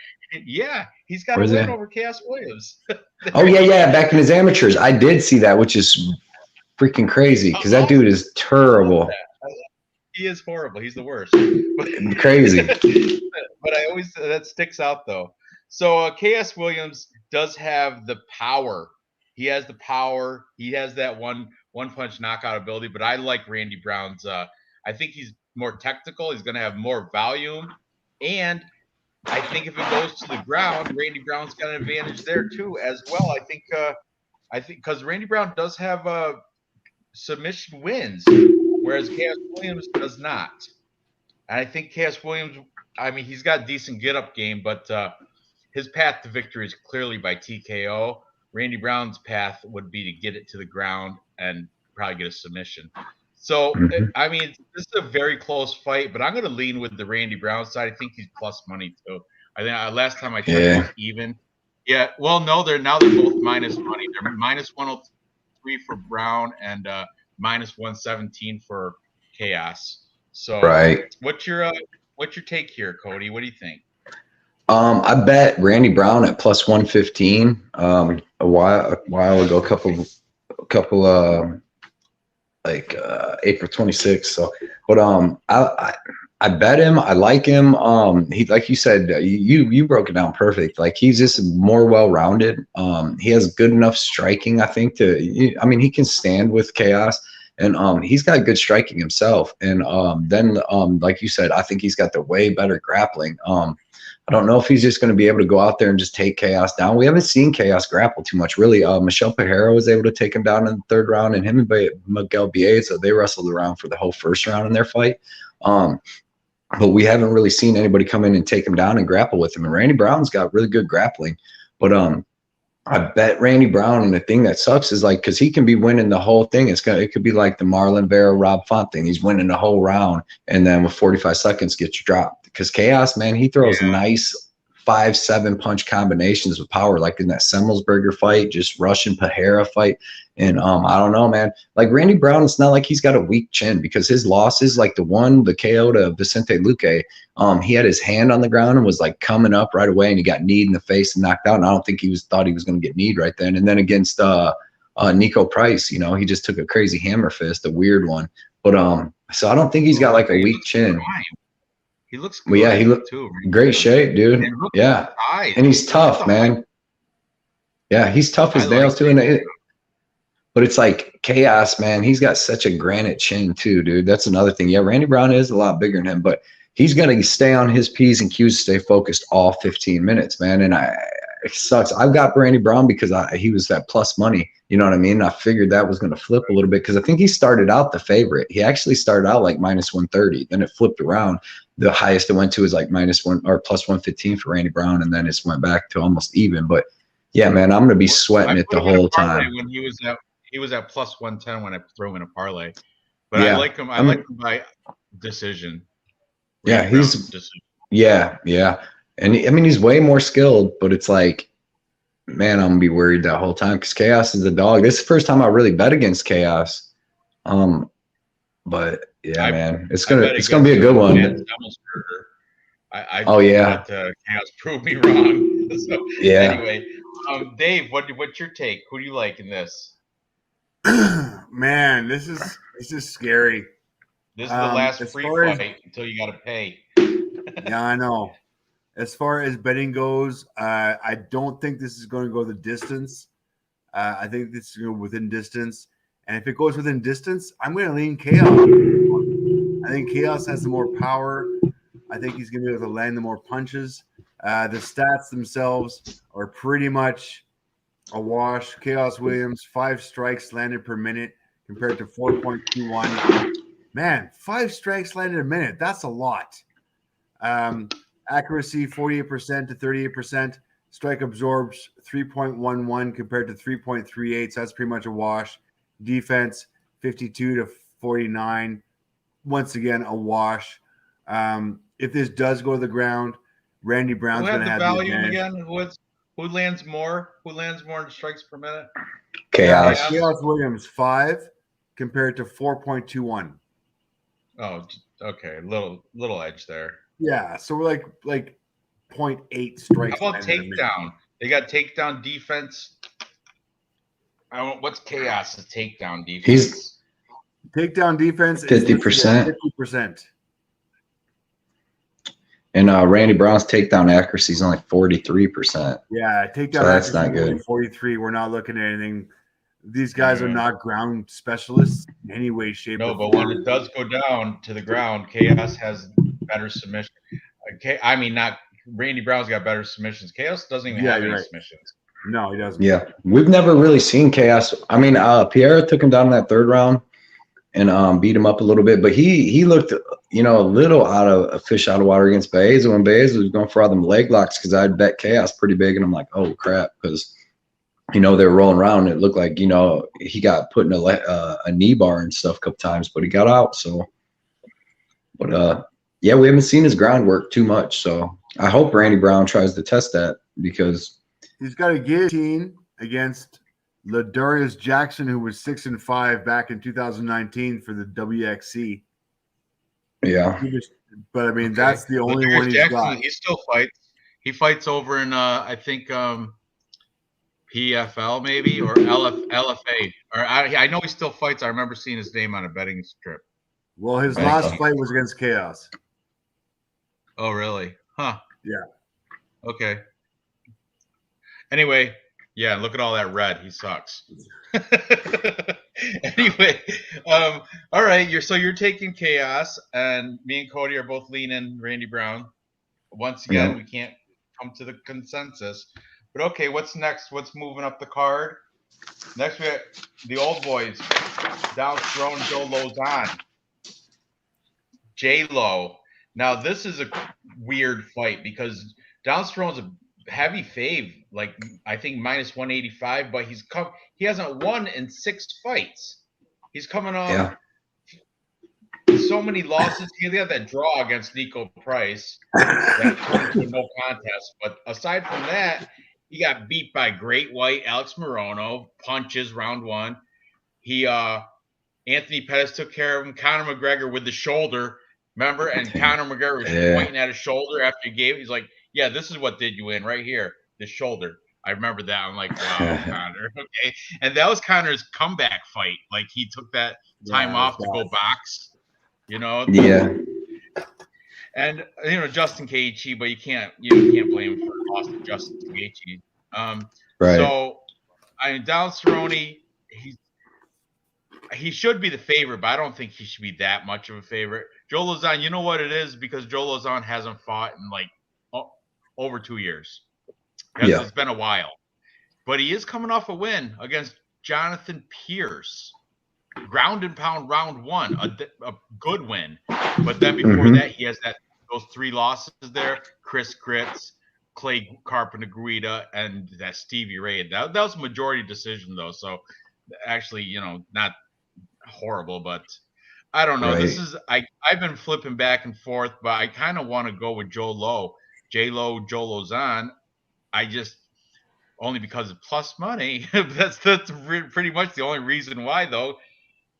Yeah, he's got a Where's win that? over Chaos Williams. Oh yeah, back in his amateurs, I did see that, which is freaking crazy because that dude is terrible. He is horrible. He's the worst. But, Crazy. But I always that sticks out though. So Chaos Williams does have the power. He has the power. He has that one punch knockout ability. But I like Randy Brown's. I think he's more technical. He's going to have more volume, and I think if it goes to the ground, Randy Brown's got an advantage there too as well. I think because Randy Brown does have submission wins, whereas Chaos Williams does not. And I think Chaos Williams, I mean, he's got decent get-up game, but his path to victory is clearly by TKO. Randy Brown's path would be to get it to the ground and probably get a submission. So, I mean, this is a very close fight, but I'm going to lean with the Randy Brown side. I think he's plus money too. I think last time I checked, he was even. Yeah, well, no, they're both minus money. They're minus 103 for Brown and minus 117 for Chaos. So, Right. what's your take here, Cody? What do you think? I bet Randy Brown at plus 115 a while ago, a couple like April 26th. So, but I bet him. I like him. He, like you said, you broke it down perfect. Like he's just more well-rounded. He has good enough striking, I think, I mean, he can stand with Chaos, and he's got good striking himself. And then like you said, I think he's got the way better grappling. I don't know if he's just going to be able to go out there and just take Chaos down. We haven't seen Chaos grapple too much, really. Michelle Pajero was able to take him down in the 3rd round, and him and Miguel Bieza, they wrestled around for the whole 1st round in their fight. But we haven't really seen anybody come in and take him down and grapple with him. And Randy Brown's got really good grappling. But I bet Randy Brown, and the thing that sucks is like, because he can be winning the whole thing. It could be like the Marlon Vera Rob Font thing. He's winning the whole round, and then with 45 seconds get you dropped. Because Chaos, man, he throws nice 5-7 punch combinations with power, like in that Semmelsberger fight, just Russian Pajera fight. And I don't know, man. Like Randy Brown, it's not like he's got a weak chin, because his losses, like the KO to Vicente Luque, he had his hand on the ground and was like coming up right away, and he got kneed in the face and knocked out. And I don't think thought he was going to get kneed right then. And then against Nico Price, you know, he just took a crazy hammer fist, a weird one. But so I don't think he's got like a weak chin. He looks good. Well, yeah, he looked too. Great shape, dude. Yeah, and he's tough, man. Yeah, he's tough as nails too. But it's like Chaos, man. He's got such a granite chin too, dude. That's another thing. Yeah, Randy Brown is a lot bigger than him, but he's gonna stay on his P's and Q's, stay focused all 15 minutes, man. And it sucks. I've got Randy Brown because he was that plus money. You know what I mean? I figured that was going to flip a little bit, because I think he started out the favorite. He actually started out like minus 130. Then it flipped around. The highest it went to is like minus 1 or plus 115 for Randy Brown, and then it went back to almost even. But yeah, man, I'm going to be sweating it the whole time. When he was at plus 110 when I threw him in a parlay. But yeah, I like him. I like him by decision. Yeah, yeah. And I mean, he's way more skilled, but it's like, man, I'm gonna be worried that whole time, because Chaos is a dog. This is the first time I really bet against Chaos. But yeah, man, it's gonna be a good one. Chaos proved me wrong. So Yeah. anyway, Dave, what's your take? Who do you like in this? Man, this is scary. This is the last As free far as fight until you got to pay. yeah, I know. As far as betting goes, I don't think this is going to go the distance. I think this is going to go within distance, and if it goes within distance, I'm going to lean Chaos. I think Chaos has the more power. I think he's going to be able to land the more punches. The stats themselves are pretty much a wash. Chaos Williams, 5 strikes landed per minute compared to 4.21. Man, 5 strikes landed a minute. That's a lot. Accuracy 48% to 38%. Strike absorbs 3.11 compared to 3.38. So that's pretty much a wash. Defense 52 to 49. Once again, a wash. If this does go to the ground, Randy Brown's Who going had to the have value the advantage. again? Who lands more? Who lands more in strikes per minute? Chaos. Chaos Williams 5 compared to 4.21. Oh, okay, little edge there. Yeah, so we're like 0.8 strikes. How about landed a minute. takedown? They got takedown defense. What's Chaos's takedown defense? Takedown defense is 50%. 50%. And Randy Brown's takedown accuracy is only 43%. Yeah, takedown So that's accuracy not is only good. 43. We're not looking at anything. These guys are not ground specialists in any way, shape, No, or but form. when it does go down to the ground, Chaos has better submission. I mean, not Randy Brown's got better submissions. Chaos doesn't even have any submissions. No, he doesn't. Yeah, we've never really seen Chaos. I mean, Pierre took him down in that 3rd round and beat him up a little bit, but he looked, a little out of a fish out of water against Baez. When Baez was going for all them leg locks, because I'd bet Chaos pretty big, and I'm like, oh crap, because they were rolling around. And it looked like he got put in a knee bar and stuff a couple times, but he got out. So, but yeah, we haven't seen his groundwork too much. So I hope Randy Brown tries to test that, because he's got a guillotine against Ladarius Jackson, who was 6-5 back in 2019 for the WXC. yeah. But I mean, that's the only Ladarius one he's Jackson, got. he still fights. He fights over in I think PFL maybe, or LFA. Or I know he still fights. I remember seeing his name on a betting strip. Well, his last fight was against Chaos. Oh, really? Huh. Yeah. Okay. Anyway, yeah, look at all that red. He sucks. Anyway, all right. You're taking Chaos, and me and Cody are both leaning Randy Brown. Once again, we can't come to the consensus. But okay, what's next? What's moving up the card? Next, we have the old boys. Down throwing Joe Lozon. J-Lo. Now, this is a weird fight because Donald Cerrone's a heavy fave, like I think minus 185, but he hasn't won in 6 fights. He's coming off so many losses. He had that draw against Nico Price that turned into no contest. But aside from that, he got beat by Great White, Alex Morono, punches round 1. Anthony Pettis took care of him. Conor McGregor with the shoulder. Remember? And Conor McGregor was pointing at his shoulder after he gave it. He's like, yeah, this is what did you in right here. This shoulder. I remember that. I'm like, wow, Conor. Okay. And that was Conor's comeback fight. Like he took that time off to go box. Yeah. And Justin Gaethje, but you can't blame him for the loss of Justin Gaethje. Right. So I mean, Donald Cerrone, he should be the favorite, but I don't think he should be that much of a favorite. Joe Lozon, you know what it is? Because Joe Lozon hasn't fought in like over 2 years. It's been a while. But he is coming off a win against Jonathan Pierce. Ground and pound round 1, a good win. But then before that, he has those 3 losses there. Chris Kritz, Clay Carpenter-Guida, and that Stevie Ray. That was a majority decision, though. So actually, not horrible, but I don't know. Right. I've been flipping back and forth, but I kind of want to go with Joe Joe Lozon. I just only because of plus money. That's pretty much the only reason why, though.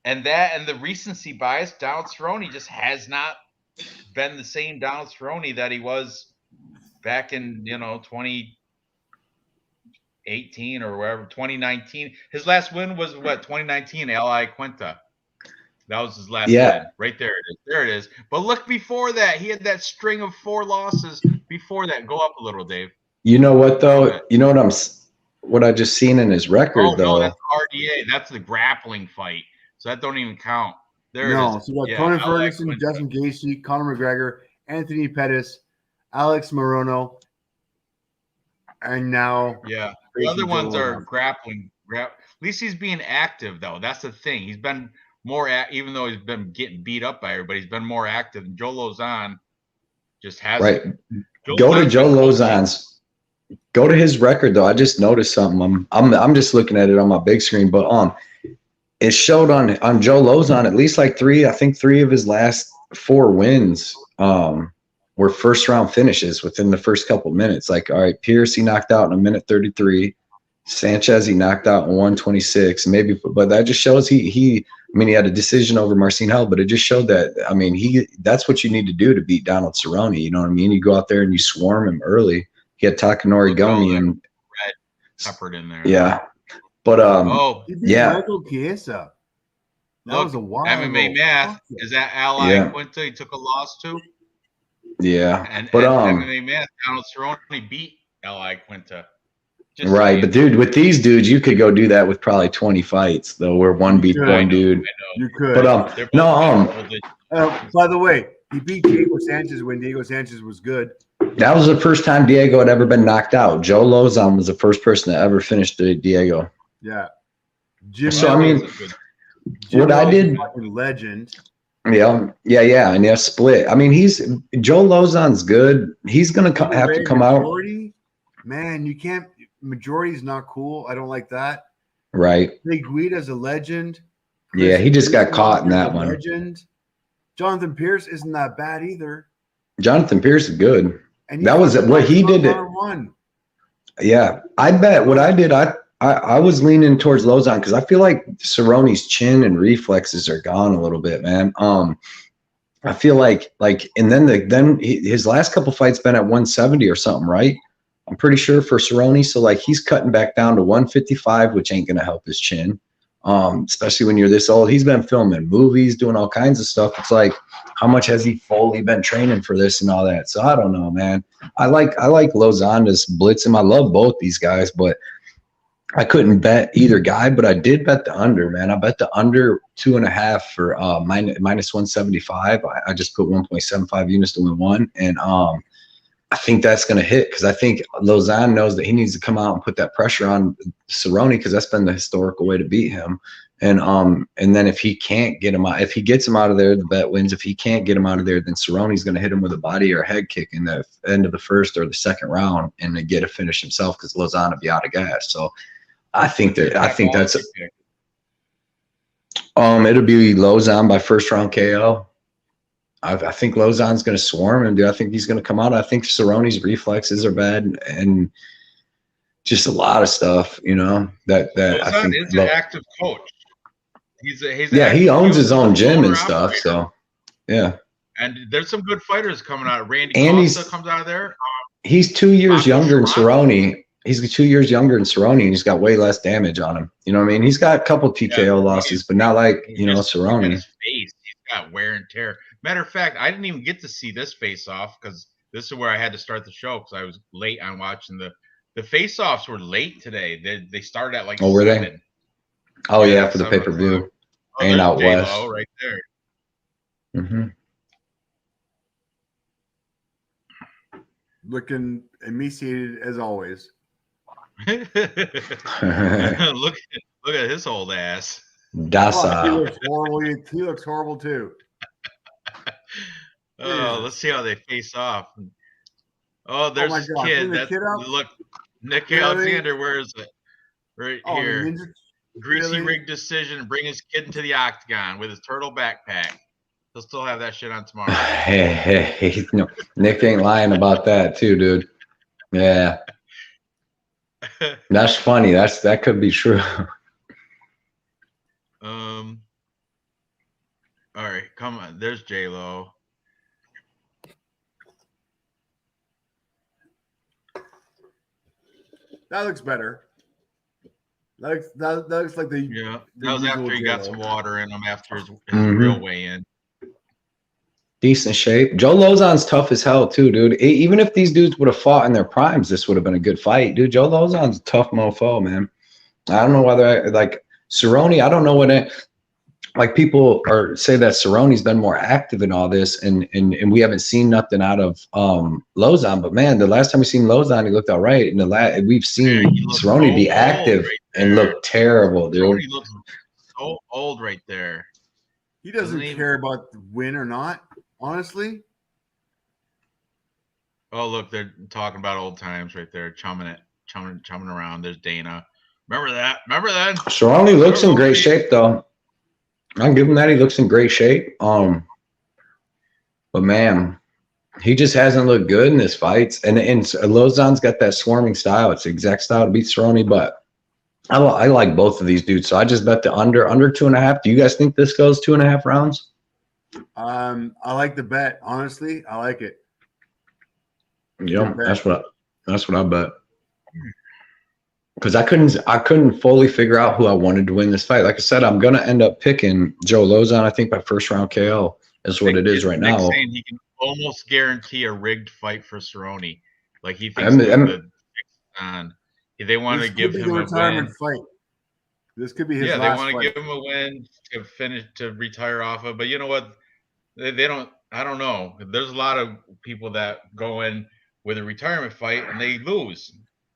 And the recency bias, Donald Cerrone just has not been the same Donald Cerrone that he was back in 20 2018 or wherever, 2019. His last win was what, 2019, L.I. Quinta. That was his last win. Right there it is. There it is. But look before that. He had that string of 4 losses before that. Go up a little, Dave. You know what, though? You know what I just seen in his record, though? No, that's RDA. That's the grappling fight. So that don't even count. There it is. So we got Conan Ferguson, Justin Gaethje, Conor McGregor, Anthony Pettis, Alex Morono, and now the other ones are grappling. At least he's being active, though. That's the thing. He's been more even though he's been getting beat up by everybody, he's been more active. And Joe Lozon just hasn't. Go to Joe Lozon's. Go to his record, though. I just noticed something. I'm just looking at it on my big screen, but it showed on Joe Lozon at least like 3 of his last 4 wins were first round finishes within the first couple minutes. Like, all right, Pierce he knocked out in 1:33. Sanchez he knocked out in 1:26. Maybe, but that just shows he had a decision over Marcin Held, but it just showed that that's what you need to do to beat Donald Cerrone. You know what I mean? You go out there and you swarm him early. He had Takanori Gomi and red peppered in there. Yeah. But Michael Chiesa. That was a wild MMA math. Is that Ally Quinta he took a loss to? Yeah. And MMA math, Donald Cerrone beat Ally Quinta. Right, but dude, with these dudes, you could go do that with probably 20 fights, though, where one beat one dude. You could. But by the way, he beat Diego Sanchez when Diego Sanchez was good. That was the first time Diego had ever been knocked out. Joe Lozon was the first person to ever finish Diego. Yeah. What I did, legend. Yeah, and split. I mean, Joe Lozon's good. He's gonna have to come out. Man, you can't. Majority's not cool. I don't like that. Right. Big Guida's a legend. Yeah, he just got caught in that one. Legend. Jonathan Pierce isn't that bad either. Jonathan Pierce is good. And that was what he did. Yeah, I bet what I did. I was leaning towards Lozon because I feel like Cerrone's chin and reflexes are gone a little bit, man. I feel like, and then his last couple fights been at 170 or something, right? I'm pretty sure for Cerrone. So he's cutting back down to 155, which ain't gonna help his chin. Especially when you're this old. He's been filming movies, doing all kinds of stuff. It's like, how much has he fully been training for this and all that? So I don't know, man. I like Lozon to blitz him. I love both these guys, but I couldn't bet either guy. But I did bet the under, man. I bet the under 2.5 for minus 175. I just put 1.75 units to win one, and I think that's going to hit because I think Lozon knows that he needs to come out and put that pressure on Cerrone because that's been the historical way to beat him. And then if he can't get him out, if he gets him out of there, the bet wins. If he can't get him out of there, then Cerrone's going to hit him with a body or a head kick in the end of the first or the second round and then get a finish himself because Lozon will be out of gas. So I think that's it'll be Lozon by first round KO. I think Lozon's going to swarm him, dude. I think he's going to come out. I think Cerrone's reflexes are bad and just a lot of stuff, that Lozon I think is an active coach. He's he owns his own gym and stuff. So, yeah. And there's some good fighters coming out. Randy Costa comes out of there. He's 2 years younger than Cerrone. He's 2 years younger than Cerrone, and he's got way less damage on him. You know what I mean? He's got a couple TKO losses, but not like, Cerrone. His face, he's got wear and tear. Matter of fact, I didn't even get to see this face-off because this is where I had to start the show because I was late on watching the face-offs were late today. They started at like 7. Were they? Oh yeah, for the pay-per-view. And out west. Right there. Mm-hmm. Looking emaciated as always. look at his old ass. Docile. He looks horrible too. Oh, let's see how they face off. Oh, there's a kid. Look, Nick Alexander. Where is it? Right here. Greasy rig decision. Bring his kid into the octagon with his turtle backpack. He'll still have that shit on tomorrow. Hey, no, Nick ain't lying about that too, dude. Yeah, that's funny. That could be true. All right, come on. There's J-Lo. That looks better. That looks like the Yeah, the that was usual after he got J-Lo. some water in him after his Mhm. real weigh-in. Decent shape. Joe Lozon's tough as hell too, dude. Even if these dudes would have fought in their primes, this would have been a good fight, dude. Joe Lozon's a tough mofo, man. I don't know whether like Cerrone. I don't know what it. Like people are say that Cerrone's been more active in all this, and we haven't seen nothing out of Lozon. But man, the last time we seen Lozon, he looked all right. And we've seen Yeah, he looks Cerrone so be old active right and there. look terrible, dude. Cerrone looks so old right there. He doesn't Doesn't even- care about the win or not, honestly. Oh, look, they're talking about old times right there, chumming around. There's Dana. Remember that? Remember that? Cerrone looks in great shape, though. I'll give him that. He looks in great shape. But man, he just hasn't looked good in his fights. And Lozon's got that swarming style. It's the exact style to beat Cerrone. But I like both of these dudes. So I just bet the under 2.5. Do you guys think this goes 2.5 rounds? I like the bet. Honestly, I like it. Yeah, that's what I bet. Because I couldn't fully figure out who I wanted to win this fight. Like I said, I'm gonna end up picking Joe Lozon. I think by first round KO is what it is right now. Saying he can almost guarantee a rigged fight for Cerrone. Like he thinks they want to give him a retirement fight. This could be his last they want to fight. give him a win to retire off of. But you know what? They don't. I don't know. There's a lot of people that go in with a retirement fight and they lose.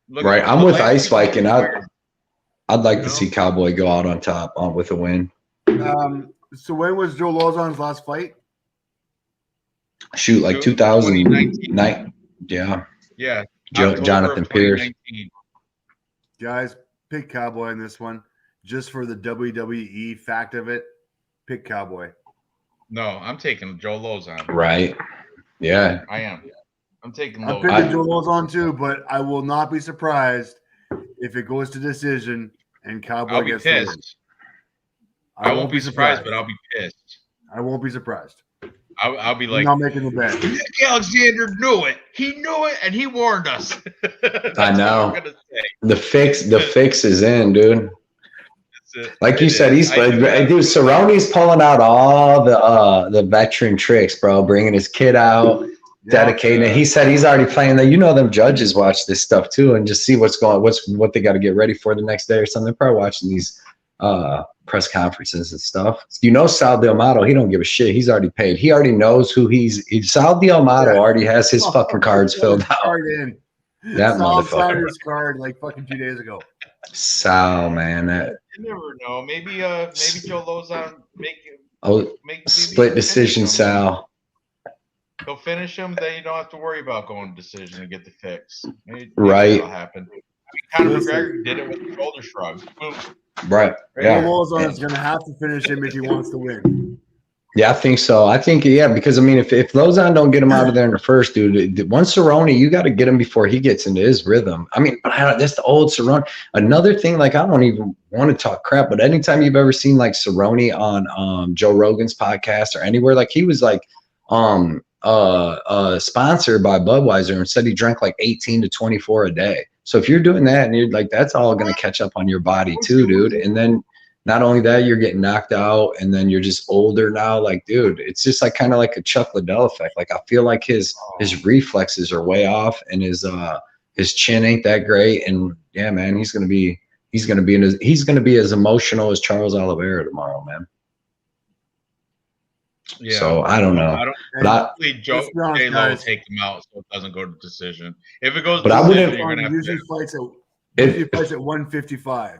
Right, I'm with Ice Viking. I'd like to see Cowboy go out on top with a win. So when was Joe Lozon's last fight? Shoot, like 2009. Yeah. Yeah. Jonathan Pierce. Guys, pick Cowboy in this one. Just for the WWE fact of it, pick Cowboy. No, I'm taking Joe Lozon. Right. Yeah. I am. I'm taking I'm picking Joe Lozon too, but I will not be surprised if it goes to decision and Cowboy gets the win. I won't be surprised, but I'll be pissed. I won't be surprised. I'll be like, I'm not making the bet. Nick Alexander knew it. He knew it, and he warned us. I know. The fix is in, dude. Like you said, he's dude. Cerrone's pulling out all the veteran tricks, bro. Bringing his kid out. Dedicating it. He said he's already playing that. You know, them judges watch this stuff too and just see what they got to get ready for the next day or something. They're probably watching these press conferences and stuff. You know, Sal D'Amato, he don't give a shit. He's already paid. He already knows who Sal D'Amato already has his fucking cards filled out. That motherfucker. His card like fucking 2 days ago. Sal, man, you never know. Maybe Joe Lozon make split decision, Sal. He'll finish him, then you don't have to worry about going to decision and get the fix. Maybe right. That'll happen. Conor McGregor did it with the shoulder shrug. Boom. Right. Yeah. Lozon is going to have to finish him if he wants to win. Yeah, I think so. I think, because, I mean, if Lozon don't get him out of there in the first, dude, once Cerrone, you got to get him before he gets into his rhythm. I mean, that's the old Cerrone. Another thing, like, I don't even want to talk crap, but anytime you've ever seen, like, Cerrone on Joe Rogan's podcast or anywhere, like, he was, like, sponsored by Budweiser and said he drank like 18 to 24 a day. So if you're doing that and you're like, that's all going to catch up on your body too, dude. And then not only that, you're getting knocked out and then you're just older now. Like, dude, it's just like kind of like a Chuck Liddell effect. Like I feel like his reflexes are way off and his chin ain't that great. And yeah, man, he's going to be as emotional as Charles Oliveira tomorrow, man. Yeah. So I don't know. Hopefully Joe J-Lo will take him out so it doesn't go to decision. If it goes to decision, you're gonna have usually fights at 155.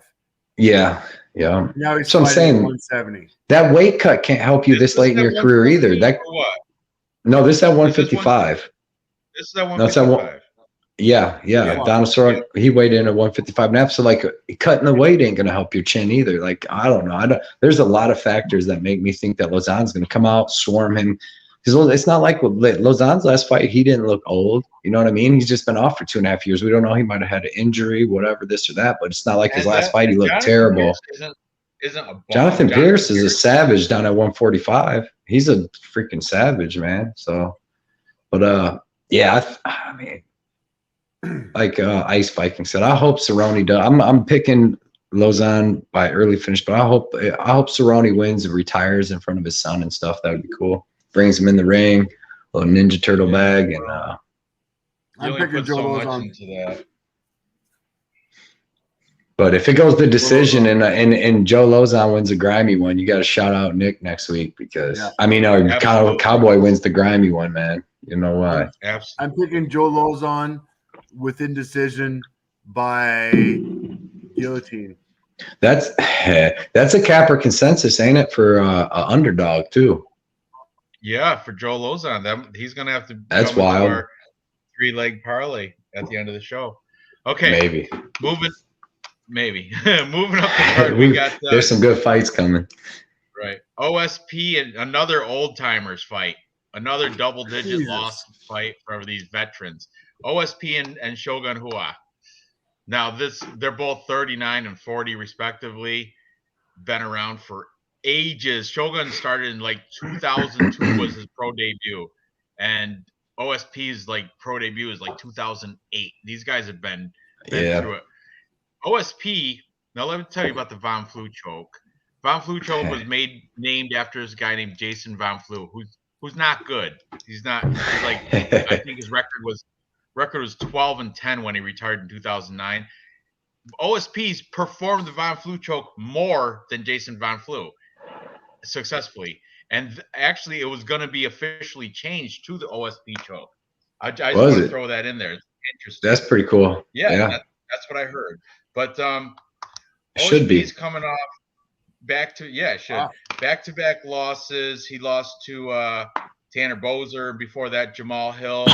Yeah. Now he's so I'm saying 170. That weight cut can't help you this late in your career either. No, this is at 155. This is at 155. Yeah. Dinosaur, he weighed in at 155.5. So like cutting the weight ain't gonna help your chin either. Like I don't know. There's a lot of factors that make me think that Lozon's gonna come out, swarm him. Because it's not like Lozon's last fight, he didn't look old. You know what I mean? He's just been off for 2.5 years. We don't know. He might have had an injury, whatever, this or that. But it's not like his last fight he looked terrible. Jonathan Pierce is a savage down at 145. He's a freaking savage, man. So, but yeah, I mean. Like Ice Viking said, I hope Cerrone does. I'm picking Lausanne by early finish, but I hope Cerrone wins and retires in front of his son and stuff. That would be cool. Brings him in the ring, a little Ninja Turtle bag, and You I'm only picking put Joe so much Lozon. into that. but if it goes to decision and Joe Lozon wins a grimy one, you got to shout out Nick next week because Absolutely. Cowboy wins the grimy one, man. You know why? Absolutely. I'm picking Joe Lozon within decision by guillotine. That's a capper consensus, ain't it, for a underdog too? Yeah, for Joe Lozon, he's gonna have to. That's come into wild. Our 3-leg parlay at the end of the show. Okay, Maybe. moving up the card. We got there's some good fights coming. Right, OSP and another old timers fight, another double-digit Jesus. loss fight for these veterans. OSP and Shogun Rua. Now they're both 39 and 40 respectively. Been around for ages. Shogun started in like 2002 was his pro debut, and OSP's like pro debut is like 2008. These guys have been through it. OSP. Now let me tell you about the Von Flue choke. Von Flue choke was named after this guy named Jason Von Flue, who's not good. He's like I think his record was 12-10 when he retired in 2009. OSP's performed the Von Flue choke more than Jason Von Flue successfully. And actually, it was going to be officially changed to the OSP choke. I just want to throw that in there. It's interesting. That's pretty cool. Yeah. That's what I heard. But should be. OSP's coming off back-to-back losses. He lost to Tanner Bozer. Before that, Jamal Hill.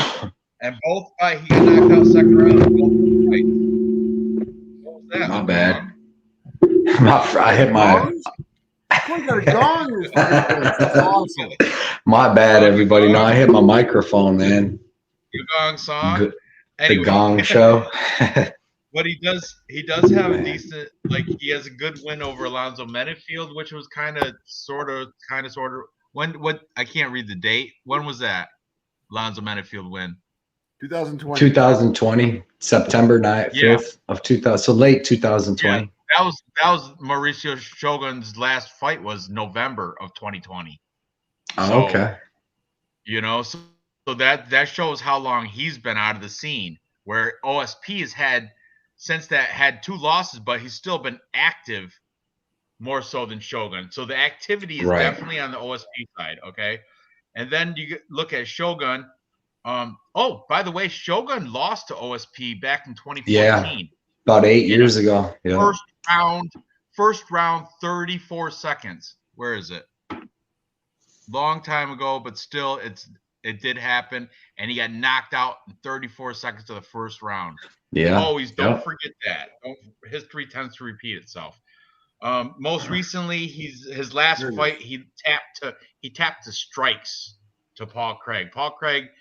And he got knocked out second round in both fights. What was that? My bad. I hit my. That's awesome. My bad, everybody. No, I hit my microphone, man. Your gong song. The Gong Show. But he does have a decent, he has a good win over Alonzo Menefield, which was kind of sort of. When I can't read the date. When was that? Alonzo Menefield win. 2020, September 5th of 2000. So late 2020. Yeah, that was Mauricio Shogun's last fight was November of 2020. Oh, okay. So that shows how long he's been out of the scene. Where OSP has had 2 losses, but he's still been active more so than Shogun. So the activity is definitely on the OSP side. Okay, and then you look at Shogun. By the way, Shogun lost to OSP back in 2014. Yeah, about 8 years ago. Yeah. First round, 34 seconds. Where is it? Long time ago, but still, it did happen, and he got knocked out in 34 seconds of the first round. Yeah. Always don't forget that. History tends to repeat itself. Most recently, his last fight, he tapped to strikes to Paul Craig. Paul Craig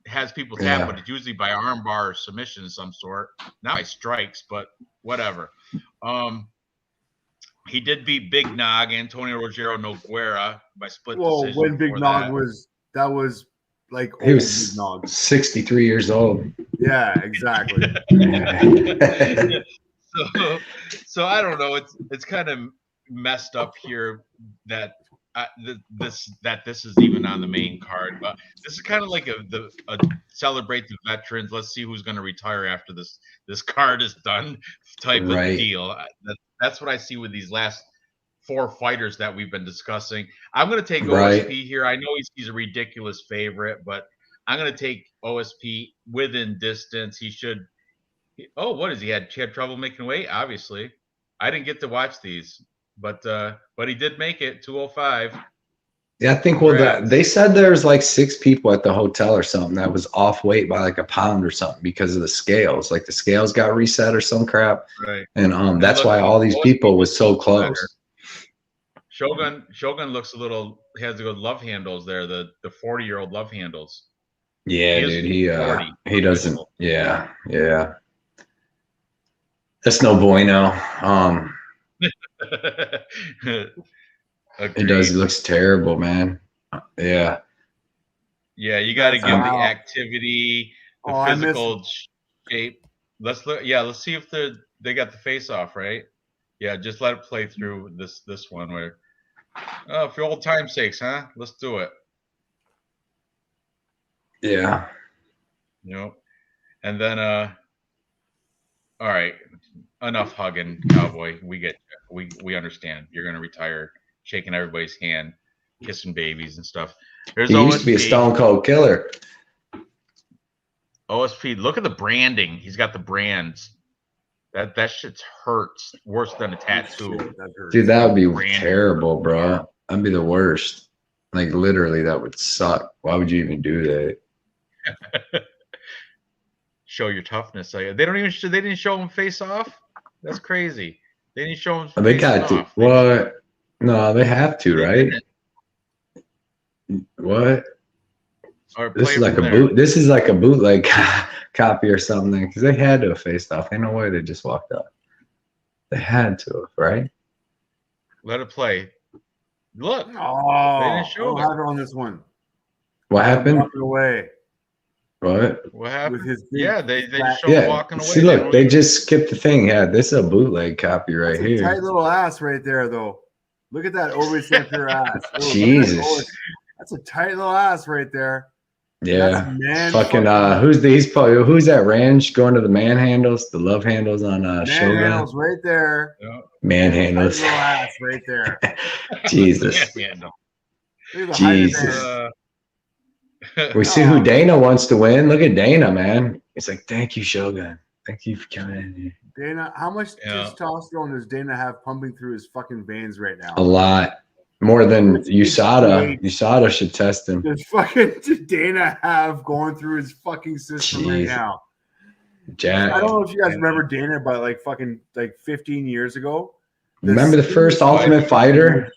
has people tap, but it's usually by armbar or submission of some sort, not by strikes, but whatever. He did beat Big Nog, Antonio Rogero Nogueira, by split decision. When Big Nog was like he was 63 years old. Yeah, exactly. So I don't know. It's kind of messed up here that this is even on the main card, but this is kind of like a celebrate the veterans. Let's see who's going to retire after this card is done type of deal. That's what I see with these last 4 fighters that we've been discussing. I'm going to take OSP here. I know he's a ridiculous favorite, but I'm going to take OSP within distance. He should. What is he had? He had trouble making weight. Obviously, I didn't get to watch these. But he did make it 205. Yeah, I think they said there's like 6 people at the hotel or something that was off weight by like a pound or something because of the scales. Like the scales got reset or some crap. Right. And that's why all these people was so close. Shogun looks he has the good love handles there, the 40-year-old love handles. Yeah, dude, he doesn't. Yeah. That's no bueno. It does. It looks terrible, man. Yeah. Yeah, you got to give the activity, the physical shape. Let's look. Yeah, let's see if they got the face off right. Yeah, just let it play through this one where, oh, for old time's sakes, huh? Let's do it. Yeah. You know, and then all right, enough hugging, cowboy. We get you. We understand. You're gonna retire, shaking everybody's hand, kissing babies and stuff. There's He OSP. used to be a stone cold killer. OSP. Look at the branding. He's got the brands. That shit hurts worse than a tattoo. That hurts. Dude, that would be Branding. terrible, bro. That'd be the worst. Like literally, that would suck. Why would you even do that? Show your toughness. They don't even. They didn't show him face off. That's crazy. They didn't show him. They got to. off. What? No, they have to, They right? didn't. What? Or This play is like a from there. boot. This is like a bootleg copy or something because they had to have faced off. Ain't no way they just walked up. They had to have, right? Let it play. Look. Oh, They didn't show I don't it. have it on this one. What happened? Walking away What? What happened? with his big Yeah, they flat- just show him Yeah. walking away. See, look, they just skipped the thing. Yeah, this is a bootleg copy right That's a here. tight little ass right there, though. Look at that over center ass. Oh, look at that Jesus. over- That's a tight little ass right there. Yeah. That's man Fucking fucking- who's that Ranj going to the manhandles, the love handles on man Shogun? handles right there. Yeah. Tight Manhandles. little ass right there. Jesus. Yeah, no. Look at the height of Jesus. that. We see who Dana wants to win. Look at Dana, man. He's like, thank you, Shogun. Thank you for coming in. Dana, how much Yeah. testosterone does Dana have pumping through his fucking veins right now? A lot. More than USADA. USADA should test him. Does fucking Dana have going through his fucking system right Jeez. now? Jack. I don't know if you guys remember Dana, but like fucking like 15 years ago. Remember the first Ultimate Fighter?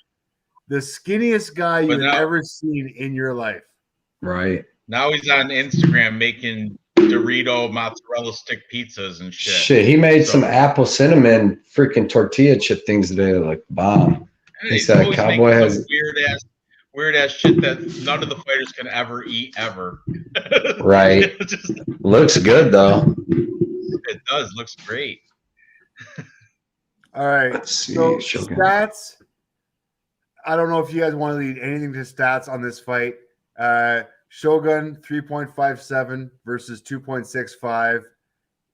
The skinniest guy But you've now- ever seen in your life. Right. Now he's on Instagram making Dorito mozzarella stick pizzas and shit. Shit, he made So- some apple cinnamon freaking tortilla chip things today, like bomb. And He he's said always Cowboy making has- some weird ass shit that none of the fighters can ever eat ever. Right. It just- Looks good though. it does. Looks great. All right. Let's see. So Shogun. stats. I don't know if you guys want to lead anything to stats on this fight. Shogun 3.57 versus 2.65.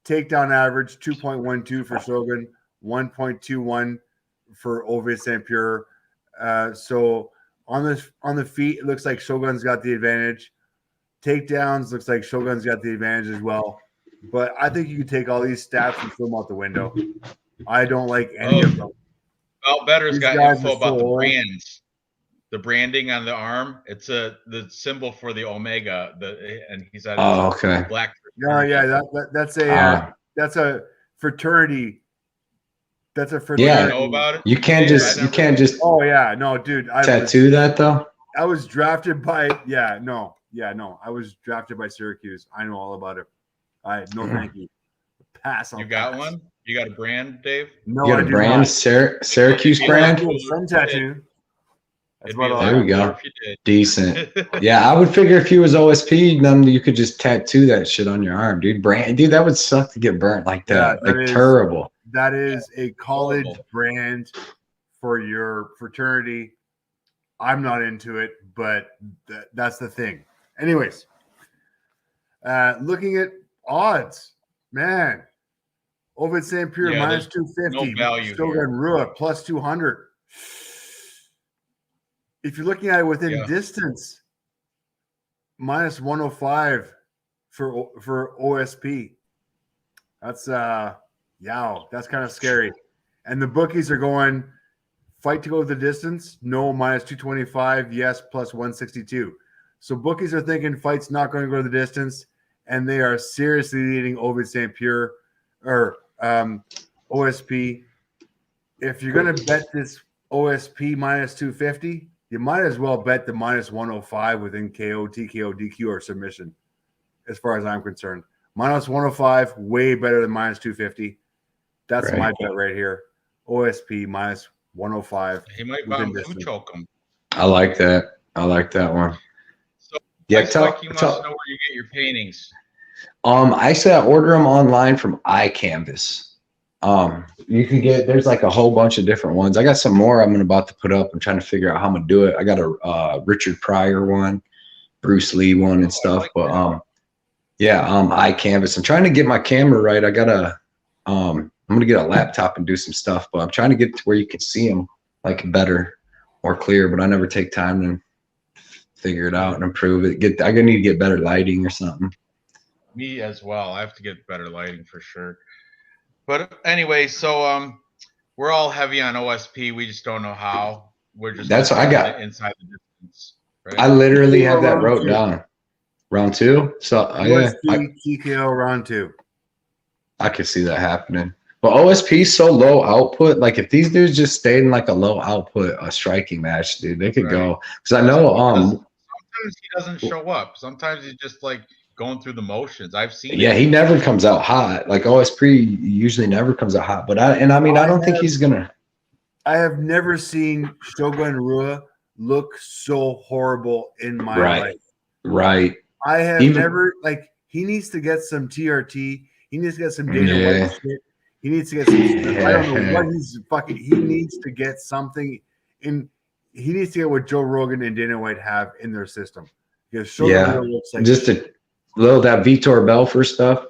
Takedown average 2.12 for Shogun, 1.21 for Ovid St. Pure. So on the feet, it looks like Shogun's got the advantage. Takedowns looks like Shogun's got the advantage as well. But I think you can take all these stats and throw them out the window. I don't like any of them. Well, Better's These got guys info are about so the old. brands. The branding on the arm, it's the symbol for the Omega. And he's at Oh, okay. black. No, yeah, that's a fraternity. That's a fraternity. Yeah. You know about it? You can't Yeah, just I you never- can't just Oh yeah, no, dude. tattoo that though. I was drafted by I was drafted by Syracuse. I know all about it. No, thank you. Pass. You got one? You got a brand, Dave? No, You got I a do brand, not. Syracuse Yeah. brand. Sun tattoo. That's It'd what be a I lot There we like. go. cooler if you did. Decent. Yeah, I would figure if he was OSP, then you could just tattoo that shit on your arm, dude. Dude, that would suck to get burnt like that. Yeah, that like is- terrible. That is a college Horrible. brand for your fraternity. I'm not into it, but that's the thing. Anyways, looking at odds, man. Ovid St. Pierre Yeah, minus there's 250. no value Shogun here. Rua plus 200. If you're looking at it within Yeah. distance, minus 105 for OSP. That's that's kind of scary. And the bookies are going fight to go the distance, no, minus 225, yes, plus 162. So bookies are thinking fight's not going to go the distance, and they are seriously leading Ovid St. Pierre or OSP. If you're going to bet this OSP minus 250, you might as well bet the minus 105 within KO, TKO, DQ, or submission, as far as I'm concerned. Minus 105, way better than minus 250. That's Right. my bet right here. OSP minus 105. He might Within bound to distance. choke him. I like that. I like that one. So, Yeah, Like, you must know where you get your paintings. Actually, I order them online from iCanvas. You can get, there's like a whole bunch of different ones. I got some more I'm about to put up. I'm trying to figure out how I'm gonna do it. I got a Richard Pryor one, Bruce Lee one and stuff. But yeah, iCanvas. I'm trying to get my camera right. I gotta I'm gonna get a laptop and do some stuff, but I'm trying to get to where you can see them like better, more clear, but I never take time to figure it out and improve it. I need to get better lighting or something. Me as well. I have to get better lighting for sure. But anyway, so we're all heavy on OSP. We just don't know how. We're just that's what I got inside the distance. Right? I literally have that wrote down. Round 2. So OSP TKO round 2. I could see that happening. But OSP is so low output. Like if these dudes just stayed in like a low output striking match, dude, they could go. Because I know sometimes he doesn't show up. Sometimes he's just like going through the motions. I've seen he never comes out hot. Like OSP usually never comes out hot. But I don't think he's gonna. I have never seen Shogun Rua look so horrible in my life. Right. I have never, like, he needs to get some TRT. He needs to get some Dana White shit. He needs to get some. I don't know what he's fucking. He needs to get something in. He needs to get what Joe Rogan and Dana White have in their system. Because Shogun Rua looks like just a little that Vitor Belfort stuff.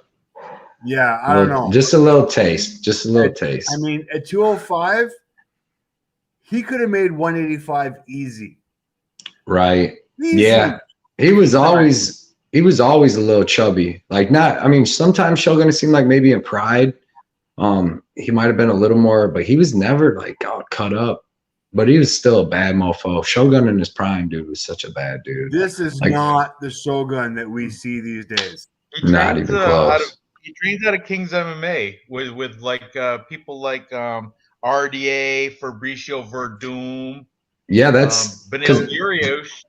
Yeah, I don't know. Just a little taste. Just a little taste. I mean, at 205, he could have made 185 easy. Right. Easy. Yeah. He was always a little chubby. Like sometimes Shogun seemed like maybe in Pride. He might have been a little more, but he was never like cut up. But he was still a bad mofo. Shogun in his prime, dude, was such a bad dude. This is not the Shogun that we see these days. Not even close. He trains out of King's MMA with like people like RDA, Fabricio Verdum. Yeah, that's Benil Urios.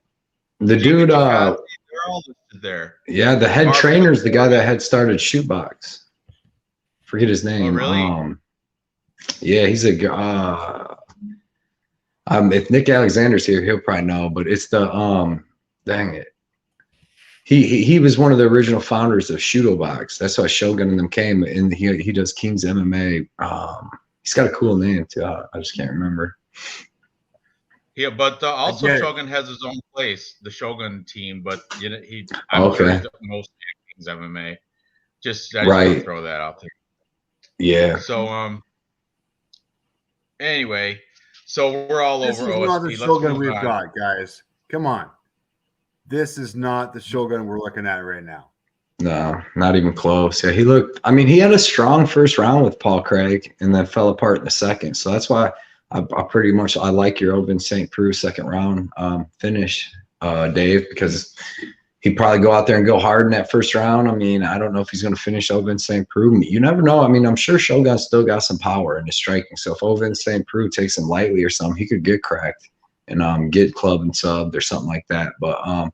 The dude, they're all listed there. Yeah, the head trainer's the guy that had started Shootbox. Forget his name. Oh, really? Yeah, he's a if Nick Alexander's here, he'll probably know, but it's the dang it. He was one of the original founders of Shootobox. That's why Shogun and them came, and he does King's MMA. He's got a cool name too. I just can't remember. Yeah, but also Shogun has his own place, the Shogun team. But I'm sure he's most King's MMA. Just to throw that out there. Yeah. So anyway, so we're all this over is OSP. not the Shogun we've got, guys. Come on. This is not the Shogun we're looking at right now. No, not even close. Yeah, he had a strong first round with Paul Craig and then fell apart in the second. So that's why I pretty much like your Open St. Preux second round finish, Dave, because he'd probably go out there and go hard in that first round. I mean, I don't know if he's going to finish Open St. Preux. You never know. I mean, I'm sure Shogun's still got some power in his striking. So if Open St. Preux takes him lightly or something, he could get cracked and get clubbed and subbed or something like that. But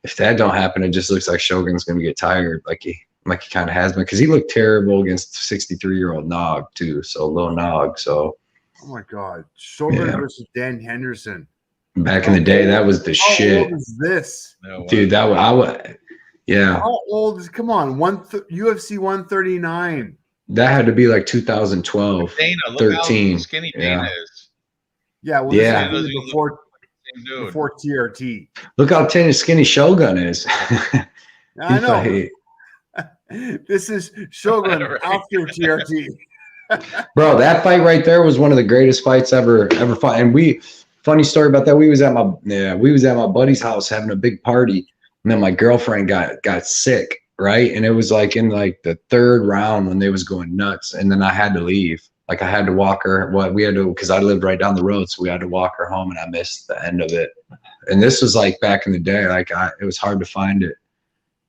if that don't happen, it just looks like Shogun's going to get tired like he kind of has been, because he looked terrible against 63-year-old Nog too. So low Nog. So. Oh my God, Shogun versus Dan Henderson. Back in the day, that was the shit. How old is this? Dude, yeah. How old is, come on, UFC 139. That had to be like 2012, Dana, look 13. How skinny Dana is. Yeah, well, this is before TRT. Look how skinny Shogun is. I know. This is Shogun after TRT. Bro, that fight right there was one of the greatest fights ever fought. And funny story about that, we was at my buddy's house having a big party, and then my girlfriend got sick, right? And it was like in like the third round when they was going nuts, and then I had to leave. Like I had to walk her. Because I lived right down the road, so we had to walk her home, and I missed the end of it. And this was like back in the day, like it was hard to find it,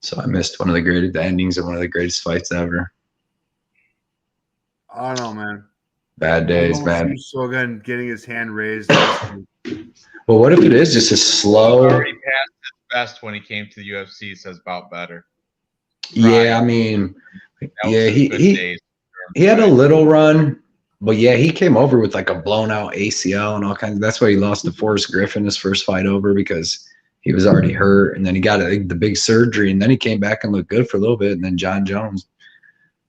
so I missed the endings of one of the greatest fights ever. I don't know, man. Bad days, man. Shogun getting his hand raised. Well, what if it is just a slow? He already passed his best when he came to the UFC. Says about better. Yeah, I mean, he had a little run, but yeah, he came over with like a blown out ACL and all kinds. That's why he lost to Forrest Griffin his first fight over, because he was already hurt, and then he got the big surgery, and then he came back and looked good for a little bit, and then John Jones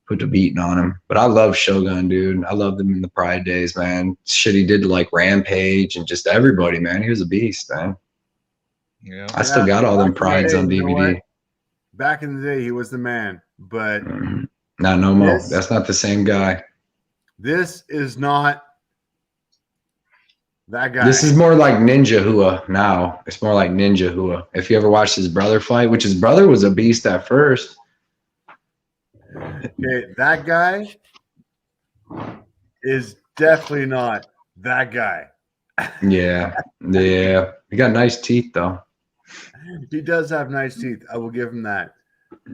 put the beating on him. But I love Shogun, dude. I loved him in the Pride days, man. Shit he did to like Rampage and just everybody, man. He was a beast, man. Yeah. I still got all them Back in the Prides day, on you know DVD. what? Back in the day, he was the man, but Not no more. This- That's not the same guy. this is not that guy. This is more like Ninja Hua now. It's more like Ninja Hua. If you ever watched his brother fight, which his brother was a beast at first. Okay, that guy is definitely not that guy. Yeah. Yeah. He got nice teeth though. He does have nice teeth. I will give him that.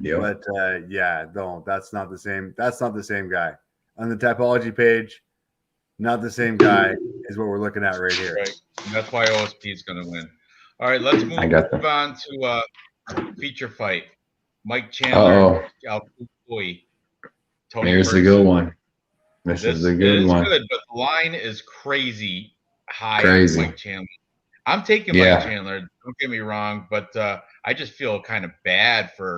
Yep. But yeah, no, that's not the same. That's not the same guy. On the typology page, not the same guy is what we're looking at right here. Right. And that's why OSP is going to win. All right, let's move on to feature fight. Mike Chandler, Tony Here's the Ferguson. good one. This is a good one. Good, but the line is crazy high Crazy. on Mike Chandler. I'm taking Mike Chandler. Don't get me wrong, but I just feel kind of bad for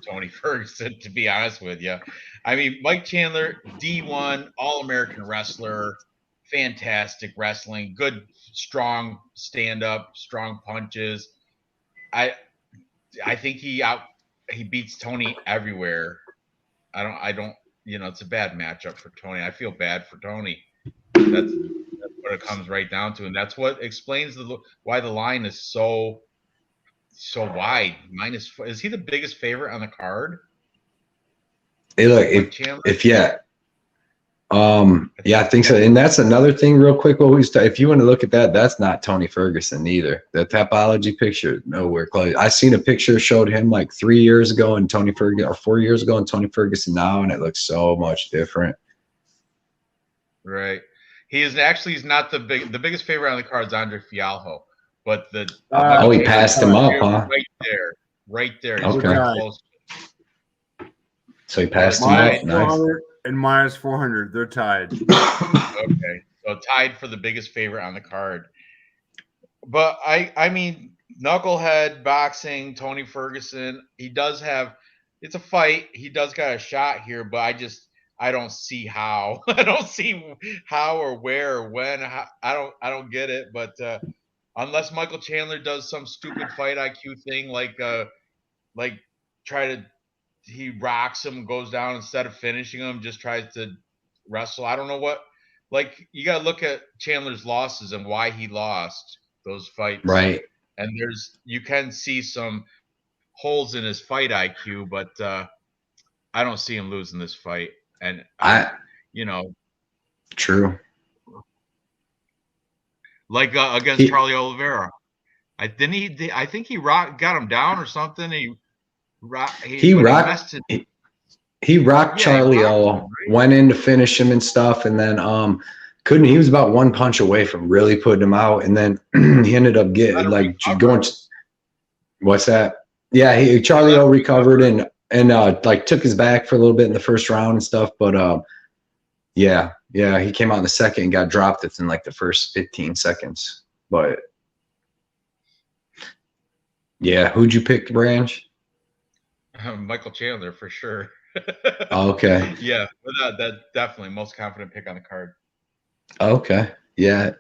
Tony Ferguson, to be honest with you. I mean, Mike Chandler, D1, All-American wrestler, fantastic wrestling, good, strong stand-up, strong punches. I think he beats Tony everywhere. I don't, it's a bad matchup for Tony. I feel bad for Tony. That's what it comes right down to, and that's what explains why the line is so wide. Is he the biggest favorite on the card? Hey, look, I think so. And that's another thing, real quick. If you want to look at that, that's not Tony Ferguson either. The Tapology picture, nowhere close. I seen a picture showed him like 3 years ago and Tony Ferguson, or 4 years ago and Tony Ferguson now, and it looks so much different. Right. He's not the biggest favorite on the card is Andre Fiojo, but he passed him up, huh? Right there. Okay. Close. So he passed him up. Nice. And minus 400, they're tied. Okay, so tied for the biggest favorite on the card. But I mean, knucklehead boxing, Tony Ferguson. He does have. It's a fight. He does got a shot here, but I don't see how. I don't see how or where or when. I don't get it. But unless Michael Chandler does some stupid fight IQ thing, he rocks him, goes down instead of finishing him, just tries to wrestle. I don't know what. You got to look at Chandler's losses and why he lost those fights. Right. And you can see some holes in his fight IQ, but I don't see him losing this fight. And true. Against Charlie Oliveira, I think he got him down or something. He rocked Charlie O, went in to finish him and stuff, and then couldn't. He was about one punch away from really putting him out, and then he ended up getting going. What's that? Yeah, Charlie O recovered and took his back for a little bit in the first round and stuff, but he came out in the second and got dropped within the first 15 seconds. But yeah, who'd you pick, Ranj? Michael Chandler for sure. Okay. Yeah, that definitely most confident pick on the card. Okay. Yeah.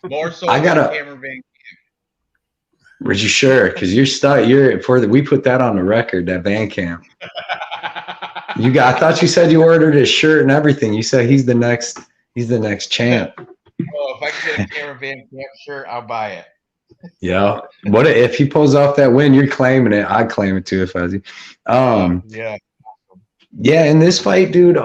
More so I got Cameron Van. Were you sure? Because we put that on the record, that Bandcamp. I thought you said you ordered his shirt and everything. You said he's the next champ. Oh, if I can get a Cameron Van Camp shirt, I'll buy it. Yeah. What if he pulls off that win? You're claiming it. I'd claim it too if I was you. Yeah. In this fight, dude.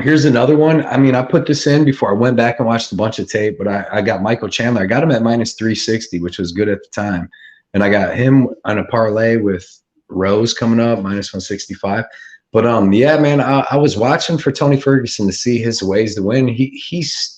Here's another one. I mean, I put this in before I went back and watched a bunch of tape, but I got Michael Chandler. I got him at minus 360, which was good at the time, and I got him on a parlay with Rose coming up minus 165. But man, I was watching for Tony Ferguson to see his ways to win. He's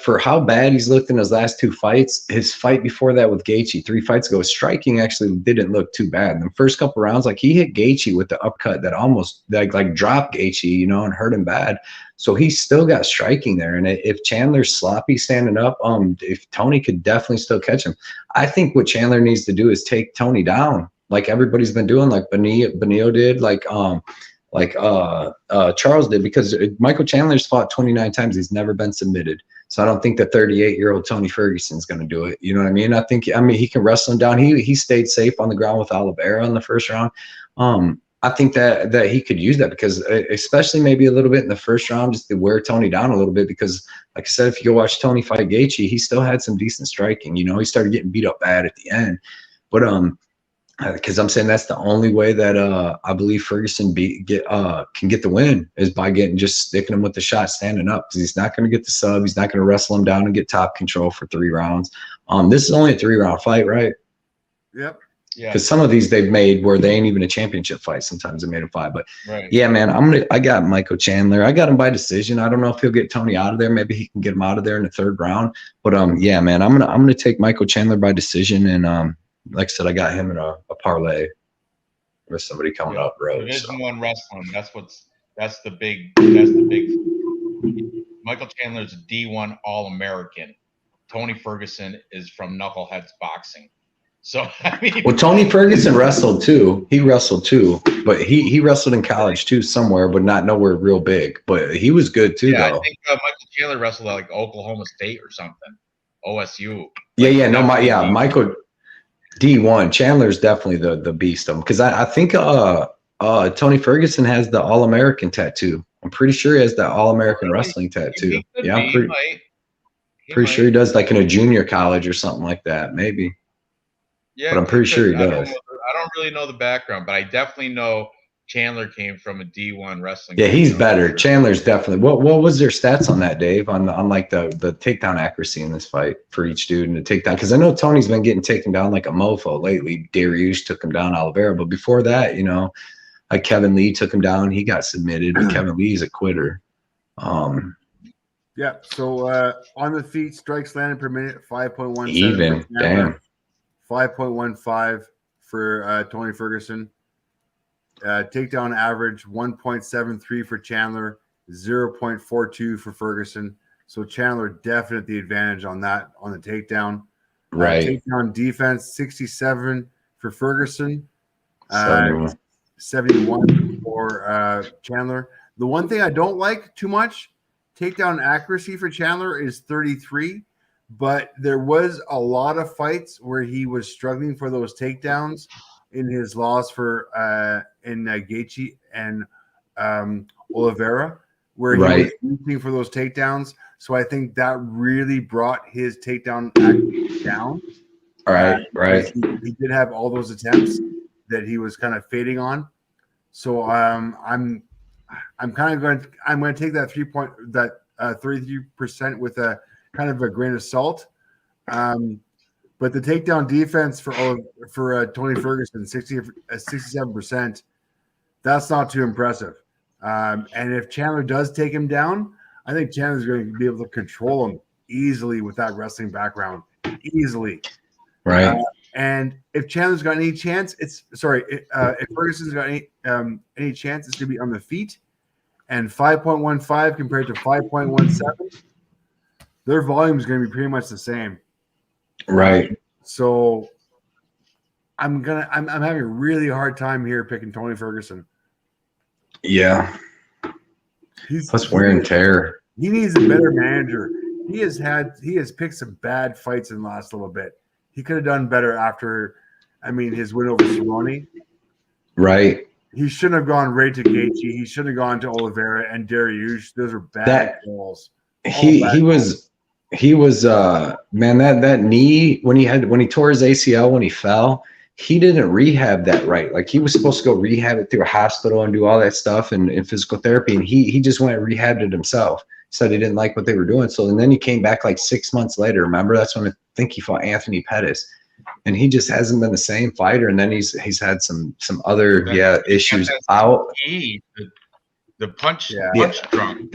for how bad he's looked in his last two fights, his fight before that with Gaethje 3 fights ago, striking actually didn't look too bad. In the first couple rounds, he hit Gaethje with the upcut that almost dropped Gaethje, and hurt him bad. So he's still got striking there. And if Chandler's sloppy standing up, if Tony could definitely still catch him. I think what Chandler needs to do is take Tony down. like everybody's been doing, like Benio did, like Charles did, because Michael Chandler's fought 29 times. He's never been submitted. So I don't think the 38-year-old Tony Ferguson's going to do it. You know what I mean? I mean, he can wrestle him down. He stayed safe on the ground with Oliveira in the first round. I think that he could use that, because especially maybe a little bit in the first round, just to wear Tony down a little bit, because like I said, if you go watch Tony fight Gaethje, he still had some decent striking. You know, he started getting beat up bad at the end, but because I'm saying that's the only way that I believe Ferguson can get the win, is by just sticking him with the shot, standing up, because he's not going to get the sub. He's not going to wrestle him down and get top control for 3 rounds. This is only a 3-round fight, right? Yep. Yeah. Because some of these they've made where they ain't even a championship fight. Sometimes they made a fight, but Right. yeah, man, I got Michael Chandler. I got him by decision. I don't know if he'll get Tony out of there. Maybe he can get him out of there in the 3rd round. But yeah, man, I'm gonna take Michael Chandler by decision, and like I said, I got him in a parlay with somebody coming up road. Division So. 1 wrestling. That's the big. Michael Chandler's a D1 All-American. Tony Ferguson is from Knuckleheads Boxing. So I mean, Well, Tony Ferguson wrestled too. He wrestled too, but he wrestled in college too somewhere, but not nowhere real big. But he was good too, yeah, though. I think Michael Chandler wrestled at like Oklahoma State or something, OSU. Michael D1 Chandler's definitely the beast of him, because I think Tony Ferguson has the All-American tattoo. I'm pretty sure he has the All-American wrestling tattoo. Yeah, I'm pretty sure he does, like in a junior college or something like that, maybe. Yeah, but I'm pretty sure he does. I don't really know the background, but I definitely know Chandler came from a D1 wrestling. Yeah, he's better. Chandler's definitely. What was their stats on that, Dave? On like the takedown accuracy in this fight for each dude and the takedown? Because I know Tony's been getting taken down like a mofo lately. Dariush took him down, Oliveira, but before that, you know, like Kevin Lee took him down. He got submitted, but Kevin Lee's a quitter. Yeah. So on the feet, strikes landed per minute 5.17. Even. Damn. 5.15 for Tony Ferguson. Takedown average 1.73 for Chandler, 0.42 for Ferguson. So Chandler definitely the advantage on that, on the takedown. Right. Takedown defense 67 for Ferguson, 71 for Chandler. The one thing I don't like too much, takedown accuracy for Chandler is 33. But there was a lot of fights where he was struggling for those takedowns in his loss for Gaethje and Oliveira, where he was looking for those takedowns. So I think that really brought his takedown accuracy down. Right. He did have all those attempts that he was kind of fading on. So I'm kind of going to take that 33% with a kind of a grain of salt. But the takedown defense for Tony Ferguson, 67%, that's not too impressive. And if Chandler does take him down, I think Chandler's going to be able to control him easily with that wrestling background. Easily. Right. And if Chandler's got any chance, if Ferguson's got any chance, it's going to be on the feet. And 5.15 compared to 5.17. Their volume is going to be pretty much the same. Right. So I'm having a really hard time here picking Tony Ferguson. Yeah. Plus wear and tear. He needs a better manager. He has picked some bad fights in the last little bit. He could have done better after, his win over Cerrone. Right. He shouldn't have gone right to Gaethje. He should have gone to Oliveira and Dariush. Those are bad balls. He was man, that knee when he tore his ACL when he fell, he didn't rehab that right. Like he was supposed to go rehab it through a hospital and do all that stuff and physical therapy, and he just went and rehabbed it himself. Said he didn't like what they were doing. So and then he came back like 6 months later. Remember, that's when I think he fought Anthony Pettis. And he just hasn't been the same fighter. And then he's had some other issues out. The punch drunk.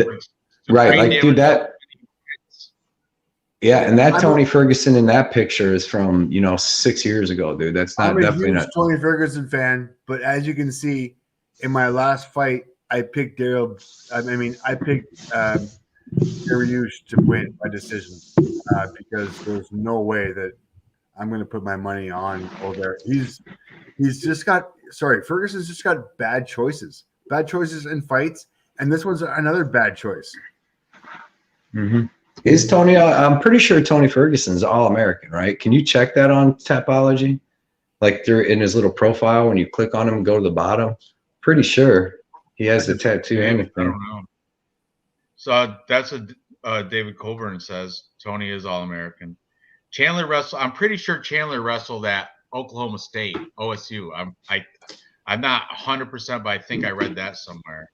Right, like dude, that. Yeah, and that Tony Ferguson in that picture is from 6 years ago, dude. That's not definitely not. I'm a huge Tony Ferguson fan, but as you can see, in my last fight, I picked Dariush to win by decision because there's no way that I'm going to put my money on Oliveira. He's just got Ferguson's just got bad choices in fights, and this one's another bad choice. Mm-hmm. Is Tony? I'm pretty sure Tony Ferguson's All-American, right? Can you check that on Tapology? Like they're in his little profile when you click on him and go to the bottom. Pretty sure he has a tattoo and a I thing. don't know. So that's what David Coburn says. Tony is All-American. Chandler wrestled. I'm pretty sure Chandler wrestled at Oklahoma State, OSU. I'm not 100%, but I think I read that somewhere.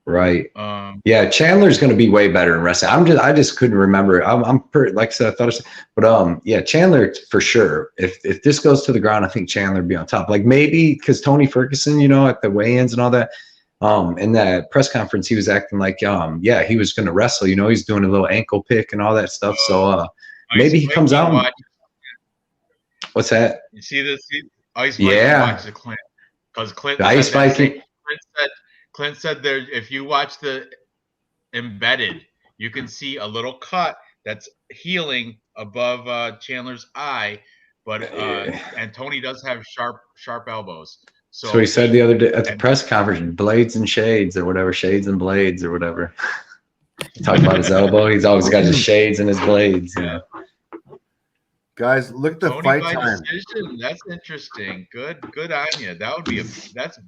Right. Yeah, Chandler's going to be way better in wrestling. I just couldn't remember. I'm pretty, like I said, I thought it was, but yeah, Chandler for sure. If this goes to the ground, I think Chandler would be on top. Like maybe because Tony Ferguson, at the weigh-ins and all that, in that press conference, he was acting like, yeah, he was going to wrestle. He's doing a little ankle pick and all that stuff. So maybe he comes out. What's that? You see this? Ice Viking watch the Clint because Clint. Ice Viking. Clint said there, if you watch the embedded, you can see a little cut that's healing above Chandler's eye, but and Tony does have sharp elbows. So he said the other day at the press conference, blades and shades or whatever, shades and blades or whatever. Talking about his elbow, he's always got his shades and his blades. Guys, look at the Tony fight by time. Decision. That's interesting. Good on you. That would be that's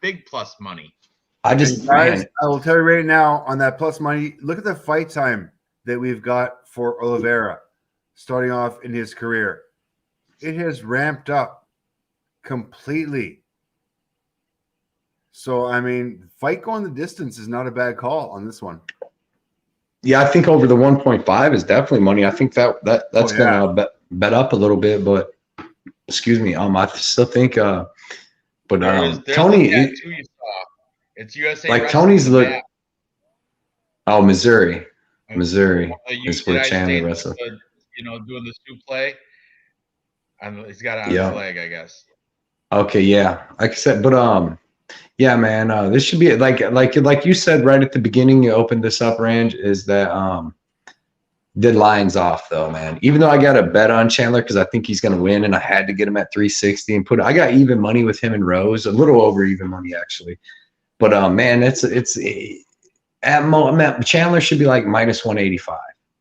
big plus money. Guys, I will tell you right now on that plus money, look at the fight time that we've got for Oliveira starting off in his career. It has ramped up completely. So, I mean, fight going the distance is not a bad call on this one. Yeah, I think over the 1.5 is definitely money. I think that's going to bet up a little bit, but excuse me, I still think but there's Tony, it's USA. Like Tony's look. Oh, Missouri is where Chandler wrestles. Doing the suplex, and he's got it on his leg, I guess. Okay, yeah, like I said, but yeah, man, this should be like you said right at the beginning. You opened this up, Ranj, is that the line's off though, man. Even though I got a bet on Chandler because I think he's going to win, and I had to get him at 360 and I got even money with him and Rose, a little over even money actually. But man, Chandler should be like minus 185,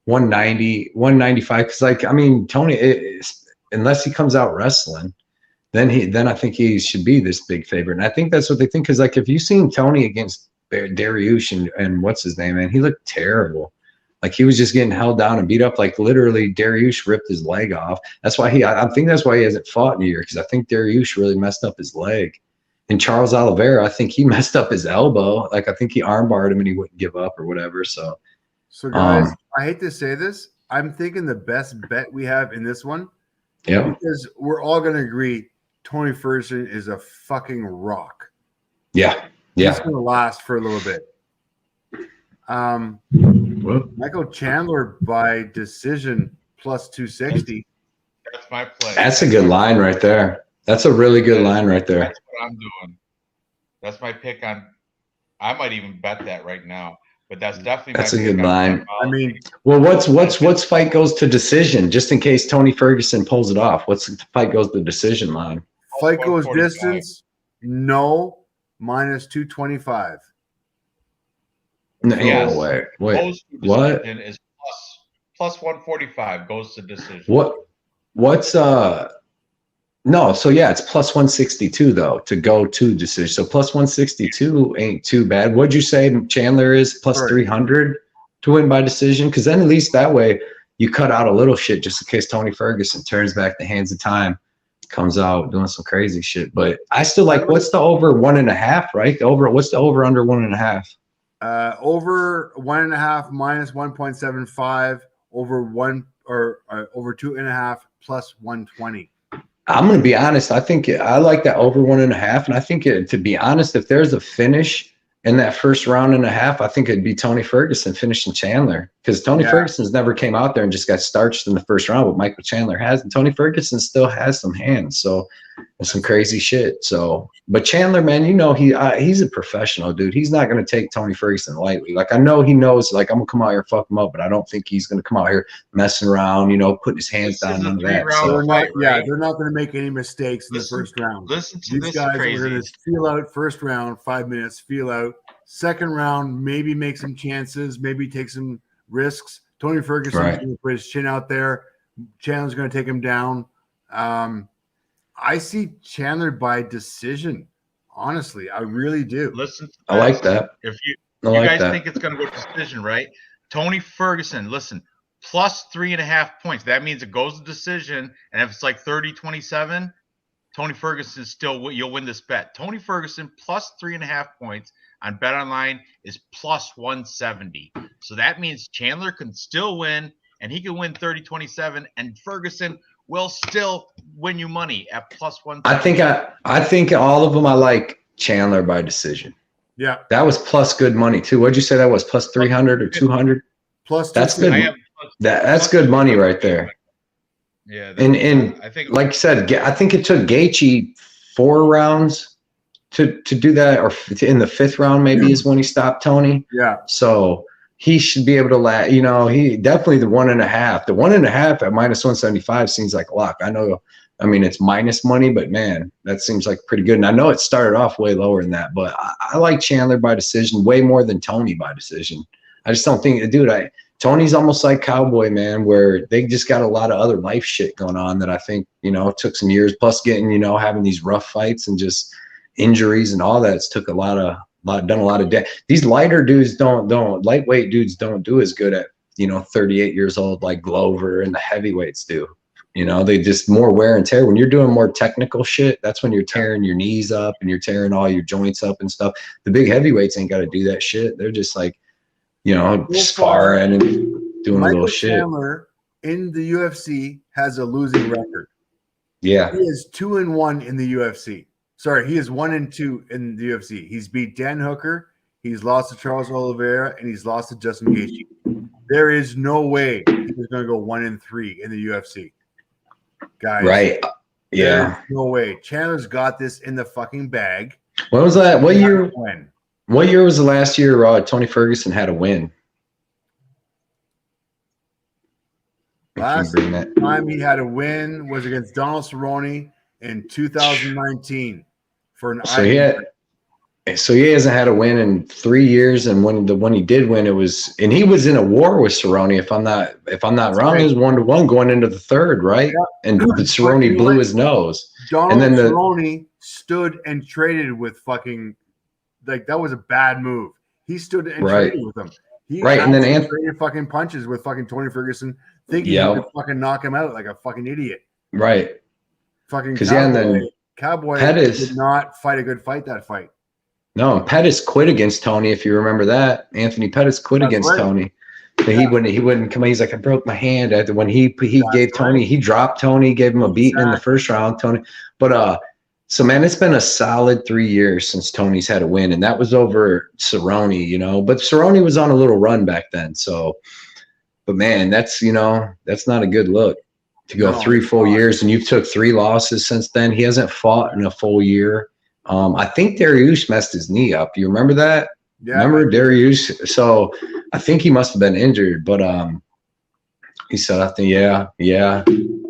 190, 195. Because Tony, unless he comes out wrestling, then I think he should be this big favorite. And I think that's what they think. Because if you've seen Tony against Dariush and what's his name, man, he looked terrible. Like he was just getting held down and beat up. Like literally, Dariush ripped his leg off. That's why I think that's why he hasn't fought in a year. Because I think Dariush really messed up his leg. And Charles Oliveira, I think he messed up his elbow. Like I think he armbarred him and he wouldn't give up or whatever. So guys, I hate to say this, I'm thinking the best bet we have in this one. Yeah. Because we're all going to agree Tony Ferguson is a fucking rock. Yeah. He's going to last for a little bit. Michael Chandler by decision plus 260. That's my play. That's a good line right there. That's a really good line right there. That's what I'm doing. That's my pick on. I might even bet that right now, but that's definitely. That's a good line. Well, what's fight goes to decision just in case Tony Ferguson pulls it off? What's the fight goes to decision line? Fight goes distance. No, minus 225. No, yes. Wait. What? Is plus 145 goes to decision. What's No, so yeah, it's plus 162 though to go to decision. So plus 162 ain't too bad. What'd you say Chandler is plus 300 to win by decision? Because then at least that way you cut out a little shit just in case Tony Ferguson turns back the hands of time, comes out doing some crazy shit. But I still like what's the over 1.5, right? What's the over under 1.5? Over 1.5 minus 1.75, over 1 or over 2.5 plus 120. I'm going to be honest. I think I like that over 1.5. And I think to be honest, if there's a finish in that first round and a half, I think it'd be Tony Ferguson finishing Chandler because Tony Ferguson's never came out there and just got starched in the first round, but Michael Chandler has. And Tony Ferguson still has some hands. So and some crazy shit. So, but Chandler, man, you know, he's a professional, dude. He's not going to take Tony Ferguson lightly. Like, I know he knows, like, I'm going to come out here and fuck him up, but I don't think he's going to come out here messing around, you know, putting his hands This down is a on that. three-round So, fight, right? They're not going to make any mistakes in the first round. Listen to These this, guys are going crazies. to feel out first round, 5 minutes, feel out. Second round, maybe make some chances, maybe take some risks. Tony Ferguson's Right. going to put his chin out there. Chandler's going to take him down. I see Chandler by decision. Honestly, I really do. Listen to I like this. that. If you I like guys that. think it's going to go decision, right? Tony Ferguson, listen, plus 3.5 points. That means it goes to decision. And if it's like 30-27, Tony Ferguson still, you'll win this bet. Tony Ferguson plus 3.5 points on BetOnline is plus 170. So that means Chandler can still win, and he can win 30-27, and Ferguson will still win you money at plus 170. I think all of them, I like Chandler by decision. Yeah. That was plus good money too. What'd you say that was? Plus 300 or 200? Plus That's good. I have That's good money right there. Yeah. And I think, like you said, I think it took Gaethje 4 rounds to do that, or in the 5th round maybe is when he stopped Tony. Yeah. So he should be able to you know, he definitely the 1.5. The 1.5 at minus 175 seems like a lot. I mean, it's minus money, but man, that seems like pretty good. And I know it started off way lower than that, but I like Chandler by decision way more than Tony by decision. I just don't think, dude, Tony's almost like Cowboy, man, where they just got a lot of other life shit going on that I think, you know, it took some years, plus getting, you know, having these rough fights and just injuries and all that. It's took done a lot of these lighter dudes lightweight dudes don't do as good at, you know, 38 years old like Glover and the heavyweights do. You know, they just more wear and tear. When you're doing more technical shit, that's when you're tearing your knees up and you're tearing all your joints up and stuff. The big heavyweights ain't got to do that shit. They're just like, you know, sparring and doing a little shit. Chandler in the UFC has a losing record. Yeah. He is 2-1 in the UFC. Sorry, he is 1-2 in the UFC. He's beat Dan Hooker, he's lost to Charles Oliveira, and he's lost to Justin Gaethje. There is no way he's going to go 1-3 in the UFC. Guys, right. Yeah. No way. Chandler's got this in the fucking bag. When was that? What year? What year was the last year Tony Ferguson had a win? Last time he had a win was against Donald Cerrone in 2019 for an So he hasn't had a win in 3 years, and when he did win, and he was in a war with Cerrone. If I'm not wrong, it was 1-1 going into the 3rd, right? Yeah. And Cerrone blew his nose. Donald Cerrone stood and traded with fucking, like, that was a bad move. He stood and traded with him. And then traded fucking punches with fucking Tony Ferguson, thinking he could fucking knock him out like a fucking idiot. Right. Fucking Cowboy did not fight a good fight that fight. No, Pettis quit against Tony. If you remember that, Anthony Pettis quit against Tony. But he wouldn't come in. He's like, I broke my hand. When he gave Tony, he dropped Tony, gave him a beating in the first round. Tony, but so man, it's been a solid 3 years since Tony's had a win, and that was over Cerrone, you know. But Cerrone was on a little run back then. So, but man, that's not a good look to go 3 full years, and you've took 3 losses since then. He hasn't fought in a full year. I think Dariush messed his knee up. You remember that? Yeah. Remember Dariush? So I think he must have been injured, but he said, I think, yeah.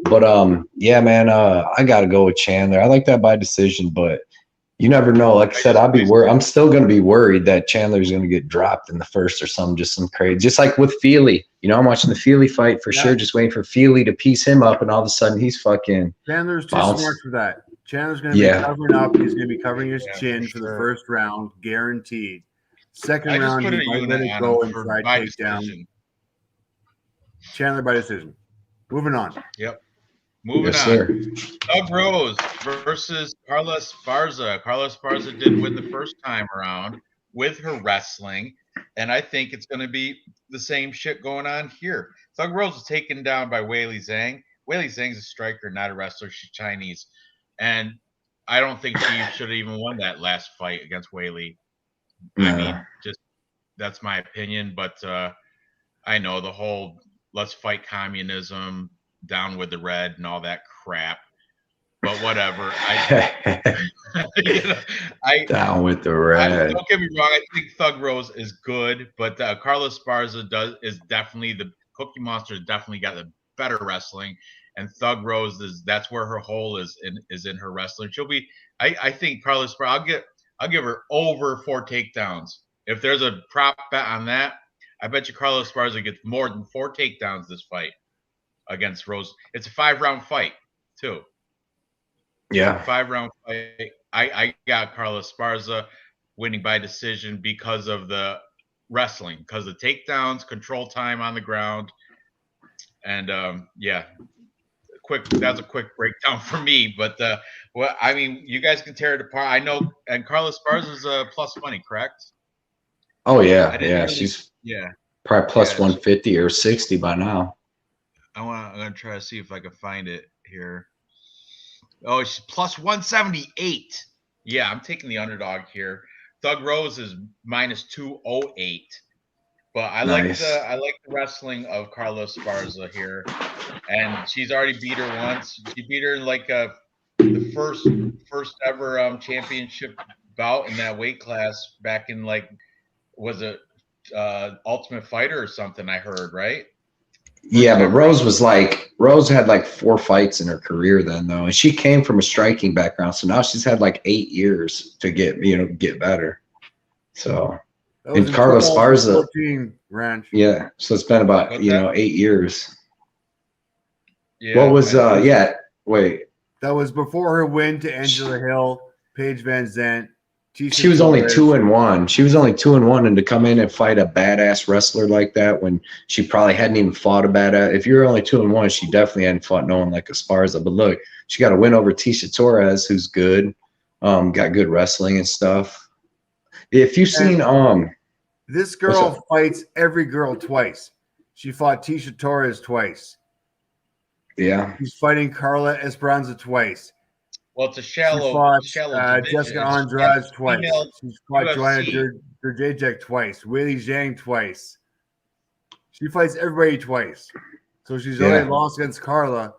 But yeah, man, I gotta go with Chandler. I like that by decision, but you never know. Like I said, I'll be worried. I'm still gonna be worried that Chandler's gonna get dropped in the first or something, just some crazy. Just like with Feely. You know, I'm watching the Feely fight for sure, just waiting for Feely to piece him up, and all of a sudden he's fucking Chandler's too smart for that. Chandler's going to be covering up. He's going to be covering his chin for the first round, guaranteed. Second round, he might let it go and try takedown. Chandler by decision. Moving on. Yep. Moving on. Doug Rose versus Carla Esparza. Carla Esparza did win the first time around with her wrestling, and I think it's going to be the same shit going on here. Doug Rose is taken down by Weili Zhang. Weili Zhang's a striker, not a wrestler. She's Chinese. And I don't think she should have even won that last fight against Weili. I mean, just that's my opinion. But I know the whole let's fight communism, down with the red, and all that crap. but whatever. You know, Down with the red. don't get me wrong. I think Thug Rose is good, but Carlos Esparza is definitely the Cookie Monster. Has definitely got the better wrestling, and Thug Rose that's where her hole is in her wrestling. She'll be. I think Carlos Esparza. I'll give her over 4 takedowns. If there's a prop bet on that, I bet you Carlos Esparza gets more than 4 takedowns this fight against Rose. It's a 5-round fight too. Yeah. 5-round fight. I got Carlos Esparza winning by decision because of the wrestling, because of takedowns, control time on the ground, and that's a quick breakdown for me. But well, I mean, you guys can tear it apart. I know, and Carlos Esparza is plus money, correct? Oh yeah. She's Yeah, probably plus 150 or 60 by now. I'm gonna try to see if I can find it here. Oh, she's plus 178. Yeah, I'm taking the underdog here. Thug Rose is minus 208. But I like the wrestling of Carlos Esparza here. And she's already beat her once. She beat her in like the first ever championship bout in that weight class back in like, was it Ultimate Fighter or something, I heard, right? Yeah, but Rose had like 4 fights in her career then though, and she came from a striking background, so now she's had like 8 years to get better. So, and Carlos Esparza, Ranch. Yeah, so it's been about 8 years. Yeah. What was wait? That was before her win to Angela Hill, Paige Van Zandt. She was only 2-1. She was only 2-1, and to come in and fight a badass wrestler like that when she probably hadn't even fought a badass. If you're only 2-1, she definitely hadn't fought no one like Esparza. But look, she got a win over Tisha Torres, who's good, got good wrestling and stuff. If you've seen this girl fights every girl twice. She fought Tisha Torres twice. Yeah, she's fighting Carla Esperanza twice. Well, it's a shallow. She fought Jessica Andrade twice. She's fought Joanna Jędrzejczyk twice. Weili Zhang twice. She fights everybody twice. So she's already lost against Carla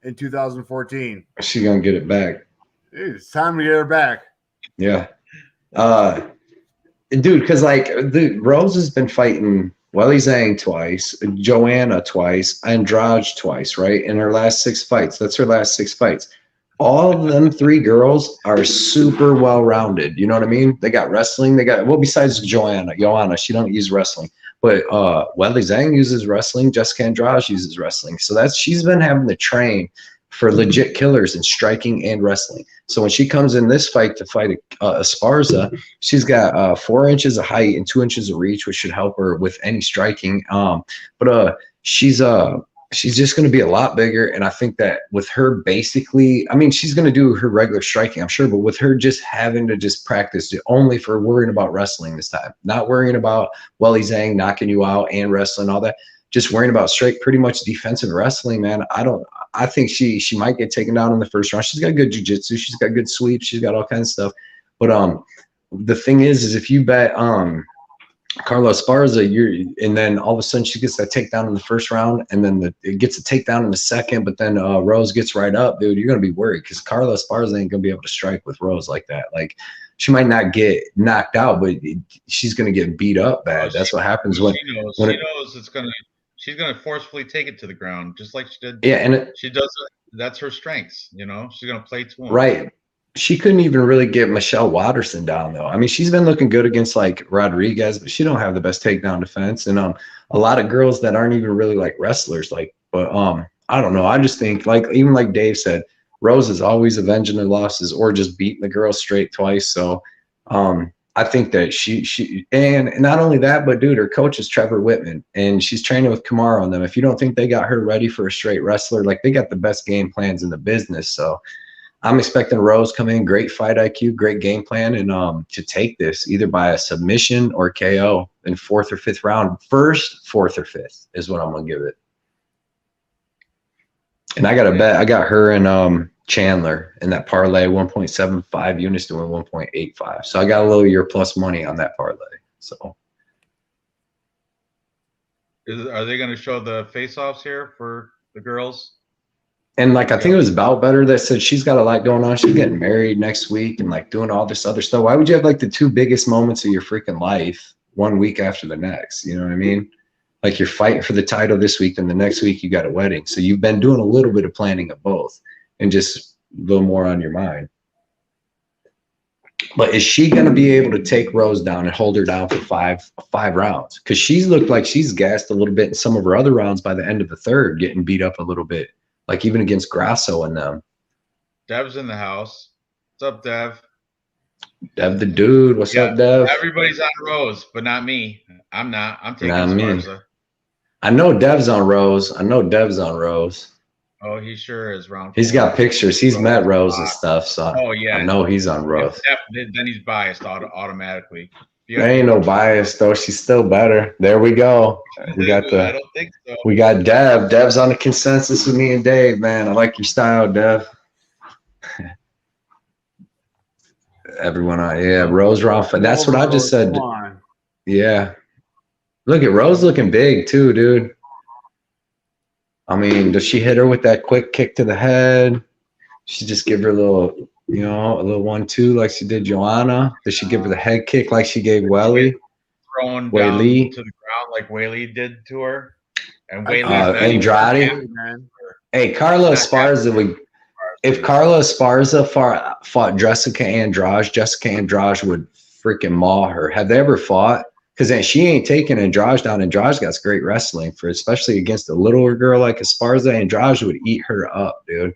in 2014. She's gonna get it back. Dude, it's time to get her back. Yeah. Dude, because like the Rose has been fighting Weili Zhang twice, Joanna twice, Andrade twice, right? In her last 6 fights. That's her last 6 fights. All of them 3 girls are super well-rounded. You know what I mean? They got wrestling. They got, well, besides Joanna, she don't use wrestling. But Weili Zhang uses wrestling. Jessica Andrade uses wrestling. So she's been having to train for legit killers in striking and wrestling. So when she comes in this fight to fight Esparza, she's got 4 inches of height and 2 inches of reach, which should help her with any striking. But she's just going to be a lot bigger. And I think that with her basically, I mean, she's going to do her regular striking, I'm sure, but with her just having to just practice only for worrying about wrestling this time, not worrying about Weili Zhang knocking you out and wrestling, all that, just worrying about straight, pretty much defensive wrestling, man. I think she might get taken down in the first round. She's got good jiu-jitsu. She's got good sweeps. She's got all kinds of stuff. But the thing is if you bet Carlos Esparza, and then all of a sudden she gets that takedown in the first round, and then it gets a takedown in the second, but then Rose gets right up, dude, you're gonna be worried because Carlos Esparza ain't gonna be able to strike with Rose like that. Like, she might not get knocked out, but she's gonna get beat up bad. That's what happens when she knows it's gonna. She's gonna forcefully take it to the ground, just like she did. Yeah, and she does it. That's her strengths. You know, she's gonna play to him. Right. She couldn't even really get Michelle Watterson down though. I mean, she's been looking good against like Rodriguez, but she don't have the best takedown defense. And a lot of girls that aren't even really like wrestlers, like, but I don't know. I just think like even like Dave said, Rose is always avenging her losses or just beating the girl straight twice. So I think that she and not only that, but dude, her coach is Trevor Whitman, and she's training with Kamara on them. If you don't think they got her ready for a straight wrestler, like they got the best game plans in the business. So I'm expecting Rose come in, great fight IQ, great game plan, and to take this either by a submission or KO in 4th or 5th round. First, 4th or 5th is what I'm gonna give it. And I got to bet I got her and Chandler in that parlay, 1.75 units doing 1.85. So I got a little year plus money on that parlay. So are they going to show the face-offs here for the girls? And like, I think it was About Better that said she's got a lot going on. She's getting married next week and like doing all this other stuff. Why would you have like the two biggest moments of your freaking life one week after the next? You know what I mean? Like you're fighting for the title this week, and the next week you got a wedding. So you've been doing a little bit of planning of both and just a little more on your mind. But is she going to be able to take Rose down and hold her down for five rounds? Because she's looked like she's gassed a little bit in some of her other rounds by the end of the third, getting beat up a little bit. Like even against Grasso and them. Dev's in the house. What's up, Dev? Dev the dude. What's up, Dev? Everybody's on Rose, but not me. I'm not. I'm taking Sparza. I know Dev's on Rose. Oh, he sure is. Round. He's got pictures. He's met Rose and stuff. So oh yeah, I know he's on Rose. Then he's biased automatically. There ain't no bias though. She's still better. There we go. We got I don't think so. We got Dev. Dev's on the consensus with me and Dave. Man, I like your style, Dev. Everyone on, yeah. Rose round. That's what I just said. Yeah. Look at Rose looking big too, dude. I mean, does she hit her with that quick kick to the head? She just give her a little, you know, a little 1-2 like she did Joanna. Does she give her the head kick like she gave Welly? Thrown down to the ground like Whaley did to her. And Whaley Andrade. Hey, Carla Esparza would. If Carla Esparza fought Jessica Andrade would freaking maul her. Have they ever fought? Because then she ain't taking Andrade down. Andrade got great wrestling for, especially against a littler girl like Esparza. Andrade would eat her up, dude.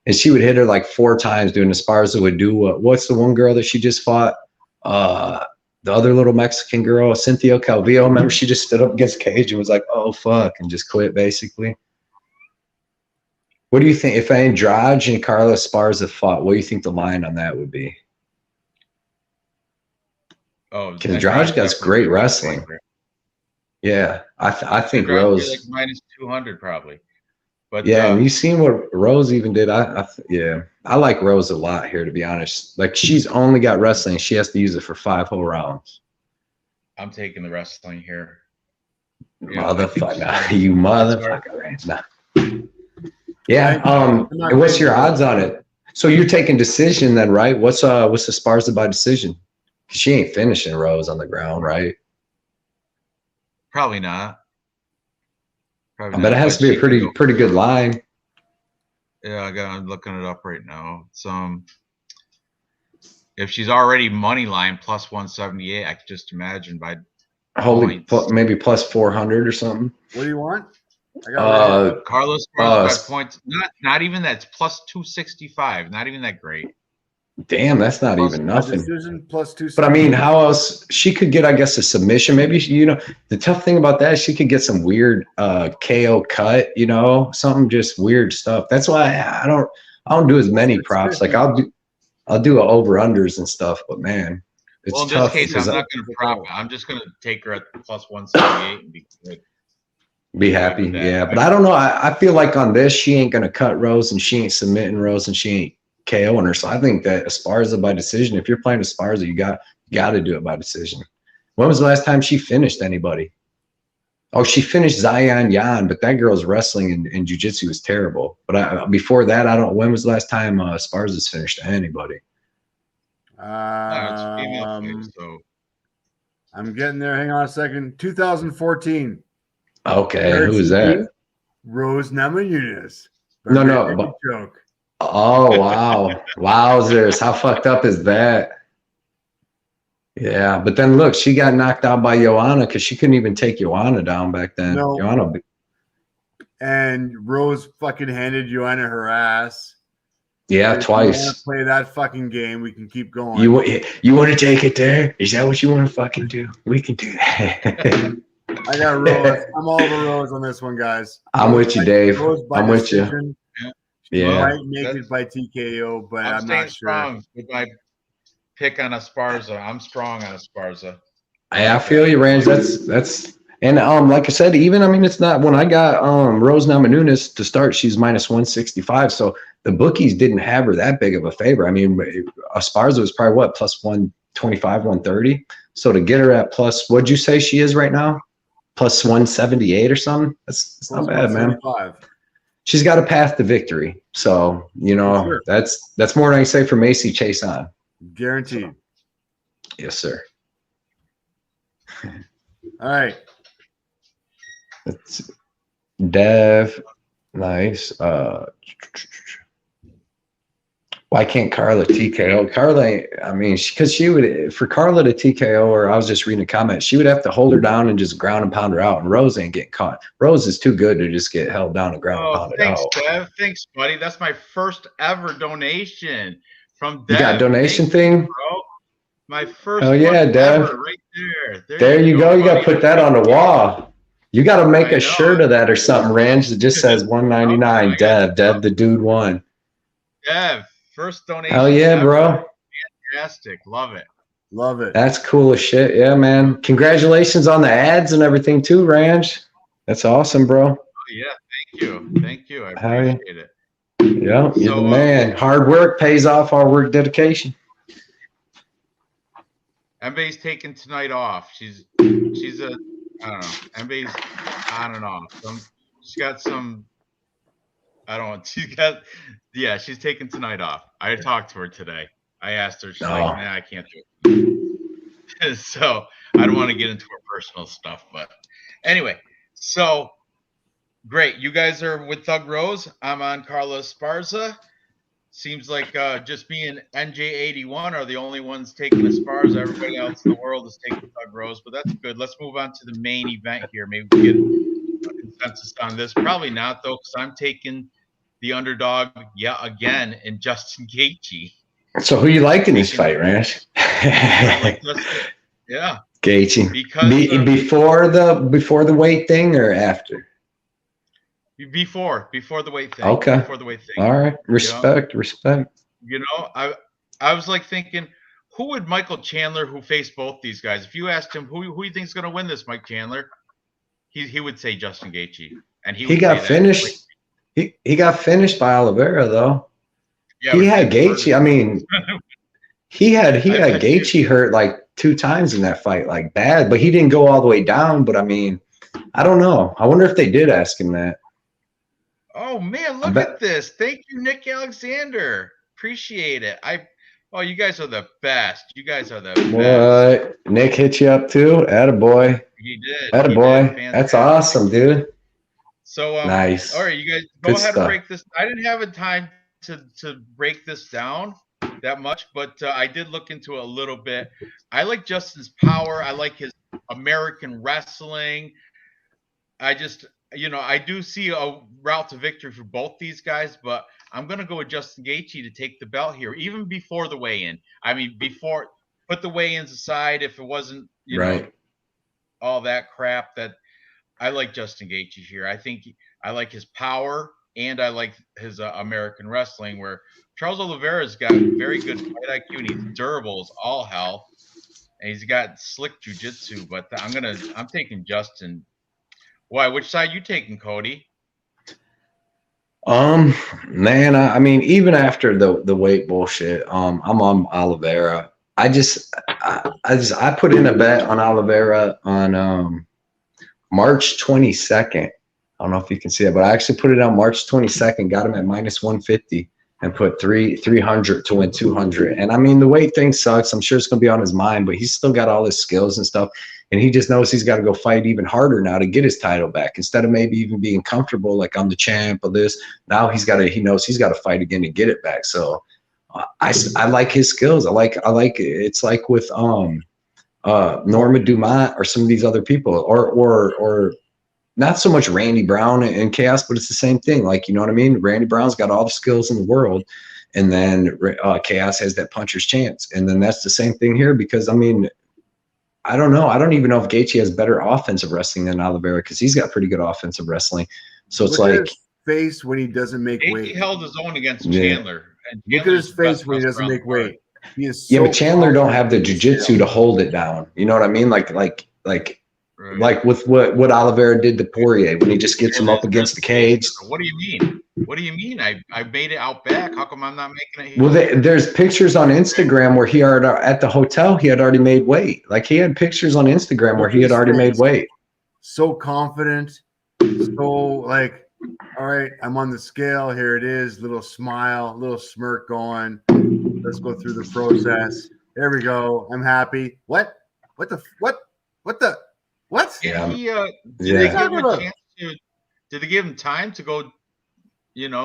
And she would hit her like 4 times, dude. And Esparza would do what's the one girl that she just fought? The other little Mexican girl, Cynthia Calvillo. Remember, she just stood up against Cage and was like, "Oh fuck," and just quit basically. What do you think if Andrade and Carla Esparza fought? What do you think the line on that would be? Oh, because Andrade got great wrestling. Yeah, I think Rose like minus 200 probably. But yeah, and you seen what Rose even did. I like Rose a lot here, to be honest. Like she's only got wrestling. She has to use it for 5 whole rounds. I'm taking the wrestling here. Motherfucker, you motherfucker. Nah. Yeah. And what's your odds on it? So you're taking decision then, right? What's the Esparza by decision? She ain't finishing Rose on the ground, right? Probably not. I bet it has to be a pretty good line. Yeah, I'm looking it up right now. It's if she's already money line plus 178, I could just imagine by maybe plus 400 or something. What do you want? Carlos by points. Not even that. It's plus 265. Not even that great. Damn, that's not even nothing. Decision plus 265. But I mean, how else she could get? I guess a submission. Maybe the tough thing about that is she could get some weird KO cut. Something just weird stuff. That's why I don't do as many props. Like I'll do over unders and stuff. But man, it's in tough. This case, I'm not going to prop. I'm just going to take her at plus 178 and be good. Be happy, yeah. But I don't know. I feel like on this, she ain't gonna cut Rose, and she ain't submitting Rose, and she ain't KOing her. So I think that Esparza by decision. If you're playing Esparza, you got to do it by decision. When was the last time she finished anybody? Oh, she finished Zion Yan, but that girl's wrestling and jiu-jitsu was terrible. But before that, I don't. When was the last time Esparza's finished anybody? It's female, so I'm getting there. Hang on a second. 2014. Okay, who is that? Rose Namajunas. No. Joke. Oh, wow. Wowzers. How fucked up is that? Yeah, but then look, she got knocked out by Joanna because she couldn't even take Joanna down back then. No. Joanna. And Rose fucking handed Joanna her ass. Yeah, twice. You want to play that fucking game, we can keep going. You want to take it there? Is that what you want to fucking do? We can do that. I got Rose. I'm all over Rose on this one, guys. I'm with you, Dave. I'm with you. Yeah. Might make it by TKO, but I'm not sure. Strong with my pick on Esparza. I'm strong on Esparza. I feel you, Ranj. That's and like I said, it's not when I got Rose Namajunas to start, she's minus 165. So the bookies didn't have her that big of a favor. I mean, Esparza was probably plus 125, 130. So to get her at plus, what'd you say she is right now? Plus 178 or something. That's not bad, man. she's got a path to victory. So, you know, Sure. that's more than I can say for Macy Chase on. Guaranteed. Yes, sir. All right. It's Dev. Nice. Why can't Carla TKO? Carla, I mean, because she would, for Carla to TKO, or I was just reading a comment, she would have to hold her down and just ground and pound her out. And Rose ain't getting caught. Rose is too good to just get held down and ground and pounded thanks, out. Dev. Thanks, buddy. That's my first ever donation from Dev. You got a donation thing? Bro. My first Hell yeah, one Dev. ever right there. There you go. You got to put that on the wall. You got to make I a shirt of that or something, Ranj, that just says 199. Dev the dude won. Dev, first donation. Hell yeah, ever. bro. Fantastic. Love it. Love it. That's cool as shit. Yeah, man. Congratulations on the ads and everything too, Ranj. That's awesome, bro. Oh, yeah, thank you. Thank you. I appreciate it. Yeah, you're the man. Hard work pays off. Hard work, dedication. Embe's taking tonight off. She's I don't know. Embe's on and off. She's got some, I don't know. She's taking tonight off. I talked to her today. I asked her. She's like, nah, I can't do it. So I don't want to get into her personal stuff. But anyway, so great. You guys are with Thug Rose. I'm on Carla Esparza. Seems like just me and NJ81 are the only ones taking Esparza. Everybody else in the world is taking Thug Rose, but that's good. Let's move on to the main event here. Maybe we get a consensus on this. Probably not, though, because I'm taking the underdog again in Justin Gaethje. So who you like in this fight, Ranj? Yeah. Gaethje. Because before the weight thing or after? Before the weight thing. Okay. Before the weight thing. All right. Respect. You know, I was like thinking, who would Michael Chandler, who faced both these guys, if you asked him who you think is going to win this, Mike Chandler, he would say Justin Gaethje, and he got finished. He got finished by Oliveira though. Yeah, he had Gaethje. I mean, he had Gaethje hurt like 2 times in that fight, like bad, but he didn't go all the way down. But I mean, I don't know. I wonder if they did ask him that. Oh man, look at this! Thank you, Nick Alexander. Appreciate it. You guys are the best. You guys are the best. What? Nick hit you up too? Attaboy. He did. Attaboy. That's awesome, dude. So nice. All right, you guys go ahead and break this. I didn't have a time to break this down that much, but I did look into it a little bit. I like Justin's power. I like his American wrestling. I do see a route to victory for both these guys, but I'm going to go with Justin Gaethje to take the belt here, even before the weigh-in. I mean, put the weigh-ins aside if it wasn't, you know, all that crap. That I like Justin Gaethje here. I think I like his power and I like his American wrestling, where Charles Oliveira's got very good fight IQ and he's durable as all hell, and he's got slick jiu-jitsu. But I'm taking Justin. Why? Which side you taking, Cody? Man, I mean, even after the weight bullshit, I'm on Oliveira. I put in a bet on Oliveira on March 22nd. I don't know if you can see it, but I actually put it on March 22nd, got him at -150 and put 300 to win 200. And I mean, the weight thing sucks. I'm sure it's going to be on his mind, but he's still got all his skills and stuff. And he just knows he's got to go fight even harder now to get his title back. Instead of maybe even being comfortable, like I'm the champ of this, now he knows he's got to fight again to get it back. So I like his skills. I like it's like with Norma Dumont or some of these other people, or not so much Randy Brown and Chaos, but it's the same thing. Like, you know what I mean? Randy Brown's got all the skills in the world, and then Chaos has that puncher's chance. And then that's the same thing here, because I mean, I don't know. I don't even know if Gaethje has better offensive wrestling than Oliveira, because he's got pretty good offensive wrestling. So it's like his face when he doesn't make weight. He held his own against Chandler. And look at his face when he doesn't make weight. He is but Chandler don't have the jiu-jitsu to hold it down. You know what I mean? Like with what Oliveira did to Poirier when he just gets him up against the cage. What do you mean? What do you mean? I made it out back. How come I'm not making it here? Well, there's pictures on Instagram where he had at the hotel. He had already made weight. Like, he had pictures on Instagram where he had already made weight. So confident. So like All right, I'm on the scale. Here it is. Little smile, little smirk going. Let's go through the process. There we go. I'm happy. What? What the? What? What the? What? Yeah. Did they give him Yeah. a chance to? Did they give him time to go?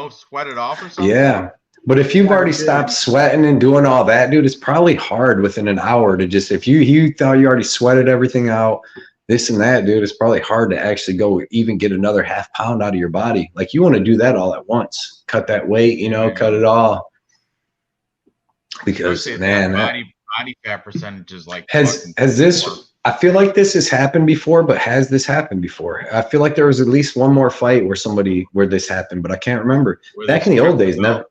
Sweat it off or something? Yeah. But if you've already stopped sweating and doing all that, dude, it's probably hard within an hour to just, if you thought you already sweated everything out, this and that, dude, it's probably hard to actually go even get another half pound out of your body. Like you want to do that all at once, cut that weight, cut it all. Because man, body fat percentage is like, has this, I feel like this has happened before, but has this happened before? I feel like there was at least one more fight where this happened, but I can't remember. Back in the old days, never.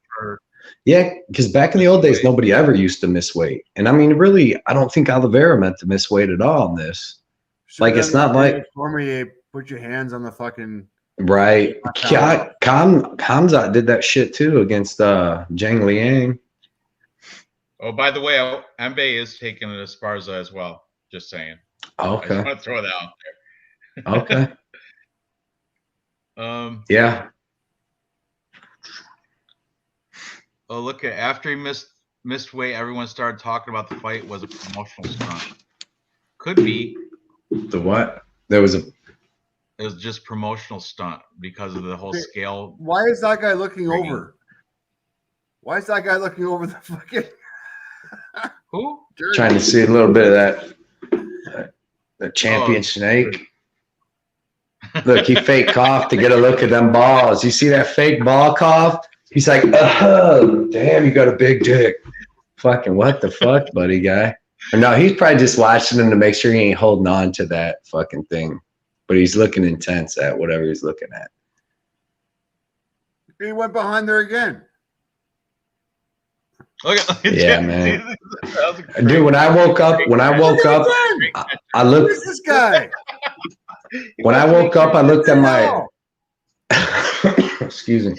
Yeah, because back in the old days, nobody ever used to miss weight. And I mean, really, I don't think Oliveira meant to miss weight at all in this. Like, it's not like. For me, put your hands on the fucking. Right. Kamzat did that shit too against Zhang Liang. Oh, by the way, Mbe is taking an Esparza as well. Just saying. Okay. I just want to throw that out there. Okay. Yeah. Oh, look at after he missed weight, everyone started talking about the fight was a promotional stunt. Could be. The what? There was a. It was just promotional stunt because of the whole scale. Why is that guy looking over? Why is that guy looking over the fucking? Who? Trying to see a little bit of that champion snake. Look, he fake coughed to get a look at them balls. You see that fake ball cough? He's like, oh, damn, you got a big dick. Fucking what the fuck, buddy guy? Or no, he's probably just watching him to make sure he ain't holding on to that fucking thing. But he's looking intense at whatever he's looking at. He went behind there again. Yeah, man. Dude, when I woke up, I looked. Who's this guy? When I woke up, I looked at my. Excuse me.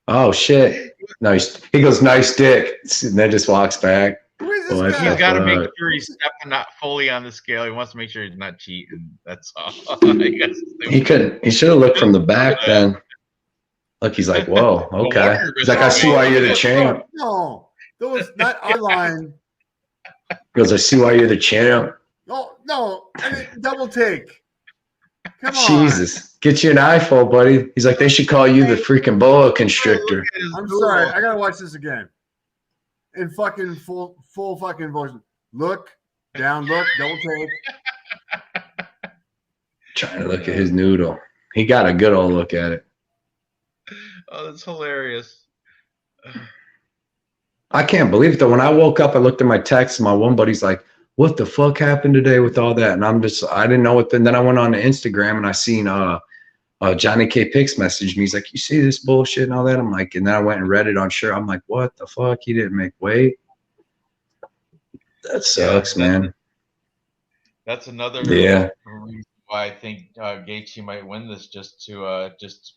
Oh shit! Nice. He goes, nice dick, and then just walks back. Who is this guy? He's got to make sure he's stepping not fully on the scale. He wants to make sure he's not cheating. That's all. He could. He should have looked from the back then. Look, he's like, whoa, okay. He's like, I see why you're the champ. No, those not our line. He goes, I see why you're the champ. No, I mean, double take. Come on. Jesus, get you an eyeful, buddy. He's like, they should call you the freaking boa constrictor. I'm sorry, I gotta watch this again. In fucking full fucking voice. Look down, look, double take. Trying to look at his noodle. He got a good old look at it. Oh, that's hilarious. I can't believe it though. When I woke up, I looked at my text, and my one buddy's like, what the fuck happened today with all that? And I didn't know what. Then I went on to Instagram and I seen Johnny K. Picks messaged me. He's like, you see this bullshit and all that? I'm like, and then I went and read it on Sure. I'm like, what the fuck? He didn't make weight. That sucks, man. That's another reason why I think Gaethje might win this, just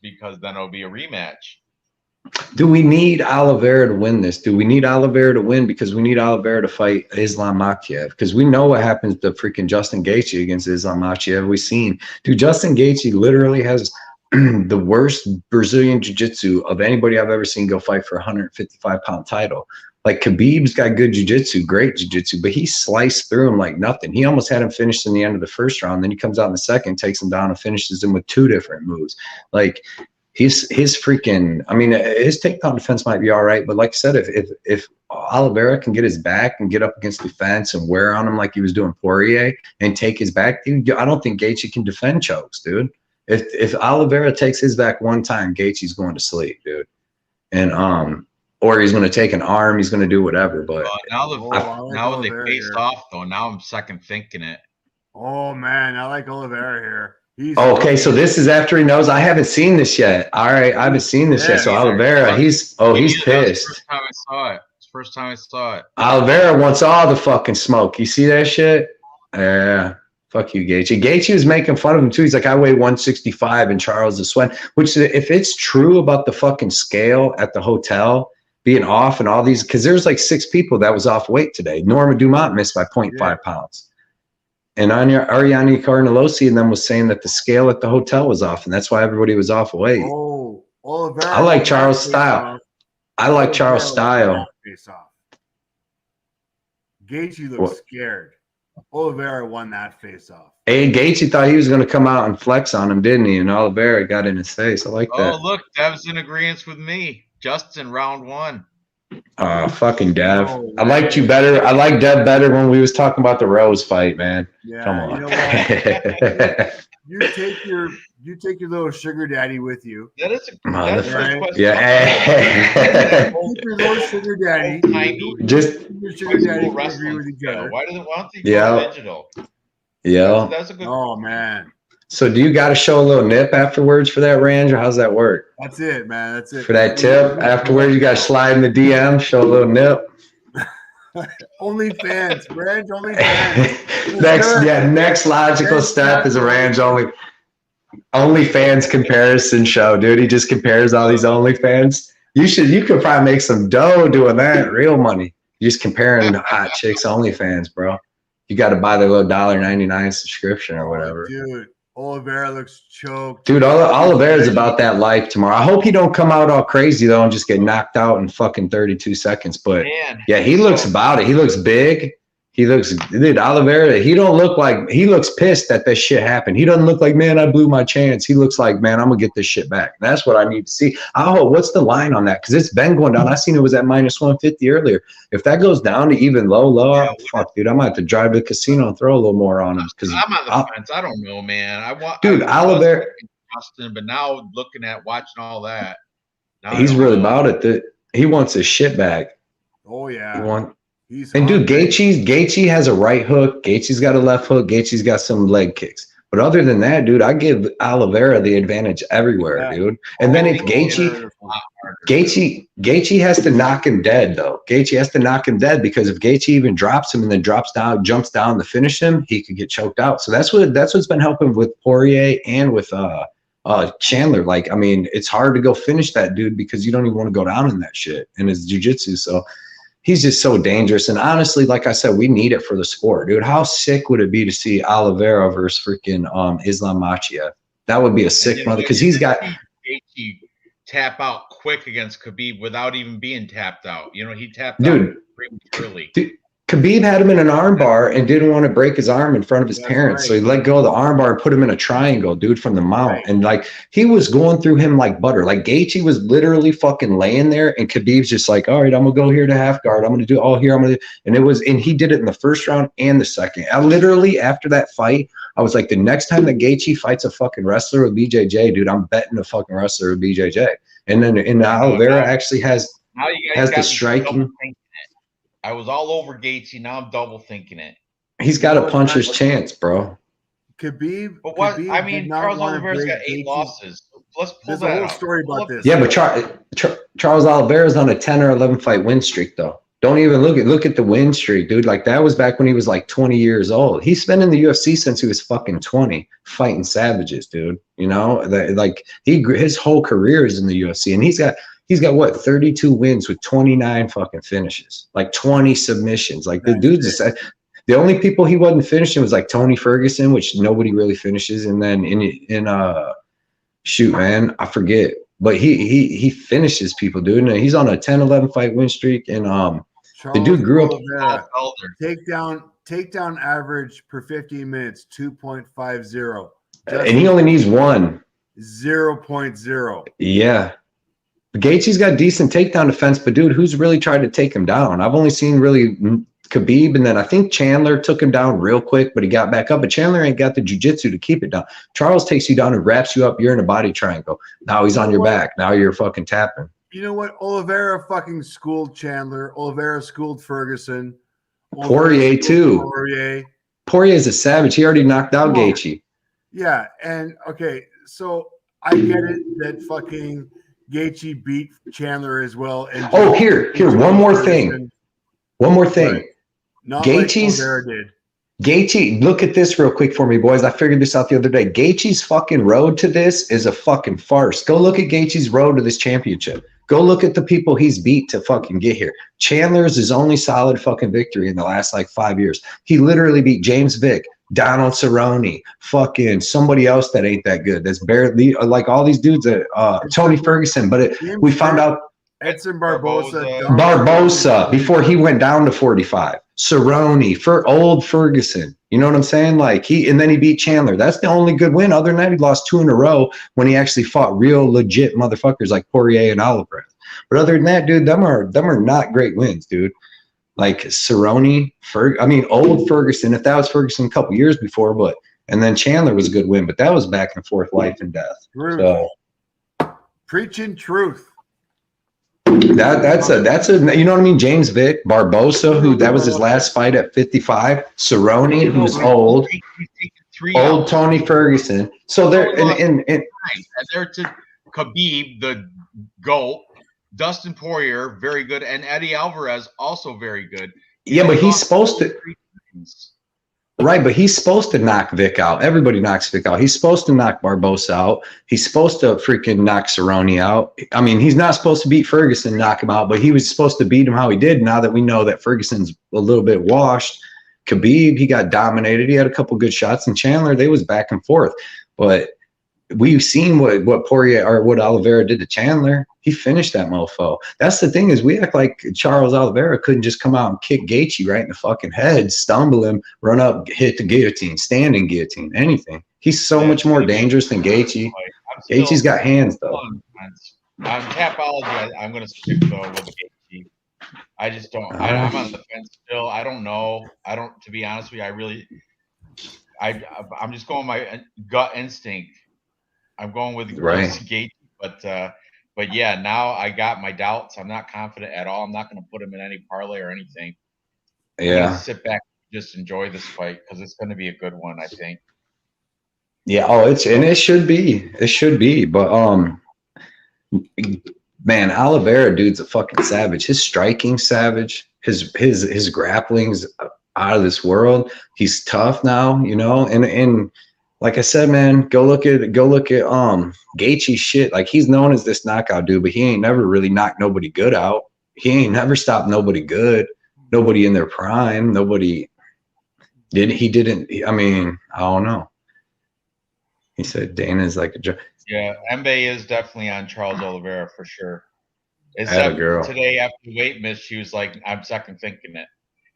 because then it'll be a rematch. Do we need Oliveira to win this? Do we need Oliveira to win because we need Oliveira to fight Islam Makhachev? Because we know what happens to freaking Justin Gaethje against Islam Makhachev. We've seen. Dude, Justin Gaethje literally has the worst Brazilian jiu-jitsu of anybody I've ever seen go fight for a 155-pound title. Like, Khabib's got good jiu-jitsu, great jiu-jitsu, but he sliced through him like nothing. He almost had him finished in the end of the first round. Then he comes out in the second, takes him down, and finishes him with 2 different moves. Like, his freaking, I mean, his takedown defense might be all right, but like I said, if Oliveira can get his back and get up against the fence and wear on him like he was doing Poirier and take his back, dude, I don't think Gaethje can defend chokes, dude. If Oliveira takes his back one time, Gaethje's going to sleep, dude. And or he's going to take an arm, he's going to do whatever. But now when they face off, though, now I'm second thinking it. Oh man, I like Oliveira here. Okay, so this is after he knows. I haven't seen this yet. All right, I haven't seen this yet. So Oliveira, he's pissed. First time I saw it. It's the first time I saw it. Oliveira wants all the fucking smoke. You see that shit? Yeah. Fuck you, Gaethje. Gaethje was making fun of him too. He's like, I weigh 165 and Charles is sweating. Which, if it's true about the fucking scale at the hotel being off and all these, because there's like 6 people that was off weight today. Norma Dumont missed by 0.5 pounds. And Ariane Carnelosi and them was saying that the scale at the hotel was off, and that's why everybody was off weight. Oh, Oliveira. I like Charles Style. I like Charles Style. Face off. Gaethje looked scared. Oliveira won that face off. Hey, Gaethje thought he was going to come out and flex on him, didn't he? And Oliveira got in his face. I like that. Oh, look, Dev's in agreement with me. Justin, round 1. Fucking Dev. I liked you better. I liked Dev better when we was talking about the Rose fight, man. Yeah, come on. You know what? you take your little sugar daddy with you. That is a first question. Yeah. Keep your little sugar daddy. Just your sugar daddy agree with each other. Why don't they go digital? Yeah. That's a good. Oh man. So do you got to show a little nip afterwards for that, Ranj, or how's that work? That's it, man. That's it. For that tip afterwards, you got to slide in the DM, show a little nip. OnlyFans, Ranj, OnlyFans. Next logical step is a Ranj OnlyFans comparison show, dude. He just compares all these OnlyFans. You could probably make some dough doing that, real money. You're just comparing hot chicks OnlyFans, bro. You got to buy their little $1.99 subscription or whatever. Dude, Oliveira looks choked. Dude, Oliveira's about that life tomorrow. I hope he don't come out all crazy though and just get knocked out in fucking 32 seconds. But yeah, he looks about it. He looks big. Dude, Oliveira, he looks pissed that this shit happened. He doesn't look like, man, I blew my chance. He looks like, man, I'm gonna get this shit back. That's what I need to see. I hope, what's the line on that? Because it's been going down. I seen it was at -150 earlier. If that goes down to even low, fuck, dude, I might have to drive to the casino and throw a little more on him. Because I'm on the fence. I don't know, man. Oliveira, Austin, but now looking at watching all that, he's really about it. He wants his shit back. Oh yeah. Dude, Gaethje has a right hook. Gaethje's got a left hook. Gaethje's got some leg kicks. But other than that, dude, I give Oliveira the advantage everywhere, dude. And then if Gaethje has to knock him dead, though. Gaethje has to knock him dead because if Gaethje even drops him and then jumps down to finish him, he could get choked out. So that's what's been helping with Poirier and with Chandler. Like, I mean, it's hard to go finish that dude because you don't even want to go down in that shit in his jiu-jitsu. So he's just so dangerous. And honestly, like I said, we need it for the sport, dude. How sick would it be to see Oliveira versus freaking Islam Makhachev? That would be a sick mother because he's got Gaethje tap out quick against Khabib without even being tapped out. You know, he tapped out prematurely. Dude, Khabib had him in an armbar and didn't want to break his arm in front of his parents. Right. So he let go of the armbar and put him in a triangle, dude, from the mount. Right. And like he was going through him like butter. Like Gaethje was literally fucking laying there and Khabib's just like, all right, I'm gonna go here to half guard. I'm gonna do all here. And he did it in the first round and the second. I literally after that fight, I was like, the next time that Gaethje fights a fucking wrestler with BJJ, dude, I'm betting a fucking wrestler with BJJ. And then Oliveira actually has the striking. I was all over Gaethje. Now I'm double thinking it. He's got to punch his chance, bro. Khabib. But what? I mean, Charles Oliveira's got 8 losses. Let's pull that out. There's a whole story about this. Yeah, but Charles Oliveira's on a 10 or 11 fight win streak, though. Don't even look at the win streak, dude. Like that was back when he was like 20 years old. He's been in the UFC since he was fucking 20, fighting savages, dude. You know, his whole career is in the UFC, and he's got what 32 wins with 29 fucking finishes, like 20 submissions. Like the dude just the only people he wasn't finishing was like Tony Ferguson, which nobody really finishes, and then shoot, man, I forget, but he finishes people, dude. And he's on a 10-11 fight win streak, and the dude grew up. Takedown average per 15 minutes 2.50, and he only needs 0.0. Yeah. Gaethje's got decent takedown defense, but dude, who's really tried to take him down? I've only seen really Khabib, and then I think Chandler took him down real quick, but he got back up. But Chandler ain't got the jiu-jitsu to keep it down. Charles takes you down and wraps you up. You're in a body triangle. Now he's on your back. Now you're fucking tapping. You know what? Oliveira fucking schooled Chandler. Oliveira schooled Ferguson. Poirier too. Poirier's a savage. He already knocked out Gaethje. Yeah, and okay, so I get it that fucking Gaethje beat Chandler as well. And here, one more thing. Right. Not Gaethje's, like Vergara did. Gaethje, look at this real quick for me, boys. I figured this out the other day. Gaethje's fucking road to this is a fucking farce. Go look at Gaethje's road to this championship. Go look at the people he's beat to fucking get here. Chandler's his only solid fucking victory in the last like 5 years. He literally beat James Vick, Donald Cerrone, fucking somebody else that ain't that good. That's barely like all these dudes that Tony Ferguson. But we found out Edson Barboza, Barbosa before he went down to 45. Cerrone for old Ferguson. You know what I'm saying? Like and then he beat Chandler. That's the only good win. Other than that, he lost 2 in a row when he actually fought real legit motherfuckers like Poirier and Oliver. But other than that, dude, them are not great wins, dude. Like Cerrone, old Ferguson. If that was Ferguson a couple years before, and then Chandler was a good win, but that was back and forth, life and death. Truth. So Preaching truth. that's a you know what I mean? James Vick, Barbosa, who that was his last fight at 55. Cerrone, who's old Tony Ferguson. So they're and they're to Khabib, the GOAT. Dustin Poirier, very good, and Eddie Alvarez, also very good. Yeah, but he's supposed to. Right, but he's supposed to knock Vic out. Everybody knocks Vic out. He's supposed to knock Barbosa out. He's supposed to freaking knock Cerrone out. I mean, he's not supposed to beat Ferguson, knock him out, but he was supposed to beat him how he did. Now that we know that Ferguson's a little bit washed, Khabib, he got dominated. He had a couple good shots, and Chandler, they was back and forth. But we've seen what Poirier or what Oliveira did to Chandler. He finished that mofo. That's the thing is we act like Charles Oliveira couldn't just come out and kick Gaethje right in the fucking head, stumble him, run up, hit the guillotine, standing guillotine, anything. He's so much more dangerous than Gaethje. Gaethje's got hands though. On Tapology, I'm going to stick though with Gaethje. I just don't. I'm on the fence still. I don't know. To be honest with you, I'm just going my gut instinct. I'm going with Gaethje, but yeah, now I got my doubts. I'm not confident at all. I'm not going to put him in any parlay or anything. Yeah, sit back, just enjoy this fight because it's going to be a good one, I think. Yeah. Oh, it should be. It should be. But man, Oliveira, dude's a fucking savage. His striking savage. His grappling's out of this world. He's tough now, you know, and. Like I said, man, go look at Gaethje's shit. Like he's known as this knockout dude, but he ain't never really knocked nobody good out. He ain't never stopped nobody good, nobody in their prime, nobody didn't. I mean, I don't know. He said Dana's like a joke. Yeah, Mbe is definitely on Charles Oliveira for sure. Except today after the weight miss, she was like, I'm second thinking it.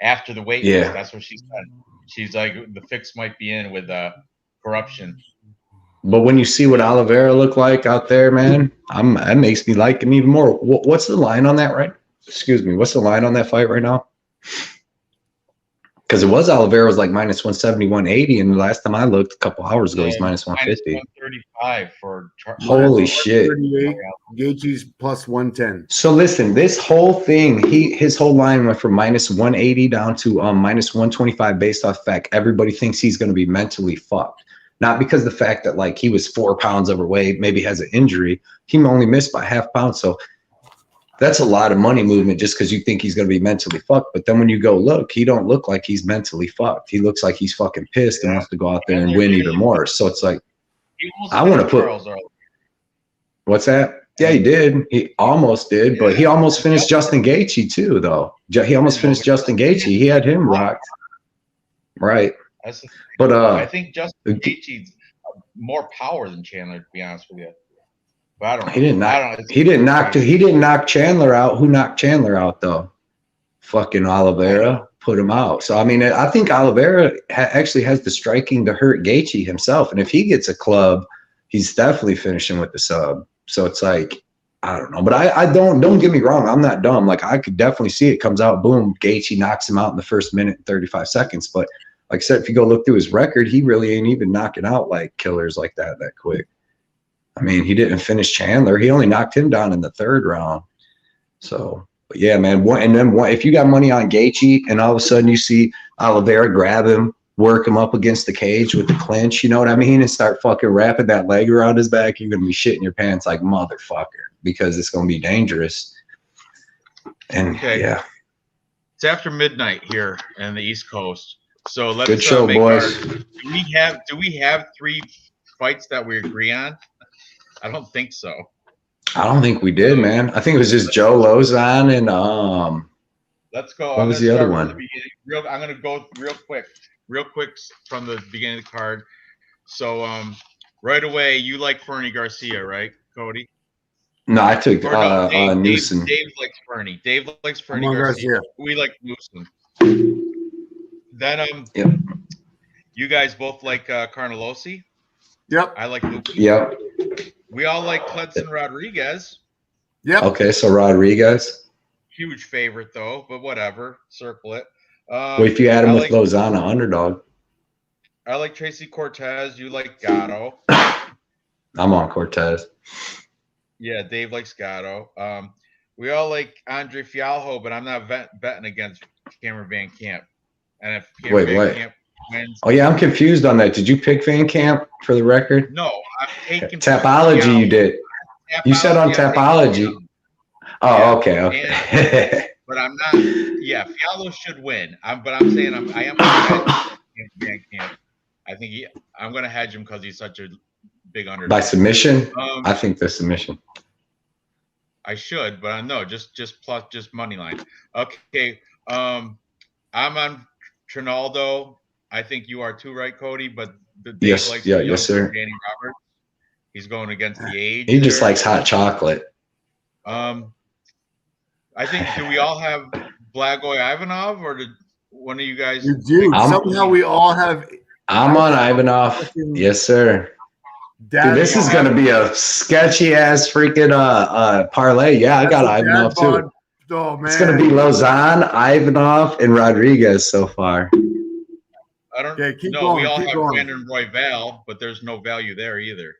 After the weight miss, that's what she said. She's like, the fix might be in with corruption. But when you see what Oliveira looked like out there, man, that makes me like him even more. What's the line on that, right? Excuse me. What's the line on that fight right now? Because it was Oliveira was like minus 170, 180, and the last time I looked a couple hours ago, he's minus 150. 135 for holy shit. Gaethje's plus 110. So listen, this whole thing, his whole line went from minus 180 down to minus 125 based off the fact everybody thinks he's going to be mentally fucked. Not because of the fact that like he was 4 pounds overweight, maybe has an injury. He only missed by half pound. So that's a lot of money movement just because you think he's going to be mentally fucked. But then when you go look, he don't look like he's mentally fucked. He looks like he's fucking pissed and wants to go out there and win even more. So it's like, I want to put. What's that? Yeah, he did. He almost did, but he almost finished Justin Gaethje too, though. He almost finished Justin Gaethje. He had him rocked. Right. But I think Justin Gaethje's more power than Chandler, to be honest with you. But I don't know. He didn't knock Chandler out. Who knocked Chandler out though? Fucking Oliveira put him out. So I mean, I think Oliveira actually has the striking to hurt Gaethje himself. And if he gets a club, he's definitely finishing with the sub. So it's like, I don't know. But I don't get me wrong. I'm not dumb. Like I could definitely see it comes out, boom, Gaethje knocks him out in the first minute and 35 seconds. But like I said, if you go look through his record, he really ain't even knocking out like killers like that quick. I mean, he didn't finish Chandler. He only knocked him down in the 3rd round. So, but yeah, man. If you got money on Gaethje and all of a sudden you see Oliveira grab him, work him up against the cage with the clinch, you know what I mean, and start fucking wrapping that leg around his back, you're going to be shitting your pants like motherfucker because it's going to be dangerous. And yeah. It's after midnight here on the East Coast. So let's good show, boys. Do we have 3 fights that we agree on? I don't think so. I don't think we did, man. I think it was just Joe Lozon and let's go. What was the other one? I'm gonna go real quick. real quick from the beginning of the card. So right away, you like Fernie Garcia, right, Cody? No, I took Or no, Newsom. Dave likes Fernie. Dave likes I'm Fernie on Garcia. Garcia. We like Newsom. Then Yep. you guys both like Carnelosi. Yep. I like Luke. Yep. We all like Cletson Rodriguez. Yep. Okay, so Rodriguez. Huge favorite though, but whatever. Circle it. Well, if you add him with Lozano, underdog. I like Tracy Cortez. You like Gatto. I'm on Cortez. Yeah, Dave likes Gatto. We all like Andre Fiojo, but I'm not betting against Cameron Van Camp. And if Cameron Van Camp wins, oh yeah, I'm confused on that. Did you pick Van Camp for the record? No, I'm taking Tapology. Fiojo. You did. You said on Tapology. Oh, yeah. okay. Okay. But I'm not. Yeah, Fialo should win. But I'm saying I am Van Camp. I think I'm going to hedge him because he's such a big underdog. By submission? I think the submission. I should, but no, just money line. Okay. I'm on Tronaldo. I think you are too, right, Cody? But yes, sir. Danny Roberts. He's going against the age. He just likes hot chocolate. I think, do we all have Blagoy Ivanov, or did one of you guys? You do. Somehow we all have. I'm on Ivanov. Yes, sir. Dude, this is going to be a sketchy ass freaking parlay. Yeah, I got Ivanov too. Oh, man. It's going to be Lozano, Ivanov, and Rodriguez so far. I don't know. Going, we all have going. Brandon Royval, but there's no value there either.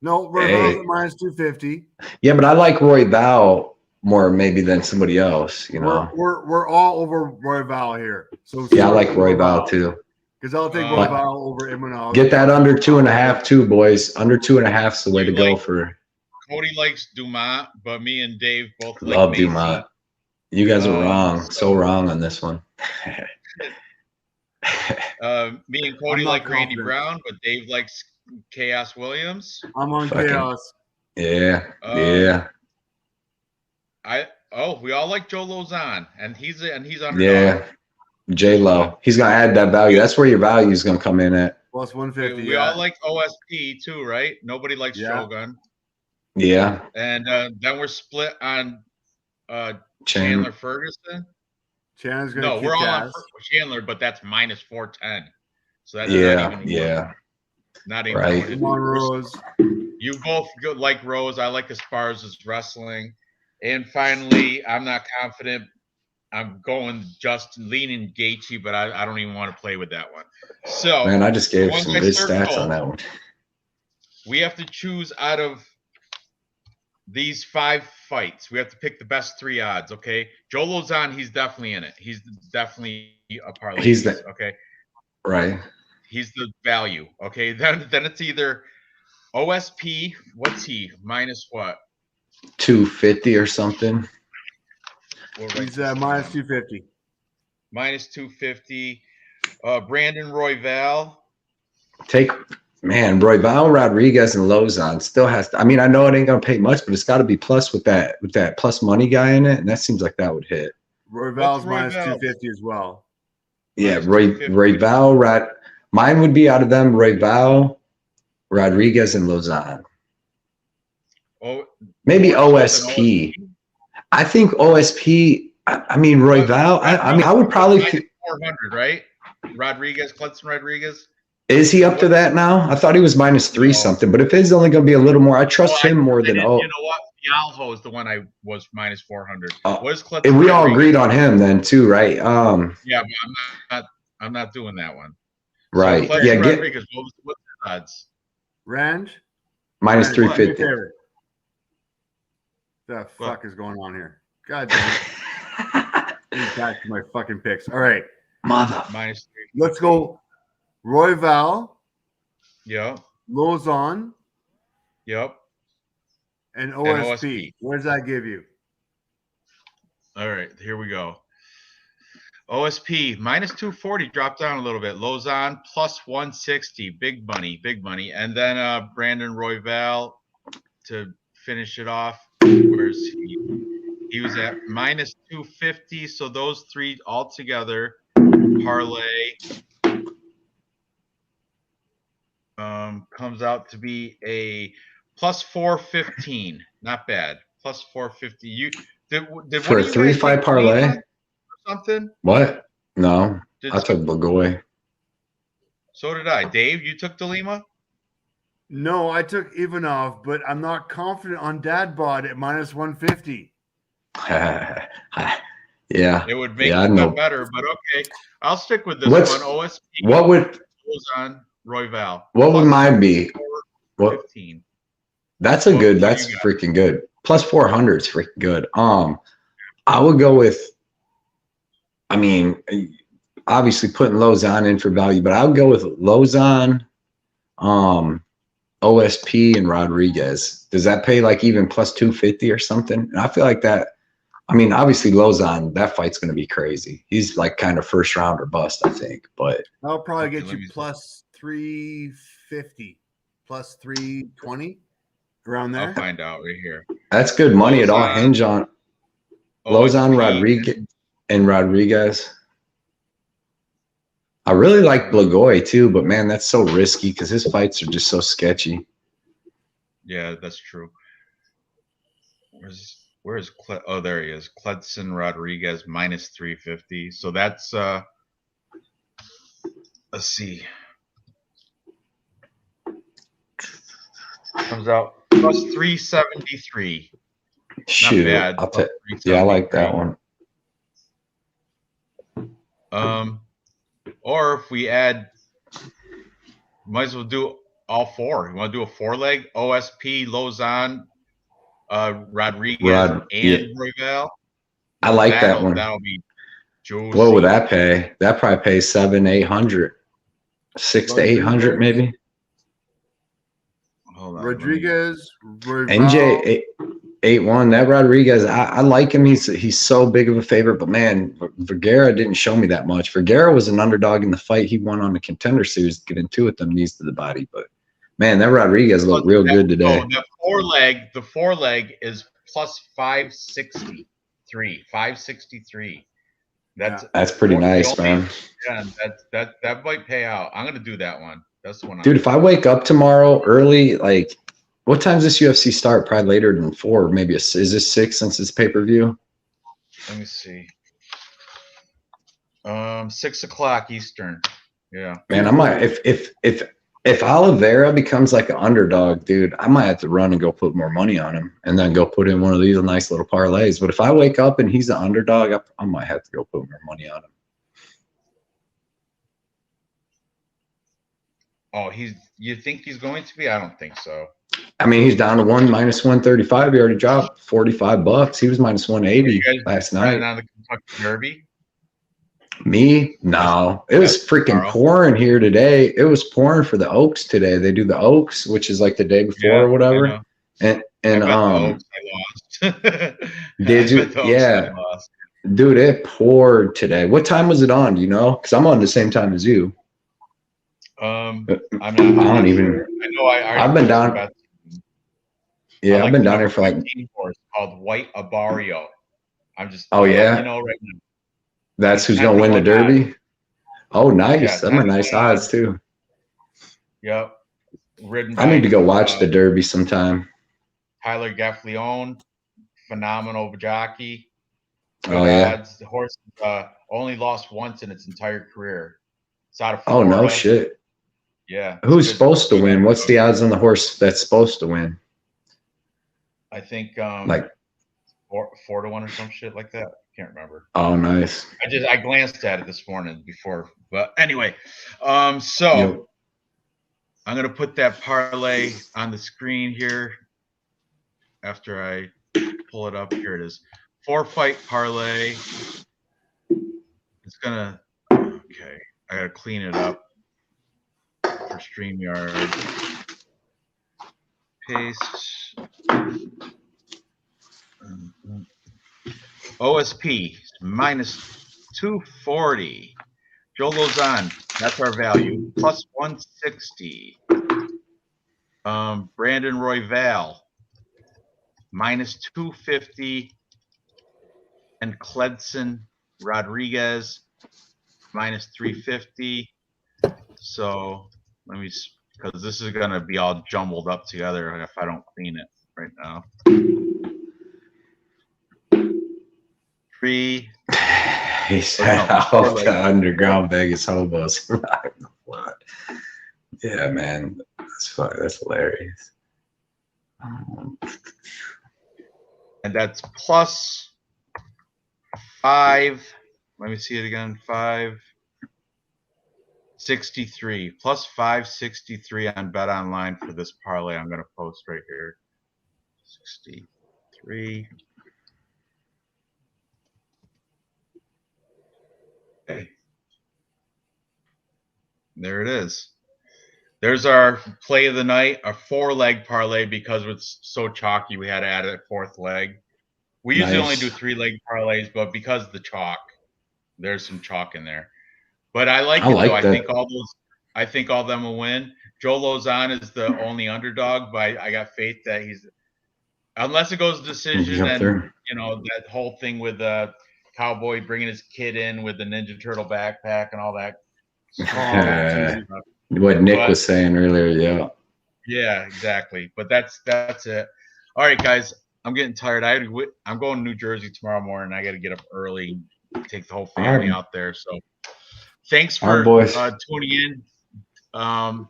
No, Royval's at minus 250. Yeah, but I like Royval more maybe than somebody else. You know, we're all over Royval here. So yeah, I like Royval too. Because I'll take Royval over Imanov. Get that under 2.5 too, boys. Under 2.5 is the way to go for. Cody likes Dumont, but me and Dave both love like Dumont. You guys are wrong. So wrong on this one. Me and Cody like Randy Brown, but Dave likes Chaos Williams. I'm on Chaos. Yeah. Yeah. We all like Joe Lozano, and he's underdog. Yeah. J-Lo. He's going to add that value. That's where your value is going to come in at. Plus 150. We all like OSP too, right? Nobody likes Shogun. Yeah. And then we're split on Chandler Ferguson. Chandler's going to No, we're all on Chandler, but that's minus 410. So that's not even not even right. Come on, Rose. You both like Rose. I like Esparza's wrestling. And finally, I'm not confident. I'm going just leaning Gaethje, but I don't even want to play with that one. So, man, I just gave some good stats on that one. We have to choose out of these 5 fights. We have to pick the best 3 odds. Okay, Joe Lozano, he's definitely in it. He's definitely a parlay. He's the okay, right. He's the value. Okay, then it's either OSP. What's he minus what? 250 or something. He's minus 250. Minus 250. Brandon Royval. Royval, Rodriguez, and Lozano still has to. I mean, I know it ain't gonna pay much, but it's got to be plus with that plus money guy in it, and that seems like that would hit. Royval's minus 250 as well. Yeah, Royval. Mine would be out of them: Royval, Rodriguez, and Lozano. Oh, maybe OSP. I think OSP. I mean, Royval. I would probably 400, right? Cletson Rodriguez. Is he up to that now? I thought he was minus 3 something. But if it's only going to be a little more, I trust him more than. You know what? Fialho is the one I was minus 400. What is Cletson? And we all agreed on him then too, right? Yeah, but I'm not doing that one. Right. So Rodriguez, what's the odds? Ranj? Minus 350. The fuck is going on here? God damn it. Back to my fucking picks. All right. Mother. Minus 3. Let's go Royval. Yep. Lozano. Yep. And OSP. What does that give you? All right. Here we go. OSP minus 240 dropped down a little bit. Lozano plus 160. Big money. And then Brandon Royval to finish it off. Where's he? He was at minus 250. So those 3 altogether parlay comes out to be a plus 415. Not bad. Plus 450. You did For one a of you guys 3-5 take parlay? Lima or something? What? No, Did I took Blagoy. So did I. Dave, you took Delima? No, I took Ivanov, but I'm not confident on Dad Bod at minus 150. Yeah. It would make Yeah, I it know. better, but okay. I'll stick with this What's- one. OSP. What would on Royval. what would Plus mine be? What? 15. That's a What good. do That's you got? freaking good. Plus 400 is freaking good. I would go with. I mean, obviously putting Lozon in for value, but I would go with Lozon, OSP, and Rodriguez. Does that pay like even plus 250 or something? And I feel like that. I mean, obviously Lozon, that fight's going to be crazy. He's like kind of first round or bust, I think. But I'll probably Okay, get let you me see. plus 350, plus 320, around I'll there. find out right here. that's good money. It all Lozon, hinge on Lozon, OSP, Rodriguez. I really like Blagoy too, but man, that's so risky because his fights are just so sketchy. Yeah, that's true. Where's oh, there he is. Cletson Rodriguez minus 350. So that's let's see. Comes out plus 373. Shoot, bad, I'll plus take. Yeah, I like that 373. one. Or if we add, might as well do all four. You want to do a 4-leg? OSP, Lozon, Rodriguez, and Royval? I like that one. That'll be juicy. What would that pay? That probably pays 700-800, 600 to 800 maybe. Hold on, Rodriguez, NJ 8-1. That Rodriguez, I like him. He's so big of a favorite, but man, Vergara didn't show me that much. Vergara was an underdog in the fight. He won on the Contender Series to get into with them knees to the body. But man, that Rodriguez looked real good today. The 4-leg is plus 563. 563. That's pretty nice, man. Yeah, that might pay out. I'm gonna do that one. That's the one. Dude, if I wake up tomorrow early, like, what time's this UFC start? Probably later than 4. Maybe is this 6 since it's pay-per-view? Let me see. 6 o'clock Eastern. Yeah. Man, I might if Oliveira becomes like an underdog, dude, I might have to run and go put more money on him and then go put in one of these nice little parlays. But if I wake up and he's an underdog, I might have to go put more money on him. Oh, you think he's going to be? I don't think so. I mean, he's down to minus 135. He already dropped $45. He was minus 180 last night. On the Kentucky Derby? Me? No. It was freaking pouring here today. It was pouring for the Oaks today. They do the Oaks, which is like the day before or whatever. And I lost. Did you? Yeah. Dude, it poured today. What time was it on? Do you know? Because I'm on the same time as you. I'm not. I don't even. I know. I've been down. Yeah, I've been down here for like. Horse called White Abario. I'm just. Oh yeah. You know right now. That's who's gonna win the Derby. Oh, nice. Yeah, Them are nice odds too. Yep. I need to go watch the Derby sometime. Tyler Gaffleone, phenomenal jockey. Oh yeah. Odds. The horse only lost once in its entire career. It's out of Florida. Oh no shit. Yeah. Who's supposed to win? What's the odds on the horse that's supposed to win? I think like 4 to 1 or some shit like that. Can't remember. Oh, nice. I glanced at it this morning before, but anyway, so I'm gonna put that parlay on the screen here after I pull it up. Here it is. 4-fight parlay. It's gonna. Okay, I gotta clean it up for StreamYard. Paste. OSP minus 240. Joe Lozon, that's our value. Plus 160. Brandon Royval minus 250. And Cletson Rodriguez minus 350. So let me because this is gonna be all jumbled up together if I don't clean it right now. 3. He said, I hope the underground Vegas hobos. What? Yeah, man. That's funny. That's hilarious. And that's plus 5. Let me see it again. 563 plus 563 on Bet Online for this parlay. I'm gonna post right here. 63. Okay. There it is. There's our play of the night, our 4-leg parlay, because it's so chalky, we had to add a 4th leg. We usually only do 3-leg parlays, but because of the chalk, there's some chalk in there. But I like it though. I think all of them will win. Joe Lozon is the only underdog, but I got faith that unless it goes to decision, and that whole thing with Cowboy bringing his kid in with the Ninja Turtle backpack and all that. What Nick was saying earlier, yeah. Yeah, exactly. But that's it. All right, guys. I'm getting tired. I'm going to New Jersey tomorrow morning. I got to get up early, take the whole family out there. So thanks for tuning in.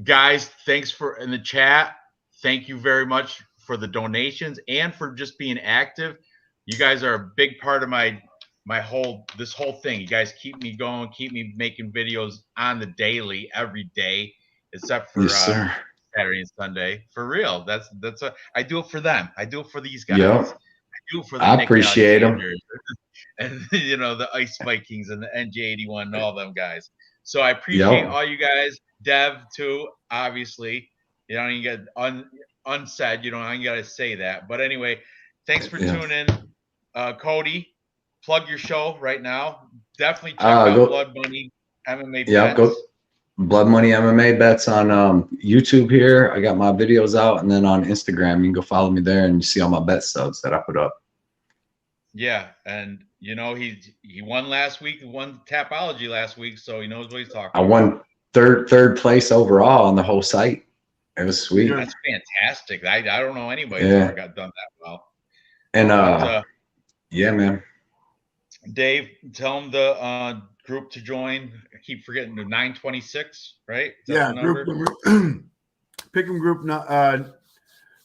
Guys, thanks for in the chat. Thank you very much for the donations and for just being active. You guys are a big part of this whole thing. You guys keep me going, keep me making videos on the daily, every day, except for Saturday and Sunday. For real. I do it for them. I do it for these guys. Yep. I do it for I appreciate them. And the Ice Vikings and the NJ81 and all them guys. So I appreciate all you guys. Dev too, obviously. You don't even get unsaid. You don't even gotta say that. But anyway, thanks for tuning in. Cody, plug your show right now. Definitely check out Blood Money MMA Bets. Yeah, go Blood Money MMA Bets on YouTube here. I got my videos out, and then on Instagram, you can go follow me there and you see all my bet subs that I put up. Yeah, and he won last week. He won Tapology last week, so he knows what he's talking about. I won third place overall on the whole site. It was sweet. That's fantastic. I don't know anybody that's ever got done that well. And yeah, man. Dave, tell him the group to join. I keep forgetting the 926, right? Yeah, group Pick'em group number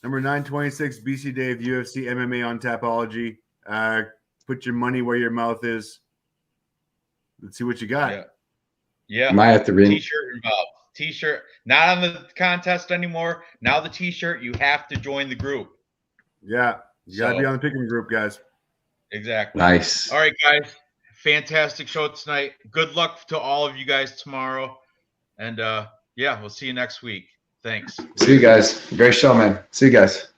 926. BC Dave UFC MMA on Tapology. Put your money where your mouth is. Let's see what you got. Yeah. Might have to ring. T-shirt involved. T-shirt, not on the contest anymore. Now the T-shirt, you have to join the group. Yeah, you gotta be on the Pick'em group, guys. Exactly. Nice. All right, guys. Fantastic show tonight. Good luck to all of you guys tomorrow. And we'll see you next week. Thanks. See you guys. Great show, man. See you guys.